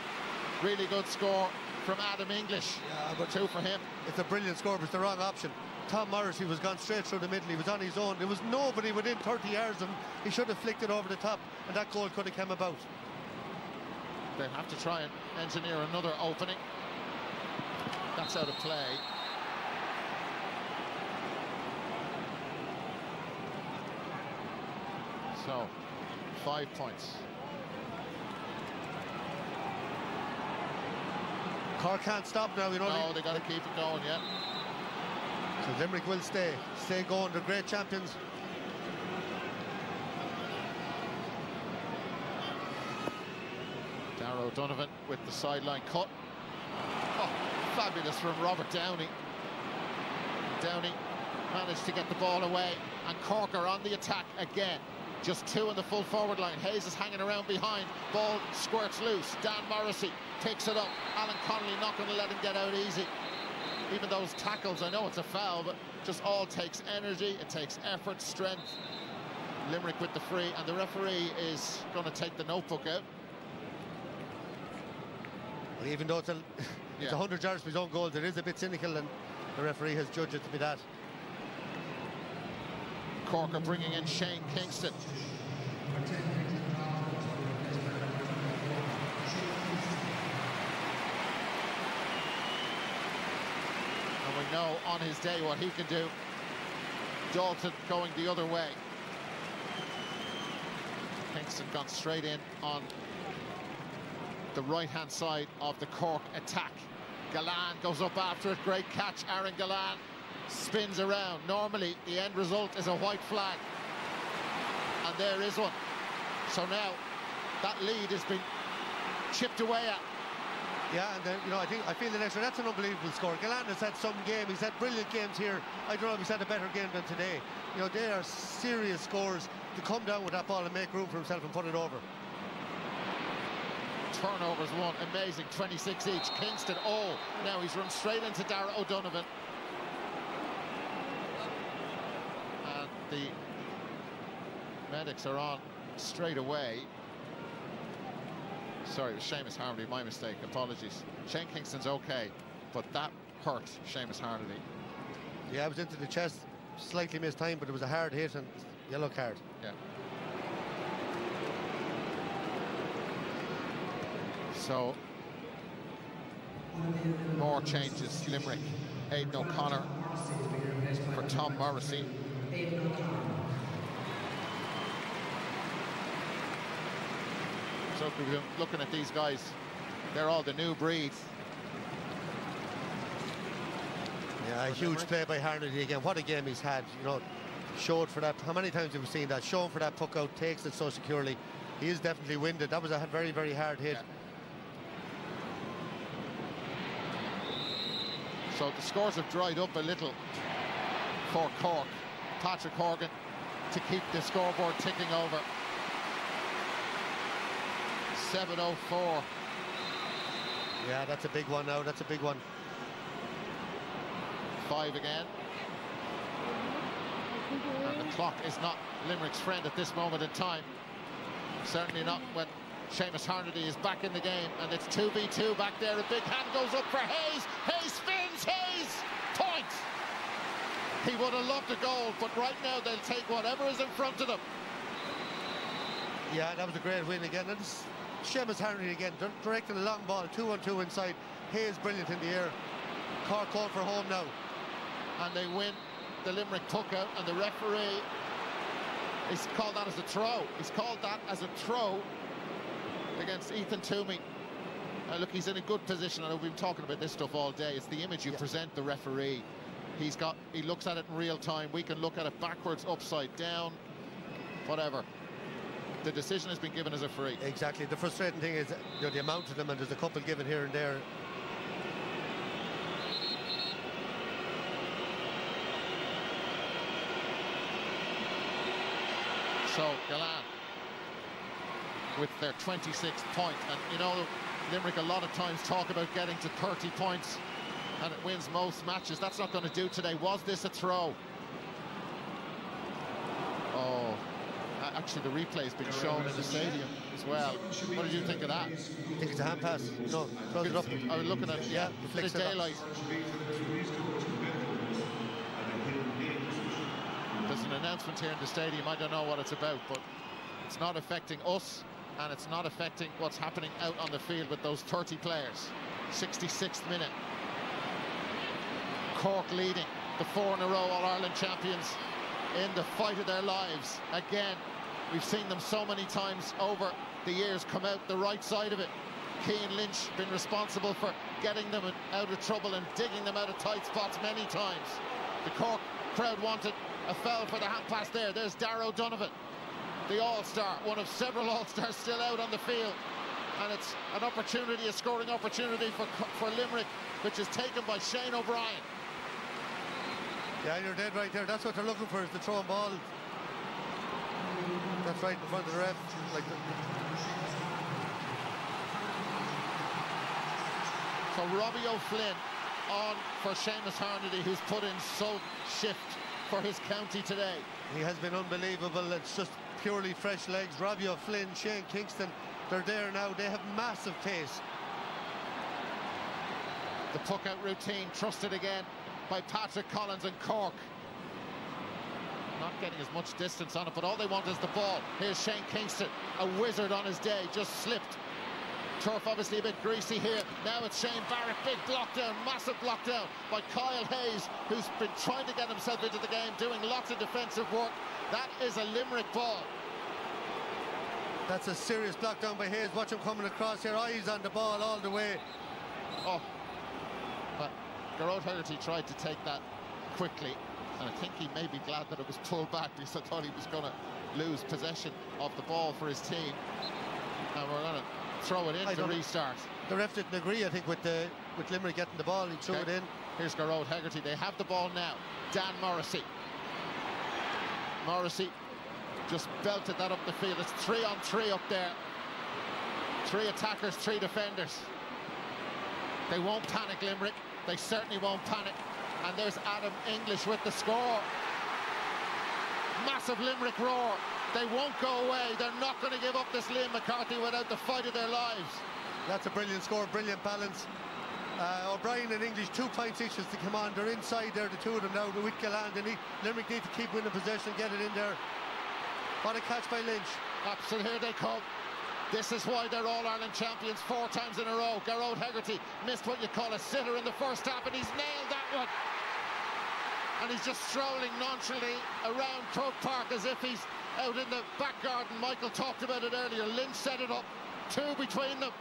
really good score from Adam English. Yeah, but 2 for him. It's a brilliant score, but it's the wrong option. Tom Morrissey was gone straight through the middle. He was on his own. There was nobody within 30 yards of him. He should have flicked it over the top, and that goal could have come about. They'll have to try and engineer another opening. That's out of play. So, 5 points. Cork can't stop now, you know. No, they got to keep it going, yeah. So Limerick will stay going. They're great champions. Darrow Donovan with the sideline cut. Oh, fabulous from Robert Downey. Downey managed to get the ball away, and Cork are on the attack again. Just 2 in the full forward line. Hayes is hanging around behind. Ball squirts loose. Dan Morrissey takes it up. Alan Connolly not going to let him get out easy. Even those tackles, I know it's a foul, but just all takes energy. It takes effort, strength. Limerick with the free, and the referee is going to take the notebook out. Well, even though it's 100 yards from his own goal, it is a bit cynical, and the referee has judged it to be that. Cork are bringing in Shane Kingston. And we know on his day what he can do. Dalton going the other way. Kingston gone straight in on the right-hand side of the Cork attack. Galan goes up after it. Great catch, Aaron Galan. Spins around. Normally, the end result is a white flag. And there is one. So now, that lead has been chipped away at. Yeah, and then, you know, I feel the next one, that's an unbelievable score. Galan has had some game. He's had brilliant games here. I don't know if he's had a better game than today. You know, they are serious scores to come down with that ball and make room for himself and put it over. Turnovers won, amazing, 26 each. Kingston, now he's run straight into Dara O'Donovan. And the medics are on straight away. Sorry, it was Seamus Harnedy, my mistake, apologies. Shane Kingston's okay, but that hurt Seamus Harnedy. Yeah, it was into the chest, slightly missed time, but it was a hard hit and yellow card. Yeah. So, more changes. Limerick, Aidan O'Connor for Tom Morrissey. So if we've been looking at these guys, they're all the new breed. Yeah, a huge play by Harnedy again. What a game he's had, you know, showed for that. How many times have we seen that? Shown for that puck out, takes it so securely. He is definitely winded. That was a very, very hard hit. Yeah. So the scores have dried up a little for Cork. Patrick Horgan to keep the scoreboard ticking over. 7:04. Yeah, that's a big one now. That's a big one. 5 again. And the clock is not Limerick's friend at this moment in time. Certainly not when Seamus Harnedy is back in the game, and it's 2v2 back there. A big hand goes up for Hayes. Hayes spins. Hayes! Point! He would have loved a goal, but right now they'll take whatever is in front of them. Yeah, that was a great win again. And this Seamus Harnedy again, directing a long ball, 2-on-2 inside. Hayes brilliant in the air. Cork called for home now. And they win the Limerick puck out, and the referee he's called that as a throw. He's called that as a throw against Ethan Toomey. Look, he's in a good position. I know we've been talking about this stuff all day. It's the image you present the referee. He looks at it in real time. We can look at it backwards, upside down, whatever. The decision has been given as a free. Exactly. The frustrating thing is, you know, the amount of them, and there's a couple given here and there. So Galan with their 26th point, and you know, Limerick a lot of times talk about getting to 30 points and it wins most matches. That's not going to do today. Was this a throw? Oh, actually the replay's been shown in the stadium as well. What did you think of that? I think it's a hand pass. No, throws it up. I was looking at it, yeah, the daylight. There's an announcement here in the stadium. I don't know what it's about, but it's not affecting us, and it's not affecting what's happening out on the field with those 30 players. 66th minute. Cork leading, the 4 in a row All-Ireland champions, in the fight of their lives. Again, we've seen them so many times over the years come out the right side of it. Cian Lynch been responsible for getting them out of trouble and digging them out of tight spots many times. The Cork crowd wanted a foul for the hand pass there. There's Dara O'Donovan, the All-Star, one of several All-Stars still out on the field. And it's an opportunity, a scoring opportunity for Limerick, which is taken by Shane O'Brien. Yeah, you're dead right there. That's what they're looking for, is the throwing ball. That's right in front of the ref. So Robbie O'Flynn on for Seamus Harnedy, who's put in so shift for his county today. He has been unbelievable. It's just purely fresh legs. Robbie O'Flynn, Shane Kingston, they're there now. They have massive pace. The puck-out routine trusted again by Patrick Collins and Cork. Not getting as much distance on it, but all they want is the ball. Here's Shane Kingston, a wizard on his day, just slipped. Turf obviously a bit greasy here. Now it's Shane Barrett, big block down, massive block down by Kyle Hayes, who's been trying to get himself into the game, doing lots of defensive work. That is a Limerick ball. That's a serious block down by Hayes. Watch him coming across here, eyes on the ball all the way. Oh, but Garrod Hegarty tried to take that quickly, and I think he may be glad that it was pulled back, because I thought he was going to lose possession of the ball for his team. Now we're going to throw it in to restart. The ref didn't agree, I think, with Limerick getting the ball. He threw it in. Here's Garrod Hegarty. They have the ball now. Dan Morrissey. Morrissey just belted that up the field. It's 3-on-3 up there. 3 attackers, 3 defenders. They won't panic, Limerick. They certainly won't panic. And there's Adam English with the score. Massive Limerick roar. They won't go away. They're not going to give up this Liam McCarthy without the fight of their lives. That's a brilliant score, brilliant balance. O'Brien and English 2 points each as they come on. They're inside there, the two of them now. With Galland, Limerick need to keep winning possession, get it in there. What a catch by Lynch. Absolutely, here they come. This is why they're All-Ireland champions 4 times in a row. Garrod Hegarty missed what you call a sitter in the first half, and he's nailed that one. And he's just strolling nonchalantly around Croke Park as if he's out in the back garden. Michael talked about it earlier. Lynch set it up, 2 between them.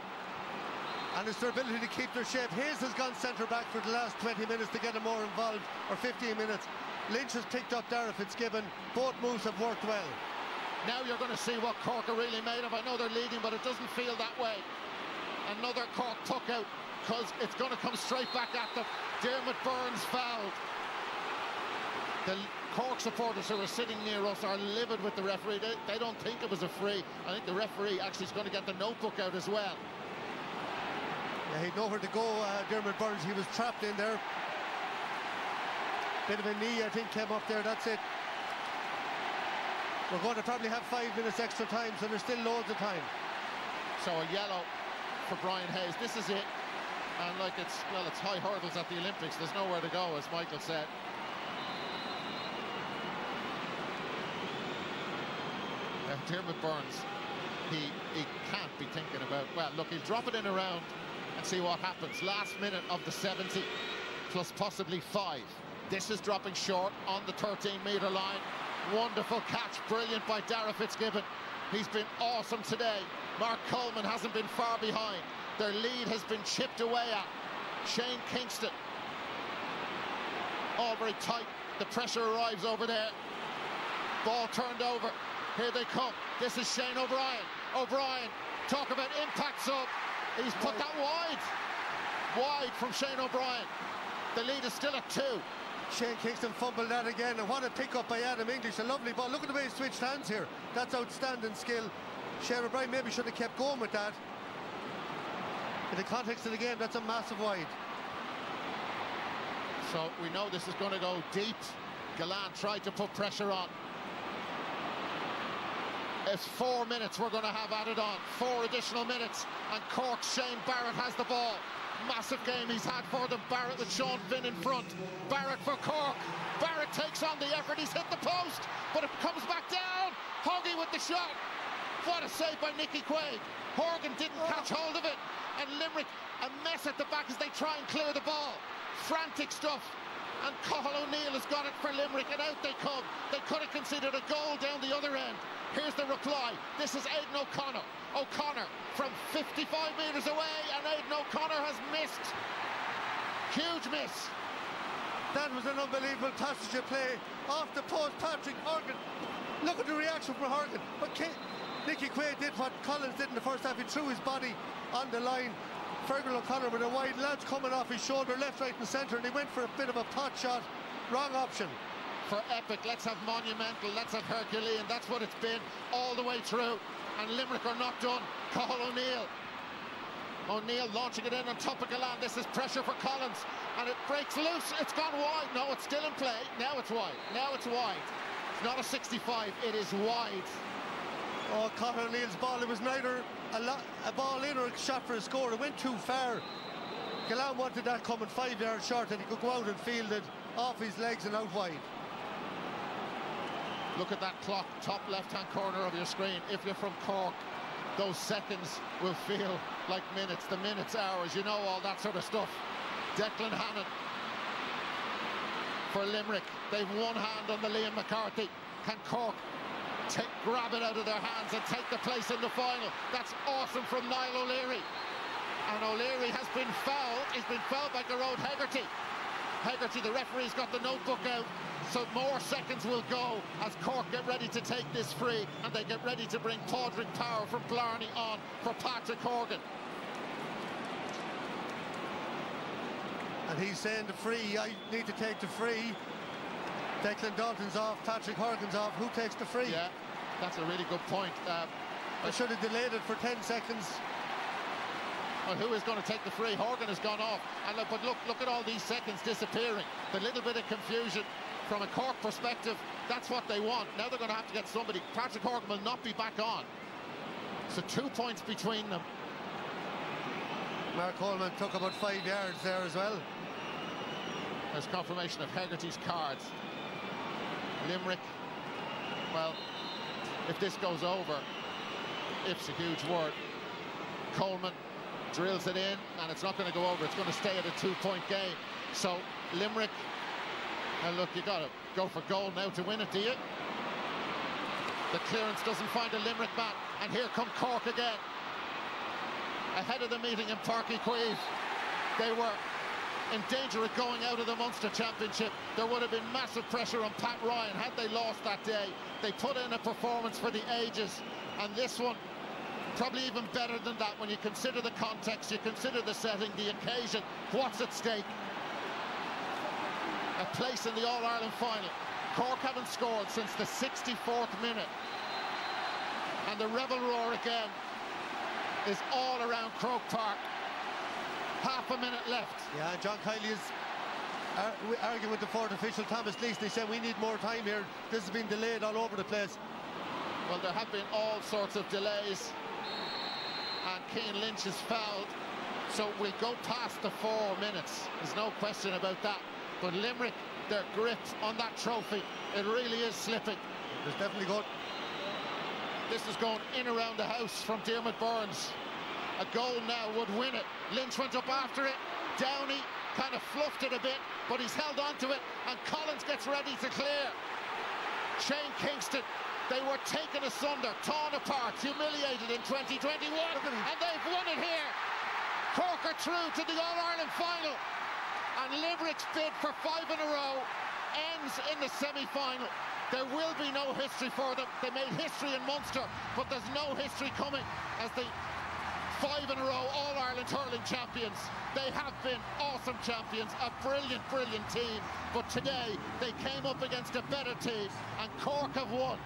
And it's their ability to keep their shape. Hayes has gone centre-back for the last 20 minutes to get him more involved, or 15 minutes. Lynch has picked up Dara Fitzgibbon. Both moves have worked well. Now you're going to see what Cork are really made of. I know they're leading, but it doesn't feel that way. Another Cork puck out, because it's going to come straight back at them. Dermot Burns fouled. The Cork supporters who are sitting near us are livid with the referee. They don't think it was a free. I think the referee actually is going to get the notebook out as well. Yeah, he'd nowhere to go, Dermot Burns. He was trapped in there. Bit of a knee, I think, came up there. That's it. We're going to probably have 5 minutes extra time, so there's still loads of time. So a yellow for Brian Hayes. This is it. And like it's high hurdles at the Olympics. There's nowhere to go, as Michael said. Dermot Burns, he can't be thinking about, well, look, he'll drop it in around and see what happens. Last minute of the 70, plus possibly 5. This is dropping short on the 13-metre line. Wonderful catch, brilliant by Dara Fitzgibbon. He's been awesome today. Mark Coleman hasn't been far behind. Their lead has been chipped away at. Shane Kingston. All very tight. The pressure arrives over there. Ball turned over. Here they come. This is Shane O'Brien. O'Brien, talk about impact sub. He's put that wide. Wide from Shane O'Brien. The lead is still at 2. Shane Kingston fumbled that again, and what a pick-up by Adam English. A lovely ball. Look at the way he switched hands here. That's outstanding skill. Shane O'Brien maybe should have kept going with that. In the context of the game, that's a massive wide. So we know this is going to go deep. Galland tried to put pressure on. It's 4 minutes we're going to have added on. 4 additional minutes, and Cork's Shane Barrett has the ball. Massive game he's had for them. Barrett with Sean Finn in front. Barrett for Cork. Barrett takes on the effort. He's hit the post, but it comes back down. Hoggy with the shot. What a save by Nicky Quaid. Horgan didn't catch hold of it, and Limerick a mess at the back as they try and clear the ball. Frantic stuff, and Cathal O'Neill has got it for Limerick, and out they come. They could have considered a goal down the other end. Here's the reply. This is Aidan O'Connor. O'Connor from 55 metres away, and Aidan O'Connor has missed. Huge miss. That was an unbelievable passage of play. Off the post, Patrick Horgan. Look at the reaction from Horgan. But Nicky Quaid did what Collins did in the first half. He threw his body on the line. Fergal O'Connor with a wide lance coming off his shoulder, left, right and centre, and he went for a bit of a pot shot. Wrong option. For epic, let's have monumental, let's have Herculean. That's what it's been all the way through. And Limerick are not done. Cathal O'Neill. O'Neill launching it in on top of Galland. This is pressure for Collins, and it breaks loose. It's gone wide. No, it's still in play. Now it's wide. Now it's wide. It's not a 65. It is wide. Oh, Cathal O'Neill's ball. It was neither a ball in or a shot for a score. It went too far. Gallan wanted that coming 5 yards short, and he could go out and field it off his legs and out wide. Look at that clock, top left-hand corner of your screen. If you're from Cork, those seconds will feel like minutes, the minutes, hours, you know, all that sort of stuff. Declan Hannon for Limerick. They've one hand on the Liam McCarthy. Can Cork grab it out of their hands and take the place in the final? That's awesome from Niall O'Leary. And O'Leary has been fouled. He's been fouled by Garrod Hegarty. Hegarty, the referee's got the notebook out, so more seconds will go as Cork get ready to take this free, and they get ready to bring Padraig Power from Blarney on for Patrick Horgan. And he's saying the free, I need to take the free. Declan Dalton's off, Patrick Horgan's off. Who takes the free? Yeah, that's a really good point. I should have delayed it for 10 seconds. Well, who is going to take the free? Horgan has gone off. And look at all these seconds disappearing. The little bit of confusion from a Cork perspective, that's what they want. Now they're going to have to get somebody. Patrick Horgan will not be back on. So 2 points between them. Mark Coleman took about 5 yards there as well. There's confirmation of Hegarty's cards. Limerick, well, if this goes over, if's a huge word. Coleman drills it in, and it's not going to go over. It's going to stay at a 2-point game. So Limerick, and look, you got to go for goal now to win it, do you? The clearance doesn't find a Limerick man, and here come Cork again. Ahead of the meeting in Páirc Uí Chaoimh, they were in danger of going out of the Munster Championship. There would have been massive pressure on Pat Ryan had they lost that day. They put in a performance for the ages, and this one probably even better than that when you consider the context, you consider the setting, the occasion, what's at stake. A place in the All-Ireland final. Cork haven't scored since the 64th minute. And the rebel roar again is all around Croke Park. Half a minute left. Yeah, John Kiley is arguing with the fourth official, Thomas Leasley. They said we need more time here. This has been delayed all over the place. Well, there have been all sorts of delays. And Cian Lynch is fouled. So we'll go past the 4 minutes. There's no question about that. But Limerick, their grip on that trophy, it really is slipping. It's definitely good. This is going in around the house from Diarmuid Burns. A goal now would win it. Lynch went up after it. Downey kind of fluffed it a bit, but he's held on to it, and Collins gets ready to clear. Shane Kingston, they were taken asunder, torn apart, humiliated in 2021, and they've won it here. Cork are through to the All-Ireland final, and Limerick's bid for 5 in a row ends in the semi-final. There will be no history for them. They made history in Munster, but there's no history coming as they 5 in a row All-Ireland hurling champions. They have been awesome champions, a brilliant, brilliant team. But today, they came up against a better team, and Cork have won.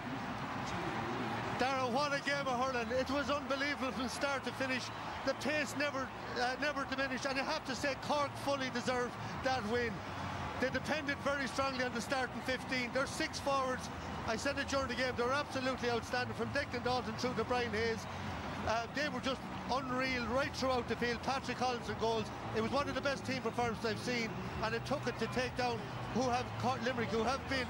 Darragh, what a game of hurling. It was unbelievable from start to finish. The pace never diminished, and I have to say Cork fully deserved that win. They depended very strongly on the starting 15. Their 6 forwards, I said it during the game, they were absolutely outstanding, from Declan Dalton through to Brian Hayes. They were just unreal right throughout the field. Patrick Collins and goals. It was one of the best team performances I've seen, and it took it to take down Limerick, who have been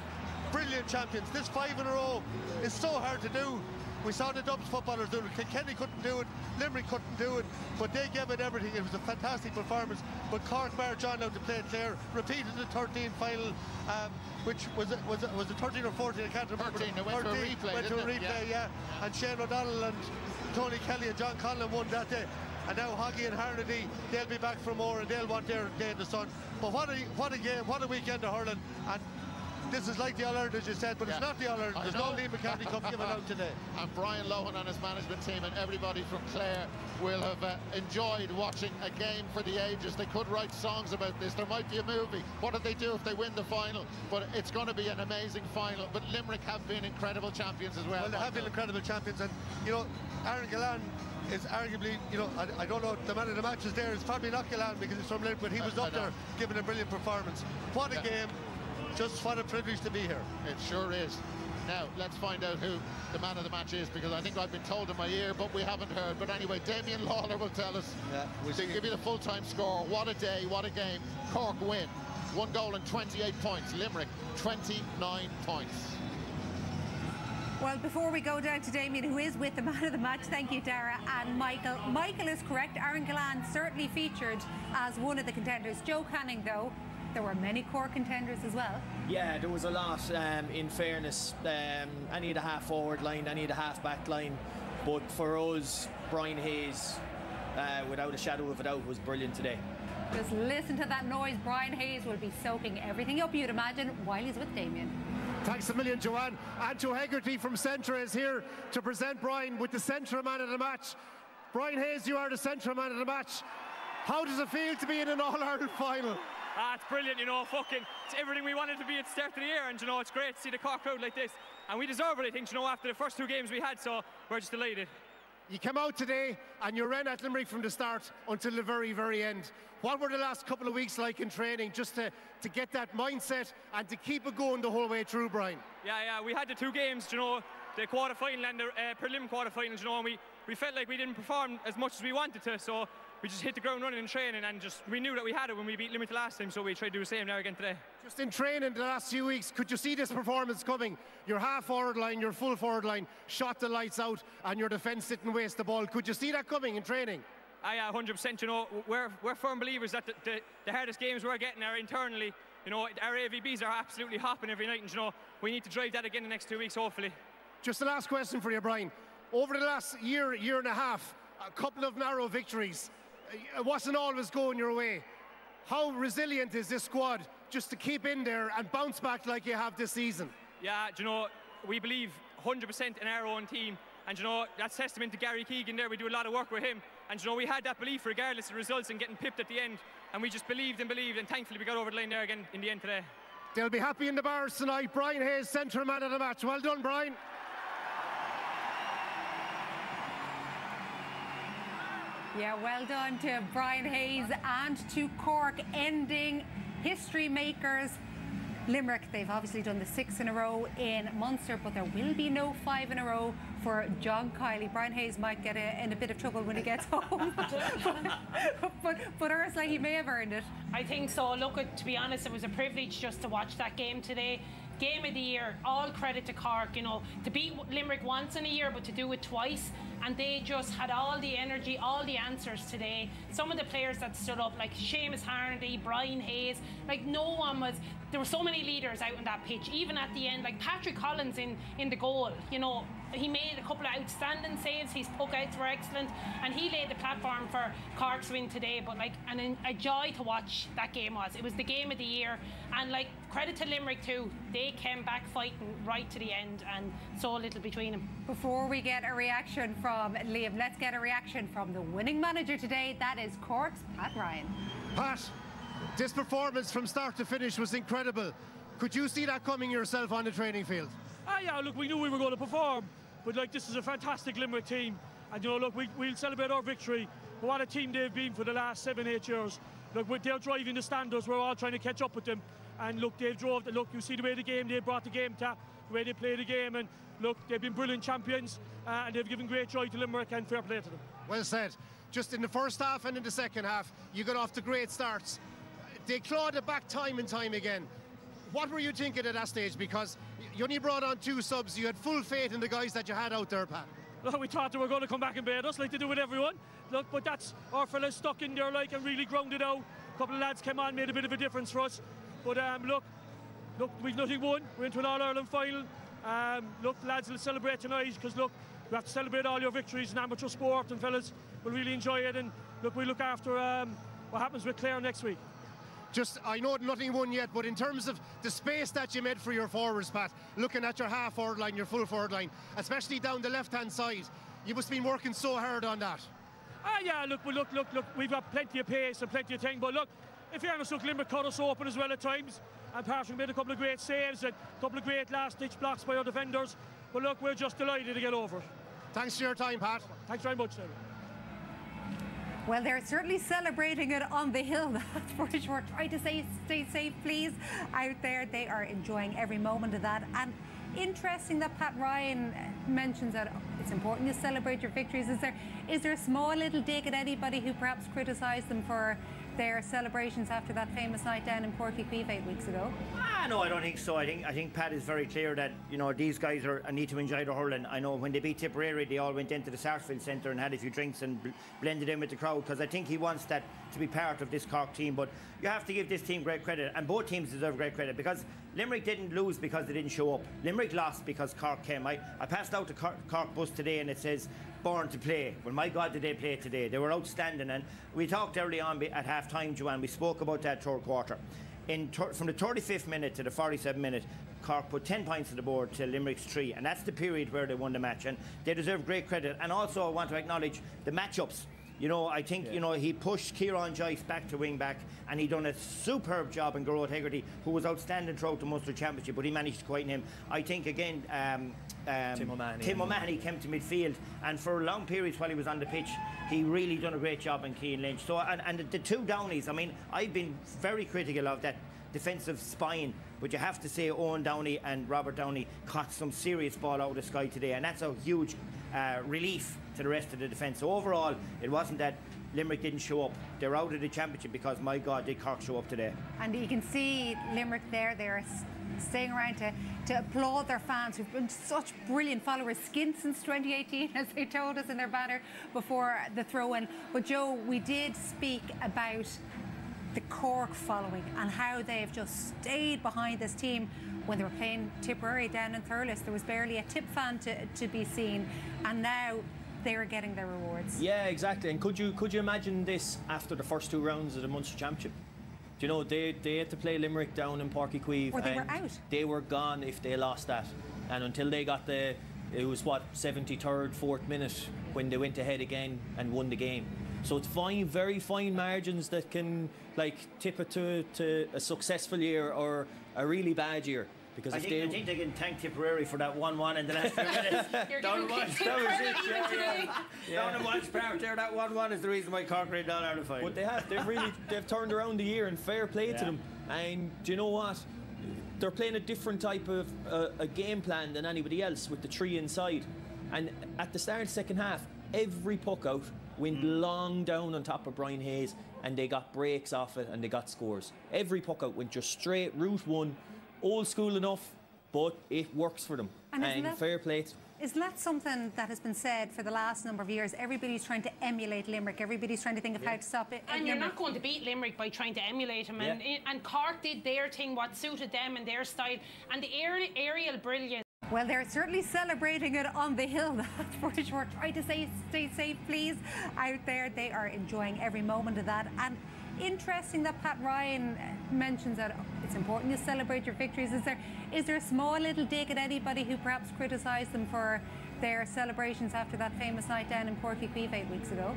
brilliant champions. This 5 in a row is so hard to do. We saw the Dubs footballers do it. Kilkenny couldn't do it, Limerick couldn't do it, but they gave it everything. It was a fantastic performance. But Cork marched on out to play Clare, repeated the 13 final, which was it 13 or 14? I can't remember. 13. It went to a replay. Went to a replay, yeah. And Shane O'Donnell and Tony Kelly and John Conlon won that day. And now Hoggy and Harnedy, they'll be back for more, and they'll want their day in the sun. But what a game, what a weekend of hurling. And this is like the All-Ireland, as you said, but it's not the All-Ireland. There's no Liam McCarthy Cup given out today. And Brian Lohan and his management team and everybody from Clare will have enjoyed watching a game for the ages. They could write songs about this. There might be a movie. What do they do if they win the final? But it's going to be an amazing final. But Limerick have been incredible champions as well. Well, they have been incredible champions. And, you know, Aaron Gallan is arguably, you know, I don't know, the man of the match is there. It's probably not Gallan because he's from Limerick, but he was up there giving a brilliant performance. What a game. Just what a privilege to be here. It sure is. Now, let's find out who the man of the match is, because I think I've been told in my ear, but we haven't heard. But anyway, Damien Lawler will tell us. Yeah, to give you the full-time score. What a day, what a game. Cork win. 1 goal and 28 points. Limerick, 29 points. Well, before we go down to Damien, who is with the man of the match, thank you, Dara and Michael. Michael is correct. Aaron Gillan certainly featured as one of the contenders. Joe Canning, though, there were many core contenders as well. Yeah, there was a lot, in fairness. Any of the half-forward line, any of the half-back line. But for us, Brian Hayes, without a shadow of a doubt, was brilliant today. Just listen to that noise. Brian Hayes will be soaking everything up, you'd imagine, while he's with Damien. Thanks a million, Joanne. And Joe Hegarty from Centra is here to present Brian with the Centra man of the match. Brian Hayes, you are the Centra man of the match. How does it feel to be in an All-Ireland final? It's brilliant, you know, it's everything we wanted to be at the start of the year, and, you know, it's great to see the Cork crowd like this. And we deserve it, I think, you know, after the first 2 games we had, so we're just delighted. You came out today and you ran at Limerick from the start until the very, very end. What were the last couple of weeks like in training, just to get that mindset and to keep it going the whole way through, Brian? Yeah, we had the 2 games, you know, the quarter-final and the prelim quarter-finals, you know, and we felt like we didn't perform as much as we wanted to, so we just hit the ground running in training, and we knew that we had it when we beat Limerick the last time, so we tried to do the same now again today. Just in training the last few weeks, could you see this performance coming? Your half-forward line, your full-forward line shot the lights out, and your defence didn't waste the ball. Could you see that coming in training? Yeah, 100%. You know, we're firm believers that the hardest games we're getting are internally. You know, our AVBs are absolutely hopping every night, and, you know, we need to drive that again the next 2 weeks, hopefully. Just the last question for you, Brian. Over the last year and a half, a couple of narrow victories. It wasn't always going your way. How resilient is this squad just to keep in there and bounce back like you have this season? Yeah, you know, we believe 100% in our own team, and, you know, that's testament to Gary Keegan there. We do a lot of work with him, and, you know, we had that belief regardless of results and getting pipped at the end, and we just believed, and thankfully we got over the line there again in the end today. They'll be happy in the bars tonight. Brian Hayes, Central man of the match. Well done, Brian. Yeah, well done to Brian Hayes and to Cork, ending history makers. Limerick, they've obviously done the 6 in a row in Munster, but there will be no 5 in a row for John Kiely. Brian Hayes might get in a bit of trouble when he gets home. but Ursula, he may have earned it. I think so. Look, to be honest, it was a privilege just to watch that game today. Game of the year, all credit to Cork, you know, to beat Limerick once in a year, but to do it twice, and they just had all the energy, all the answers today. Some of the players that stood up, like Seamus Harnedy, Brian Hayes, like no one was, there were so many leaders out on that pitch, even at the end, like Patrick Collins in the goal, you know, he made a couple of outstanding saves, his puck outs were excellent, and he laid the platform for Cork's win today. But like, a joy to watch that game was. It was the game of the year, and like, credit to Limerick too, they came back fighting right to the end, and so little between them. Before we get a reaction from Liam, let's get a reaction from the winning manager today. That is Cork's Pat Ryan. Pat, this performance from start to finish was incredible. Could you see that coming yourself on the training field? Yeah, look, we knew we were going to perform, but like, this is a fantastic Limerick team, and, you know, look, we'll celebrate our victory. But what a team they've been for the last 7-8 years. Look, they're driving the standards. We're all trying to catch up with them, and look, they've drove. Look, you see the way they brought the game to, the way they play the game, and look, they've been brilliant champions, and they've given great joy to Limerick, and fair play to them. Well said. Just in the first half and in the second half, you got off to great starts. They clawed it back time and time again. What were you thinking at that stage? Because you only brought on 2 subs. You had full faith in the guys that you had out there, Pat. Look, we thought they were going to come back and beat us like they do with everyone. Look, but that's our fellas stuck in there, like, and really grounded out. A couple of lads came on, made a bit of a difference for us. But look, we've nothing won. We're into an All-Ireland final. Look, lads will celebrate tonight, because look, we have to celebrate all your victories in amateur sport, and fellas will really enjoy it. And look, we look after what happens with Clare next week. Just, I know nothing won yet, but in terms of the space that you made for your forwards, Pat, looking at your half-forward line, your full-forward line, especially down the left-hand side, you must have been working so hard on that. Yeah, look, we've got plenty of pace and plenty of thing, but look, if you're honest, look, Limerick cut us open as well at times, and Patrick made a couple of great saves and a couple of great last-ditch blocks by our defenders, but look, we're just delighted to get over it. Thanks for your time, Pat. Thanks very much, David. Well, they're certainly celebrating it on the hill, that's for sure. Try to stay safe, please, out there. They are enjoying every moment of that. And Interesting that Pat Ryan mentions that it's important to celebrate your victories. Is there a small little dig at anybody who perhaps criticised them for their celebrations after that famous night down in Cork 8 weeks ago? No, I don't think so. I think Pat is very clear that, you know, these guys need to enjoy their hurling. I know when they beat Tipperary, they all went into the Sarsfield Centre and had a few drinks and blended in with the crowd, because I think he wants that to be part of this Cork team. But you have to give this team great credit, and both teams deserve great credit, because Limerick didn't lose because they didn't show up. Limerick lost because Cork came. I passed out the Cork bus today and it says born to play. Well, my God, did they play today. They were outstanding, and we talked early on at half-time, Joanne, we spoke about that third quarter. From the 35th minute to the 47th minute, Cork put 10 points on the board to Limerick's 3, and that's the period where they won the match, and they deserve great credit. And also I want to acknowledge the matchups. You know, I think, you know, he pushed Kieran Joyce back to wing back, and he done a superb job in Garrod Hegarty, who was outstanding throughout the Munster Championship, but he managed to quieten him. I think, again, Tim O'Mahony came to midfield, and for long periods while he was on the pitch, he really done a great job in Cian Lynch. So, and the two Downies, I mean, I've been very critical of that defensive spine, but you have to say Owen Downey and Robert Downey caught some serious ball out of the sky today, and that's a huge relief to the rest of the defence. So overall, it wasn't that Limerick didn't show up. They're out of the championship because, my God, did Cork show up today. And you can see Limerick there, they're staying around to applaud their fans, who've been such brilliant followers, skint since 2018, as they told us in their banner before the throw-in. But Joe, we did speak about the Cork following and how they've just stayed behind this team. When they were playing Tipperary down in Thurles, there was barely a Tip fan to be seen, and now they are getting their rewards. Yeah, exactly. And could you imagine this after the first 2 rounds of the Munster Championship? Do you know, they had to play Limerick down in Páirc Uí Chaoimh, or they were out. They were gone if they lost that. And until they got it was what, 73rd, 4th minute when they went ahead again and won the game. So it's fine, very fine margins that can like tip it to a successful year or a really bad year. Because I think they can thank Tipperary for that 1-1 in the last few minutes. Down the Walsh Park there, that 1-1 is the reason why Cork are in All-Ireland final. But they've turned around the year, and fair play to them. And do you know what? They're playing a different type of a game plan than anybody else with the 3 inside. And at the start of the second half, every puck out went long down on top of Brian Hayes, and they got breaks off it and they got scores. Every puck out went just straight, route 1. Old school enough, but it works for them. And fair play. Isn't that something that has been said for the last number of years? Everybody's trying to emulate Limerick. Everybody's trying to think of how to stop it. And you're not going to beat Limerick by trying to emulate them. And Cork did their thing, what suited them and their style. And the aerial brilliance. Well, they're certainly celebrating it on the hill, that's for sure. Try to stay safe, please, out there. They are enjoying every moment of that. And interesting that Pat Ryan mentions that it's important to celebrate your victories. Is there a small little dig at anybody who perhaps criticised them for their celebrations after that famous night down in Páirc Uí Chaoimh 8 weeks ago?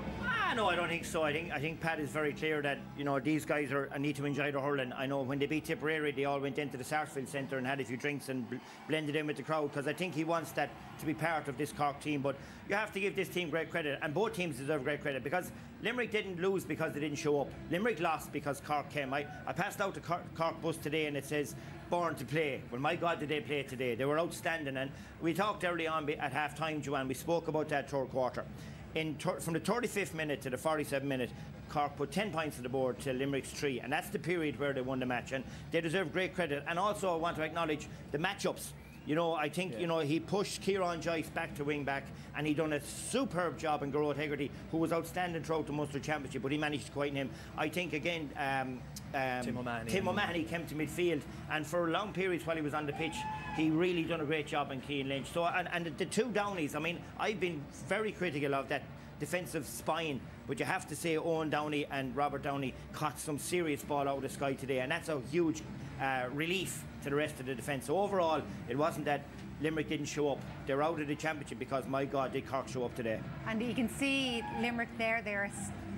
No, I don't think so. I think Pat is very clear that, you know, these guys need to enjoy their hurling. I know when they beat Tipperary, they all went into the Sarsfield Centre and had a few drinks and blended in with the crowd, because I think he wants that to be part of this Cork team. But you have to give this team great credit, and both teams deserve great credit, because Limerick didn't lose because they didn't show up. Limerick lost because Cork came. I passed out the Cork bus today and it says born to play. Well, my God, did they play today. They were outstanding, and we talked early on at half-time, Joanne, we spoke about that third quarter. From the 35th minute to the 47th minute, Cork put 10 points on the board to Limerick's 3, and that's the period where they won the match, and they deserve great credit. And also I want to acknowledge the matchups. You know, I think, you know, he pushed Kieran Joyce back to wing back, and he done a superb job in Garrod Hegarty, who was outstanding throughout the Munster Championship, but he managed to quieten him. I think, again, Tim O'Mahony came to midfield, and for long periods while he was on the pitch, he really done a great job in Cian Lynch. So, and the two Downies, I mean, I've been very critical of that defensive spine, but you have to say Owen Downey and Robert Downey caught some serious ball out of the sky today, and that's a huge relief to the rest of the defence. So overall, it wasn't that Limerick didn't show up. They're out of the championship because, my God, did Cork show up today. And you can see Limerick there, they're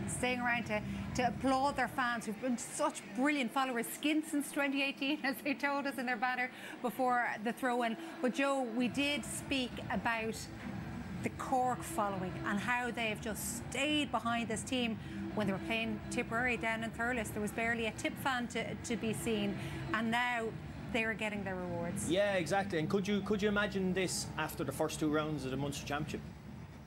staying around to applaud their fans, who've been such brilliant followers, skint since 2018, as they told us in their banner before the throw-in. But Joe, we did speak about the Cork following and how they've just stayed behind this team. When they were playing Tipperary down in Thurles, there was barely a Tip fan to be seen, and now they're getting their rewards. Yeah, exactly. And could you imagine this after the first 2 rounds of the Munster Championship?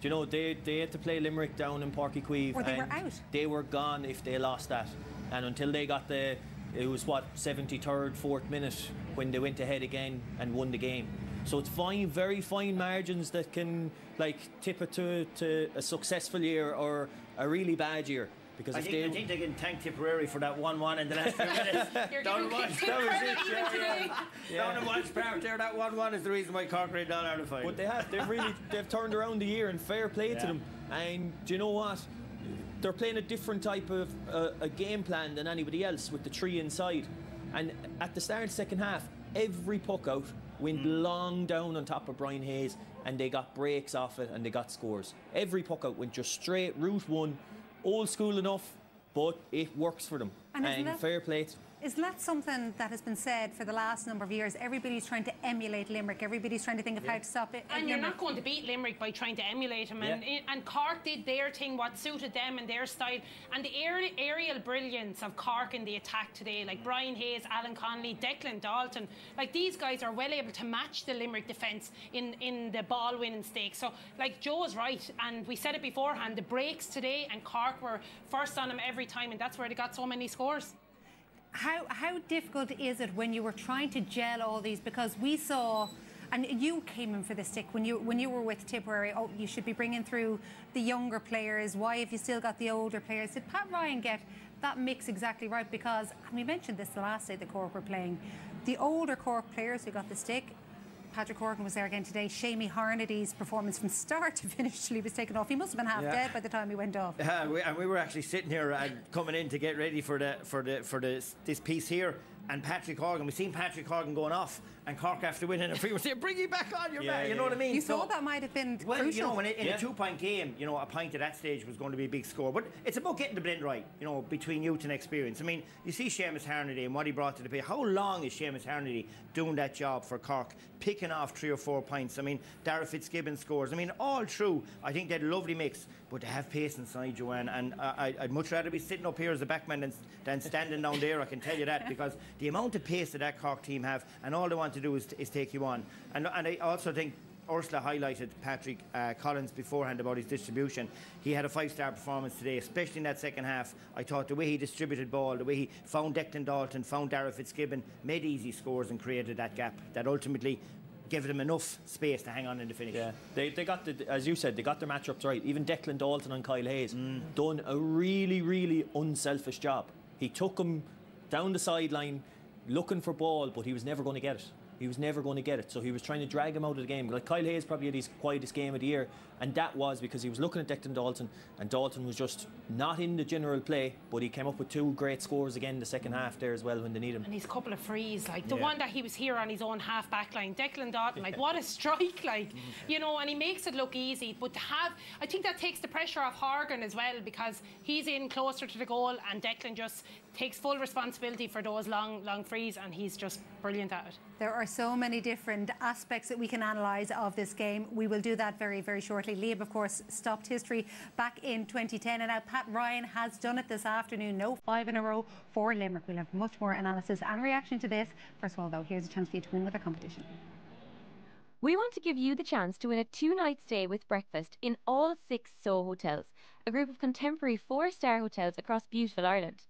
Do you know, they had to play Limerick down in Páirc Uí Chaoimh. Or they were out. They were gone if they lost that. And until they got it was what, 73rd, 4th minute when they went ahead again and won the game. So it's fine, very fine margins that can like tip it to a successful year or a really bad year. Because I think they can thank Tipperary for that 1-1 in the last few minutes. Down in Walsh, that was it. Down in Walsh Park there, that 1-1 is the reason why Cork are in All-Ireland final. But they've turned around the year, and fair play to them. And do you know what? They're playing a different type of a game plan than anybody else with the 3 inside. And at the start of the second half, every puck out went long down on top of Brian Hayes, and they got breaks off it and they got scores. Every puck out went just straight, route 1. Old school enough, but it works for them. And fair play. Isn't that something that has been said for the last number of years? Everybody's trying to emulate Limerick. Everybody's trying to think of how to stop it. And you're not going to beat Limerick by trying to emulate them. And Cork did their thing, what suited them and their style. And the aerial brilliance of Cork in the attack today, like Brian Hayes, Alan Connolly, Declan Dalton, like these guys are well able to match the Limerick defence in the ball-winning stakes. So, like Joe's right, and we said it beforehand, the breaks today, and Cork were first on them every time, and that's where they got so many scores. How difficult is it when you were trying to gel all these? Because we saw, and you came in for the stick when you were with Tipperary. Oh, you should be bringing through the younger players. Why have you still got the older players? Did Pat Ryan get that mix exactly right? Because, and we mentioned this the last day the Cork were playing, the older Cork players who got the stick. Patrick Horgan was there again today. Shamey Harnady's performance from start to finish till he was taken off. He must have been half dead by the time he went off. And we were actually sitting here and coming in to get ready for this piece here. And Patrick Horgan, we've seen Patrick Horgan going off, and Cork after winning a free were saying, "Bring you back on your man." You know what I mean? You thought that might have been crucial. You know, when in a 2-point game, you know, a point at that stage was going to be a big score. But it's about getting the blend right, you know, between youth and experience. I mean, you see Seamus Harnedy and what he brought to the play. How long is Seamus Harnedy doing that job for Cork, picking off 3 or 4 points? I mean, Dara Fitzgibbon scores. I mean, all true. I think they had a lovely mix, but they have pace inside, Joanne. And I'd much rather be sitting up here as a backman than standing down there. I can tell you that, because the amount of pace that Cork team have, and all they want to do is take you on. And I also think Ursula highlighted Patrick Collins beforehand about his distribution. He had a 5-star performance today, especially in that second half. I thought the way he distributed ball, the way he found Declan Dalton, found Dara Fitzgibbon, made easy scores and created that gap that ultimately gave them enough space to hang on in the finish. Yeah, they got as you said, they got their matchups right. Even Declan Dalton and Kyle Hayes done a really, really unselfish job. He took him down the sideline looking for ball, but he was never going to get it. He was never going to get it, so he was trying to drag him out of the game. Like Kyle Hayes probably had his quietest game of the year, and that was because he was looking at Declan Dalton, and Dalton was just not in the general play, but he came up with 2 great scores again in the second half there as well when they need him. And his couple of frees, like the one that he was here on his own half back line, Declan Dalton, like what a strike, like, you know, and he makes it look easy. But to have, I think that takes the pressure off Horgan as well, because he's in closer to the goal, and Declan just takes full responsibility for those long frees, and he's just brilliant at it. There are so many different aspects that we can analyse of this game. We will do that very, very shortly. Liam, of course, stopped history back in 2010, and now Pat Ryan has done it this afternoon. No 5 in a row for Limerick. We'll have much more analysis and reaction to this. First of all, though, here's a chance for you to win with a competition. We want to give you the chance to win a 2-night stay with breakfast in all 6 Soho hotels, a group of contemporary 4-star hotels across beautiful Ireland.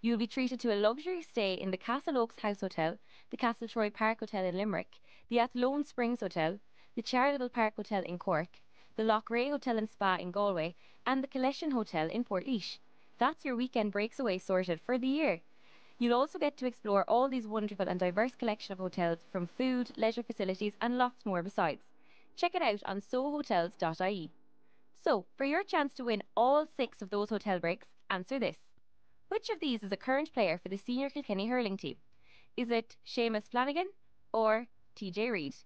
You will be treated to a luxury stay in the Castle Oaks House Hotel, the Castle Troy Park Hotel in Limerick, the Athlone Springs Hotel, the Charitable Park Hotel in Cork, the Lochray Hotel and Spa in Galway, and the Collection Hotel in Portlaoise. That's your weekend breaks away sorted for the year. You'll also get to explore all these wonderful and diverse collection of hotels, from food, leisure facilities and lots more besides. Check it out on sohohotels.ie. So, for your chance to win all 6 of those hotel breaks, answer this. Which of these is a current player for the senior Kilkenny hurling team? Is it Seamus Flanagan or TJ Reid?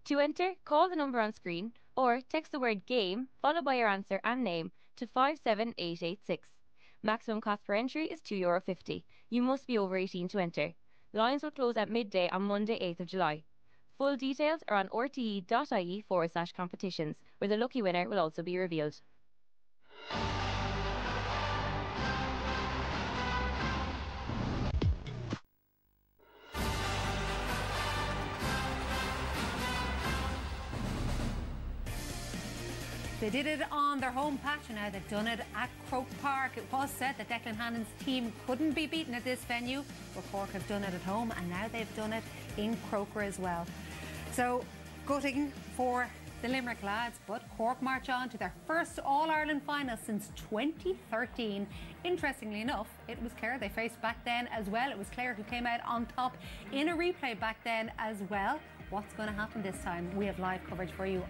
To enter, call the number on screen or text the word GAME followed by your answer and name to 57886. Maximum cost per entry is €2.50. You must be over 18 to enter. Lines will close at midday on Monday 8th of July. Full details are on rte.ie/competitions, where the lucky winner will also be revealed. They did it on their home patch, and now they've done it at Croke Park. It was said that Declan Hannon's team couldn't be beaten at this venue, but Cork have done it at home, and now they've done it in Croker as well. So, gutting for the Limerick lads, but Cork march on to their first All-Ireland final since 2013. Interestingly enough, it was Clare they faced back then as well. It was Clare who came out on top in a replay back then as well. What's going to happen this time? We have live coverage for you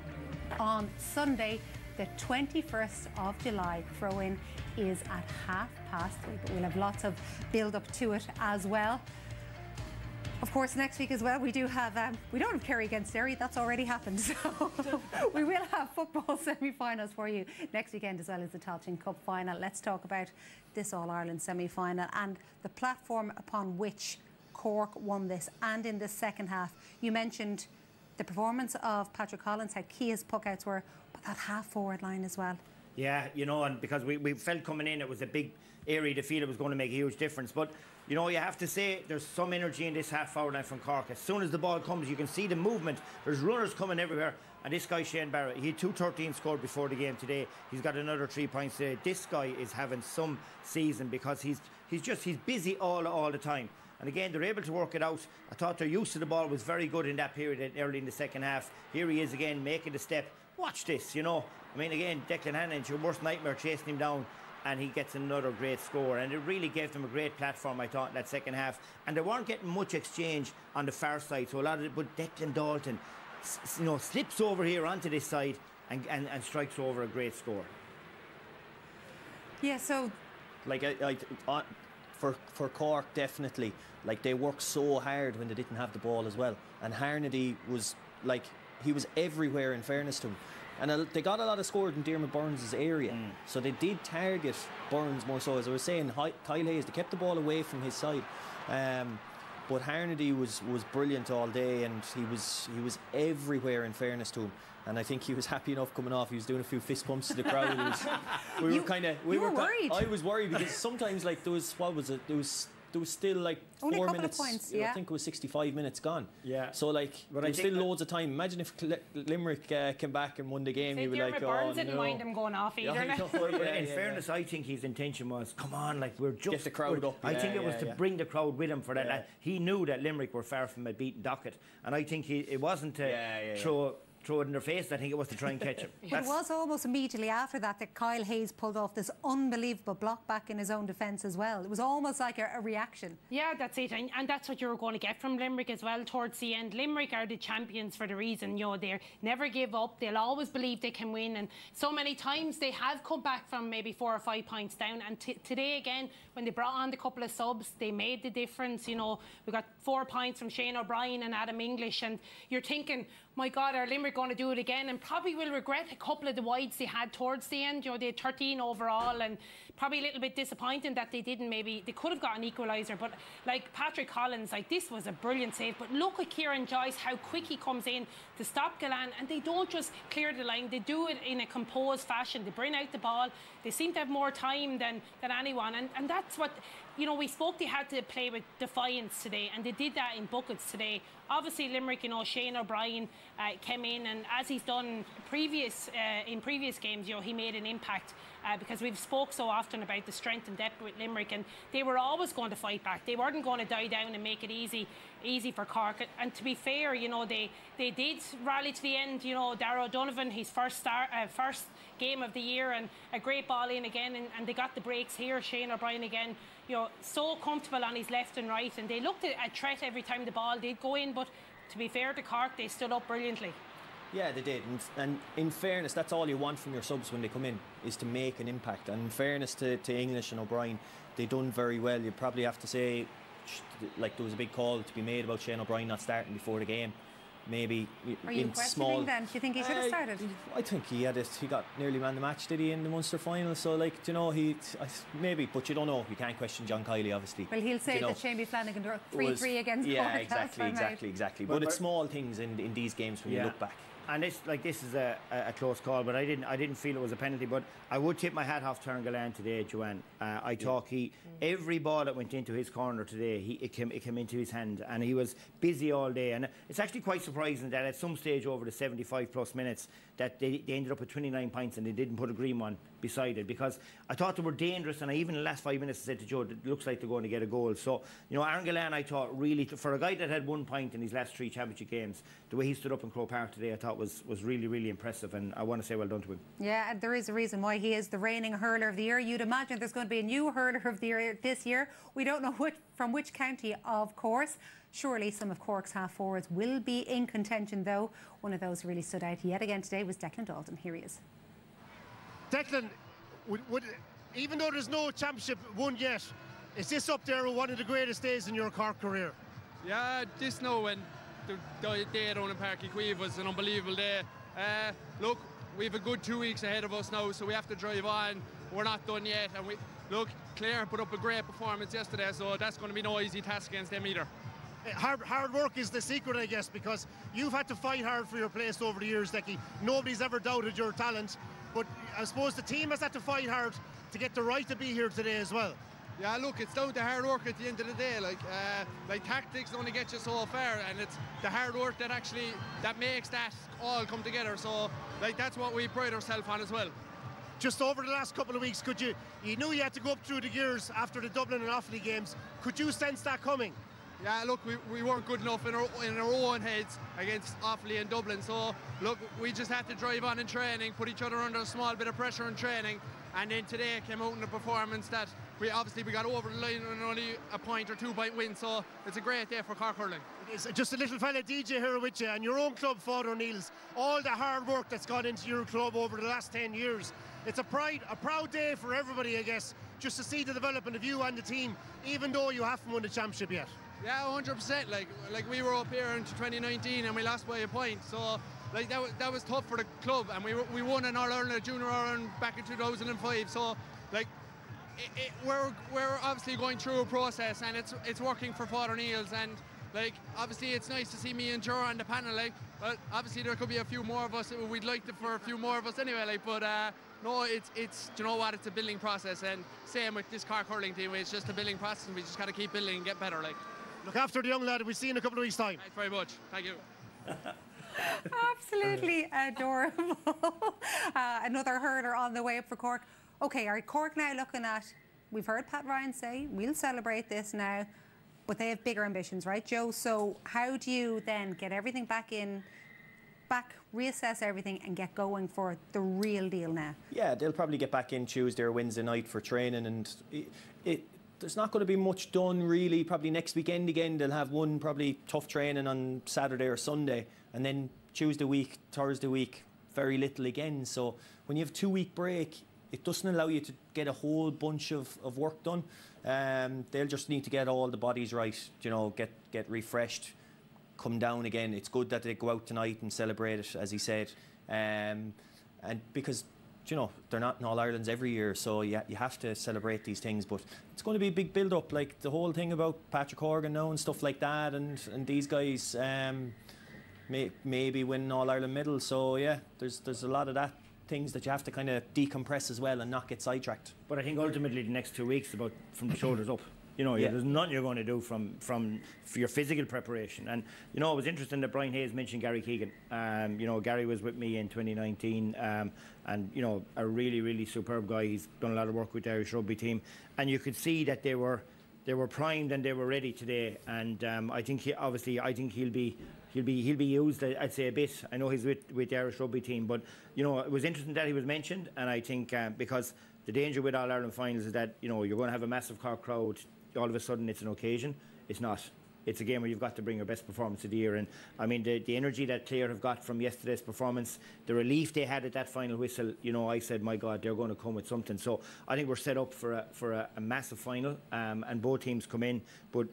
on Sunday, the 21st of July. Throw-in is at 3:30, but we'll have lots of build-up to it as well. Of course, next week as well, we don't have Kerry against Derry. That's already happened. So we will have football semi-finals for you next weekend, as well as the Tailteann Cup final. Let's talk about this All-Ireland semi-final and the platform upon which Cork won this. And in the second half, you mentioned the performance of Patrick Collins, how key his puck-outs were, but that half-forward line as well. Yeah, you know, and because we felt coming in, it was a big area to feel it was going to make a huge difference. But you know, you have to say there's some energy in this half-forward line from Cork. As soon as the ball comes, you can see the movement. There's runners coming everywhere. And this guy, Shane Barrett, he had 2:13 scored before the game today. He's got another 3 points today. This guy is having some season because he's busy all the time. And again, they're able to work it out. I thought their use of the ball was very good in that period early in the second half. Here he is again, making the step. Watch this, you know. I mean, again, Declan Hannon, your worst nightmare, chasing him down, and he gets another great score. And it really gave them a great platform, I thought, in that second half. And they weren't getting much exchange on the far side. So a lot of it, but Declan Dalton, you know, slips over here onto this side and strikes over a great score. Yeah, so... For Cork, definitely, like, they worked so hard when they didn't have the ball as well. And Harnedy was, like, he was everywhere, in fairness to him. And they got a lot of scores in Diarmaid Burns' area. So they did target Burns more so. As I was saying, Kyle Hayes, they kept the ball away from his side. But Harnedy was brilliant all day, and he was everywhere, in fairness to him. And I think he was happy enough coming off. He was doing a few fist bumps to the crowd. We were worried. I was worried because sometimes, like, there was still like only 4 a couple minutes. of points, yeah. I think it was 65 minutes gone. Yeah. So like, there was still loads of time. Imagine if Limerick came back and won the game. You'd be like, Burns didn't mind him going off either. In fairness, I think his intention was, come on, like, we're just get the crowd up. I think it was to bring the crowd with him for that. Yeah. He knew that Limerick were far from a beaten docket, and I think it wasn't to throw it in their face. I think it was to try and catch him. It was almost immediately after that Kyle Hayes pulled off this unbelievable block back in his own defence as well. It was almost like a reaction. Yeah, that's it, and that's what you were going to get from Limerick as well towards the end. Limerick are the champions for the reason, you know, they never give up. They'll always believe they can win, and so many times they have come back from maybe 4 or 5 points down, and today again, when they brought on the couple of subs, they made the difference. You know, we got 4 points from Shane O'Brien and Adam English, and you're thinking, my God, are Limerick going to do it again? And probably will regret a couple of the wides they had towards the end. You know, they had 13 overall, and probably a little bit disappointing that they didn't. Maybe they could have got an equaliser, but like Patrick Collins, like, this was a brilliant save. But look at Kieran Joyce, how quick he comes in to stop Galan, and they don't just clear the line, they do it in a composed fashion. They bring out the ball, they seem to have more time than anyone, and that's what, you know, we spoke, they had to play with defiance today, and they did that in buckets today. Obviously Limerick, you know, Shane O'Brien came in, and as he's done in previous games, you know, he made an impact because we've spoke so often about the strength and depth with Limerick, and they were always going to fight back. They weren't going to die down and make it easy for Cork. And to be fair, you know, they did rally to the end. You know, Darragh O'Donovan, his first game of the year, and a great ball in again, and they got the breaks here. Shane O'Brien again, you know, so comfortable on his left and right, and they looked at a threat every time the ball did go in. But to be fair to Cork, they stood up brilliantly. Yeah, they did, and in fairness, that's all you want from your subs when they come in, is to make an impact. And in fairness to English and O'Brien, they done very well. You probably have to say, like, there was a big call to be made about Shane O'Brien not starting before the game. Maybe are you questioning then? Do you think he should have started? I think he had it. He got nearly man the match, did he, in the Munster final? So, like, you know, maybe, but you don't know. You can't question John Kiley, obviously. Well, he'll say that Shamey Flanagan drew 3-3 against Cork. Yeah, exactly. But it's small things in these games when you look back. and this is a close call, but I didn't feel it was a penalty. But I would tip my hat off to Aaron today, Joanne. I thought every ball that went into his corner today, it came into his hand, and he was busy all day. And it's actually quite surprising that at some stage over the 75+ minutes that they ended up with 29 points and they didn't put a green one beside it, because I thought they were dangerous, and I even in the last 5 minutes said to Joe, it looks like they're going to get a goal. So, Aaron Gillane, I thought really, for a guy that had 1 point in his last 3 championship games, the way he stood up in Croke Park today, I thought was really, really impressive, and I want to say well done to him. Yeah, and there is a reason why he is the reigning hurler of the year. You'd imagine there's going to be a new hurler of the year this year. We don't know from which county, of course. Surely some of Cork's half-forwards will be in contention, though. One of those who really stood out yet again today was Declan Dalton. Here he is. Declan, even though there's no championship won yet, is this up there with one of the greatest days in your Cork career? Yeah, this now when the day down in Páirc Uí Chaoimh was an unbelievable day. Look, we have a good 2 weeks ahead of us now, so we have to drive on. We're not done yet, and look, Clare put up a great performance yesterday, so that's going to be no easy task against them either. Hard work is the secret, I guess, because you've had to fight hard for your place over the years, Decky. Nobody's ever doubted your talent, but I suppose the team has had to fight hard to get the right to be here today as well. Yeah, look, it's down to hard work at the end of the day. Like tactics only get you so far, and it's the hard work that makes that all come together. So, that's what we pride ourselves on as well. Just over the last couple of weeks, you knew you had to go up through the gears after the Dublin and Offaly games. Could you sense that coming? Yeah, look, we weren't good enough in our own heads against Offaly and Dublin. So, look, we just had to drive on in training, put each other under a small bit of pressure in training, and then today came out in a performance that we got over the line and only a 1 or 2 point win. So it's a great day for Cork hurling. It's just a little fella DJ here with you, and your own club, Father O'Neill's, all the hard work that's gone into your club over the last 10 years. It's a proud day for everybody, I guess, just to see the development of you and the team, even though you haven't won the championship yet. Yeah, 100%. Like we were up here in 2019 and we lost by a point. So that was tough for the club, and we won an All-Ireland, Junior Ireland back in 2005. So we're obviously going through a process, and it's working for Father O'Neill's, and obviously it's nice to see me and Joe on the panel. But obviously there could be a few more of us. We'd like for a few more of us anyway. But no, it's you know what, it's a building process, and same with this Cork hurling team. It's just a building process, and we just got to keep building and get better. Look after the young lad. We'll see you in a couple of weeks' time. Thanks very much. Thank you. Absolutely adorable. Another hurler on the way up for Cork. Okay, are Cork now looking at, we've heard Pat Ryan say, we'll celebrate this now, but they have bigger ambitions, right, Joe? So how do you then get everything back, reassess everything and get going for the real deal now? Yeah, they'll probably get back in Tuesday or Wednesday night for training, and there's not going to be much done really. Probably next weekend again they'll have one probably tough training on Saturday or Sunday, and then Tuesday week, Thursday week, very little again. So when you have a 2-week break, it doesn't allow you to get a whole bunch of work done. They'll just need to get all the bodies right, get refreshed, come down again. It's good that they go out tonight and celebrate it, as he said, and because they're not in All-Irelands every year, so you have to celebrate these things. But it's going to be a big build-up, like the whole thing about Patrick Horgan now and stuff like that, and these guys maybe win All-Ireland medal. So yeah, there's a lot of that things that you have to kind of decompress as well and not get sidetracked. But I think ultimately the next 2 weeks about from the shoulders up. There's nothing you're going to do for your physical preparation. And it was interesting that Brian Hayes mentioned Gary Keegan. Gary was with me in 2019, and a really, really superb guy. He's done a lot of work with the Irish rugby team, and you could see that they were primed and they were ready today. And I think he'll be used, I'd say, a bit. I know he's with the Irish rugby team, but it was interesting that he was mentioned. And I think because the danger with All Ireland finals is that you're going to have a massive Cork crowd. All of a sudden it's an occasion. It's not. It's a game where you've got to bring your best performance of the year. And I mean, the energy that Clare have got from yesterday's performance, the relief they had at that final whistle, I said, my God, they're going to come with something. So I think we're set up for a massive final, and both teams come in. But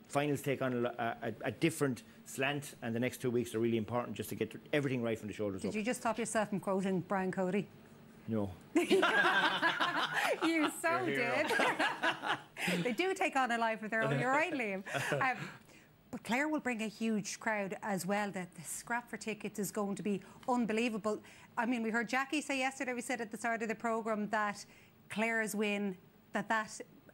finals take on a different slant, and the next 2 weeks are really important just to get everything right from the shoulders up. Did you just stop yourself from quoting Brian Cody? No. You so did. They do take on a life of their own. You're right, Liam. But Clare will bring a huge crowd as well. The scrap for tickets is going to be unbelievable. I mean, we heard Jackie say yesterday, we said at the start of the programme that Clare's win, that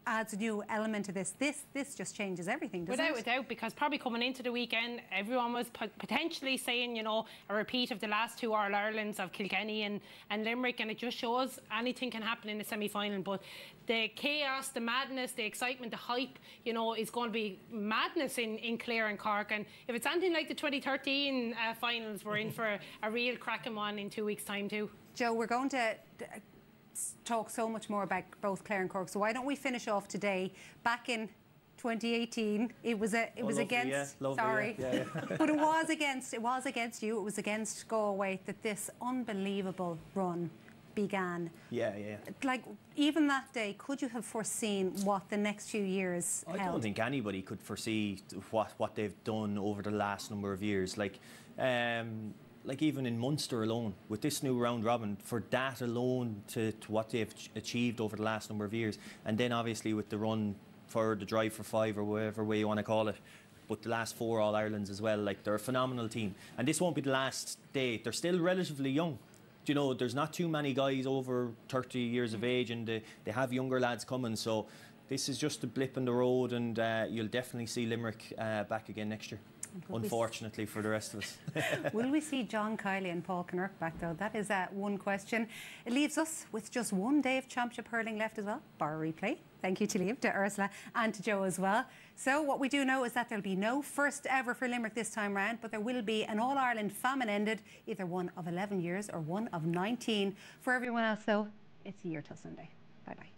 adds a new element to this. This just changes everything, doesn't it? Without, because probably coming into the weekend, everyone was potentially saying, you know, a repeat of the last two All-Irelands of Kilkenny and Limerick, and it just shows anything can happen in the semi-final. But the chaos, the madness, the excitement, the hype, you know, is going to be madness in Clare and Cork. And if it's anything like the 2013 finals, we're in for a real cracking one in 2 weeks' time too. Joe, we're going to talk so much more about both Clare and Cork. So why don't we finish off today? Back in 2018, it was against. Yeah, sorry, yeah. but it was against you. It was against Galway that this unbelievable run began. Yeah. Like, even that day, could you have foreseen what the next few years held? I don't think anybody could foresee what they've done over the last number of years. Like even in Munster alone, with this new round robin, for that alone to what they've achieved over the last number of years, and then obviously with the run for the drive for five or whatever way you want to call it, but the last 4 All-Irelands as well, like they're a phenomenal team. And this won't be the last day. They're still relatively young. You know, there's not too many guys over 30 years of age, and they have younger lads coming, so this is just a blip in the road, and you'll definitely see Limerick back again next year. Unfortunately for the rest of us. Will we see John Kiley and Paul Kinnerk back, though? That is one question. It leaves us with just one day of championship hurling left as well, bar replay. Thank you to Liam, to Ursula and to Joe as well. So what we do know is that there'll be no first ever for Limerick this time round, but there will be an All-Ireland famine-ended, either one of 11 years or one of 19. For everyone else, though, it's a year till Sunday. Bye-bye.